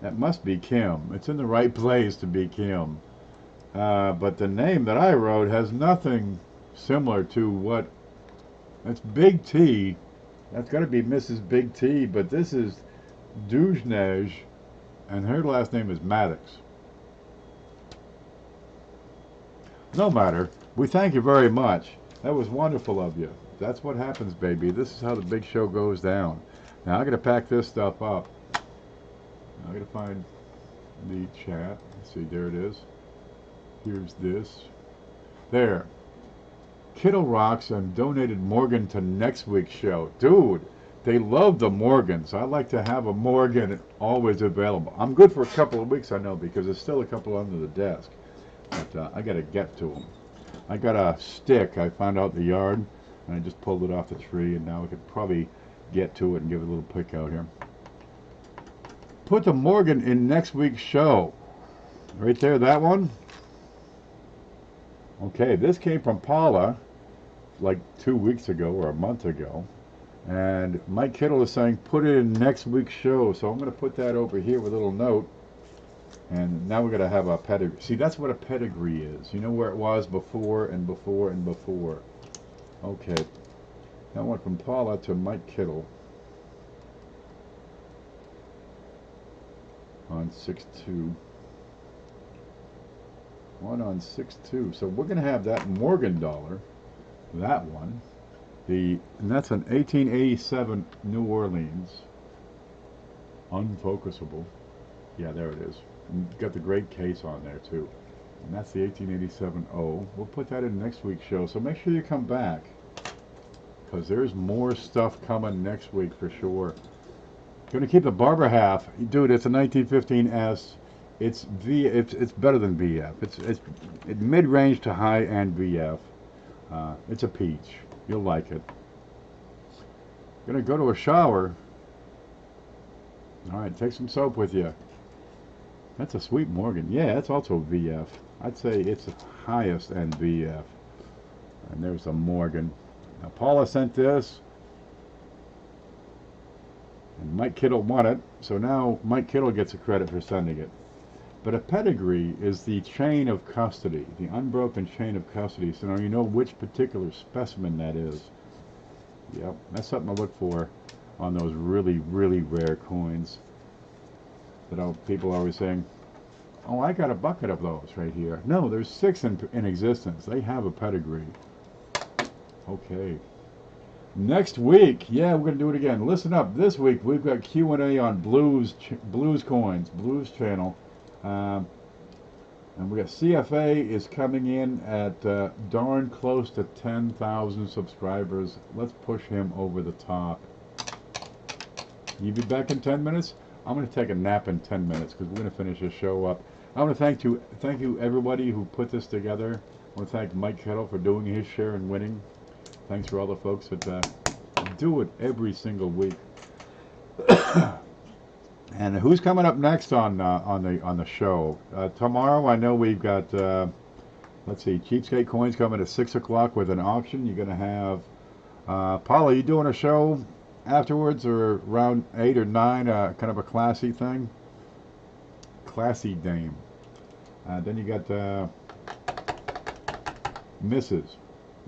[SPEAKER 1] That must be Kim. It's in the right place to be Kim. But the name that I wrote has nothing similar to what... It's Big T. That's got to be Mrs. Big T, but this is Dujnej, and her last name is Maddox. No matter. We thank you very much. That was wonderful of you. That's what happens, baby. This is how the big show goes down. Now I got to pack this stuff up. I got to find the chat. Let's see, there it is. Here's this. There. Kittle rocks and donated Morgan to next week's show. Dude, they love the Morgans. I like to have a Morgan always available. I'm good for a couple of weeks, I know, because there's still a couple under the desk. But I got to get to them. I got a stick I found out in the yard, and I just pulled it off the tree, and now I could probably get to it and give it a little pick out here. Put the Morgan in next week's show. Right there, that one. Okay, this came from Paula like 2 weeks ago or a month ago. And Mike Kittle is saying put it in next week's show. So I'm going to put that over here with a little note. And now we're going to have a pedigree. See, that's what a pedigree is. You know where it was before and before and before. Okay. That went from Paula to Mike Kittle on 6/2. One on 6/2. So we're going to have that Morgan dollar, that one. And that's an 1887 New Orleans. Unfocusable. Yeah, there it is. And got the great case on there too. And that's the 1887 O. We'll put that in next week's show. So make sure you come back, because there's more stuff coming next week for sure. Going to keep the Barber half. Dude, it's a 1915 S. It's better than VF. It's mid-range to high-end VF. It's a peach. You'll like it. Gonna go to a shower. All right, take some soap with you. That's a sweet Morgan. Yeah, that's also VF. I'd say it's the highest end VF. And there's a Morgan. Now Paula sent this, and Mike Kittle won it. So now Mike Kittle gets a credit for sending it. But a pedigree is the chain of custody, the unbroken chain of custody. So now you know which particular specimen that is. Yep, that's something I look for on those really, really rare coins. That people are always saying, oh, I got a bucket of those right here. No, there's 6 in existence. They have a pedigree. Okay. Next week, yeah, we're going to do it again. Listen up. This week, we've got Q&A on Blues coins, Blues channel. And we got CFA is coming in at darn close to 10,000 subscribers. Let's push him over the top. You be back in 10 minutes? I'm going to take a nap in 10 minutes because we're going to finish this show up. I want to thank you everybody who put this together. I want to thank Mike Kettle for doing his share and winning. Thanks for all the folks that do it every single week. And who's coming up next on the show? Tomorrow, I know we've got let's see, Cheapskate Coins coming at 6 o'clock with an auction. You're going to have Paula. You doing a show afterwards or around 8 or 9? Kind of a classy thing. Classy dame. Then you got Mrs.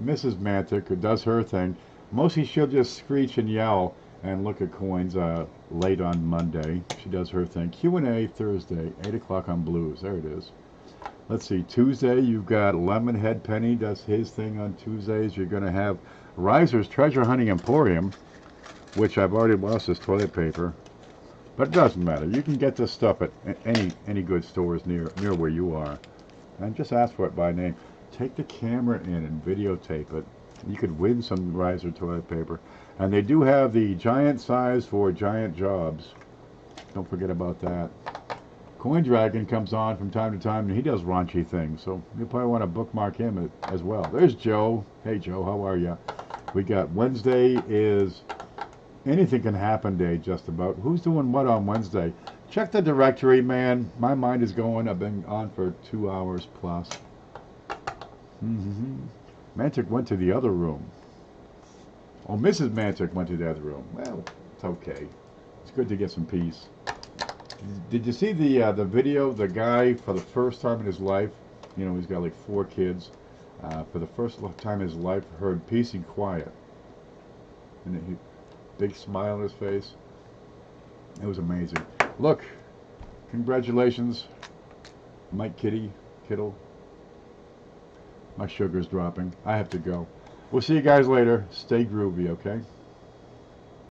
[SPEAKER 1] Mantic, who does her thing. Mostly she'll just screech and yell and look at coins late on Monday. She does her thing. Q&A Thursday, 8 o'clock on Blues. There it is. Let's see, Tuesday you've got Lemonhead Penny does his thing on Tuesdays. You're going to have Riser's Treasure Hunting Emporium, which I've already lost his toilet paper. But it doesn't matter. You can get this stuff at any good stores near where you are. And just ask for it by name. Take the camera in and videotape it. You could win some Riser toilet paper. And they do have the giant size for giant jobs. Don't forget about that. Coin Dragon comes on from time to time, and he does raunchy things, so you'll probably want to bookmark him as well. There's Joe. Hey, Joe, how are you? We got Wednesday is anything can happen day, just about. Who's doing what on Wednesday? Check the directory, man. My mind is going. I've been on for 2 hours plus. Mantic went to the other room. Oh, Mrs. Mantic went to the other room. Well, it's okay. It's good to get some peace. Did you see the video? The guy, for the first time in his life, you know, he's got like 4 kids. For the first time in his life, heard peace and quiet. And he, big smile on his face. It was amazing. Look, congratulations, Mike Kittle. My sugar's dropping. I have to go. We'll see you guys later. Stay groovy, okay?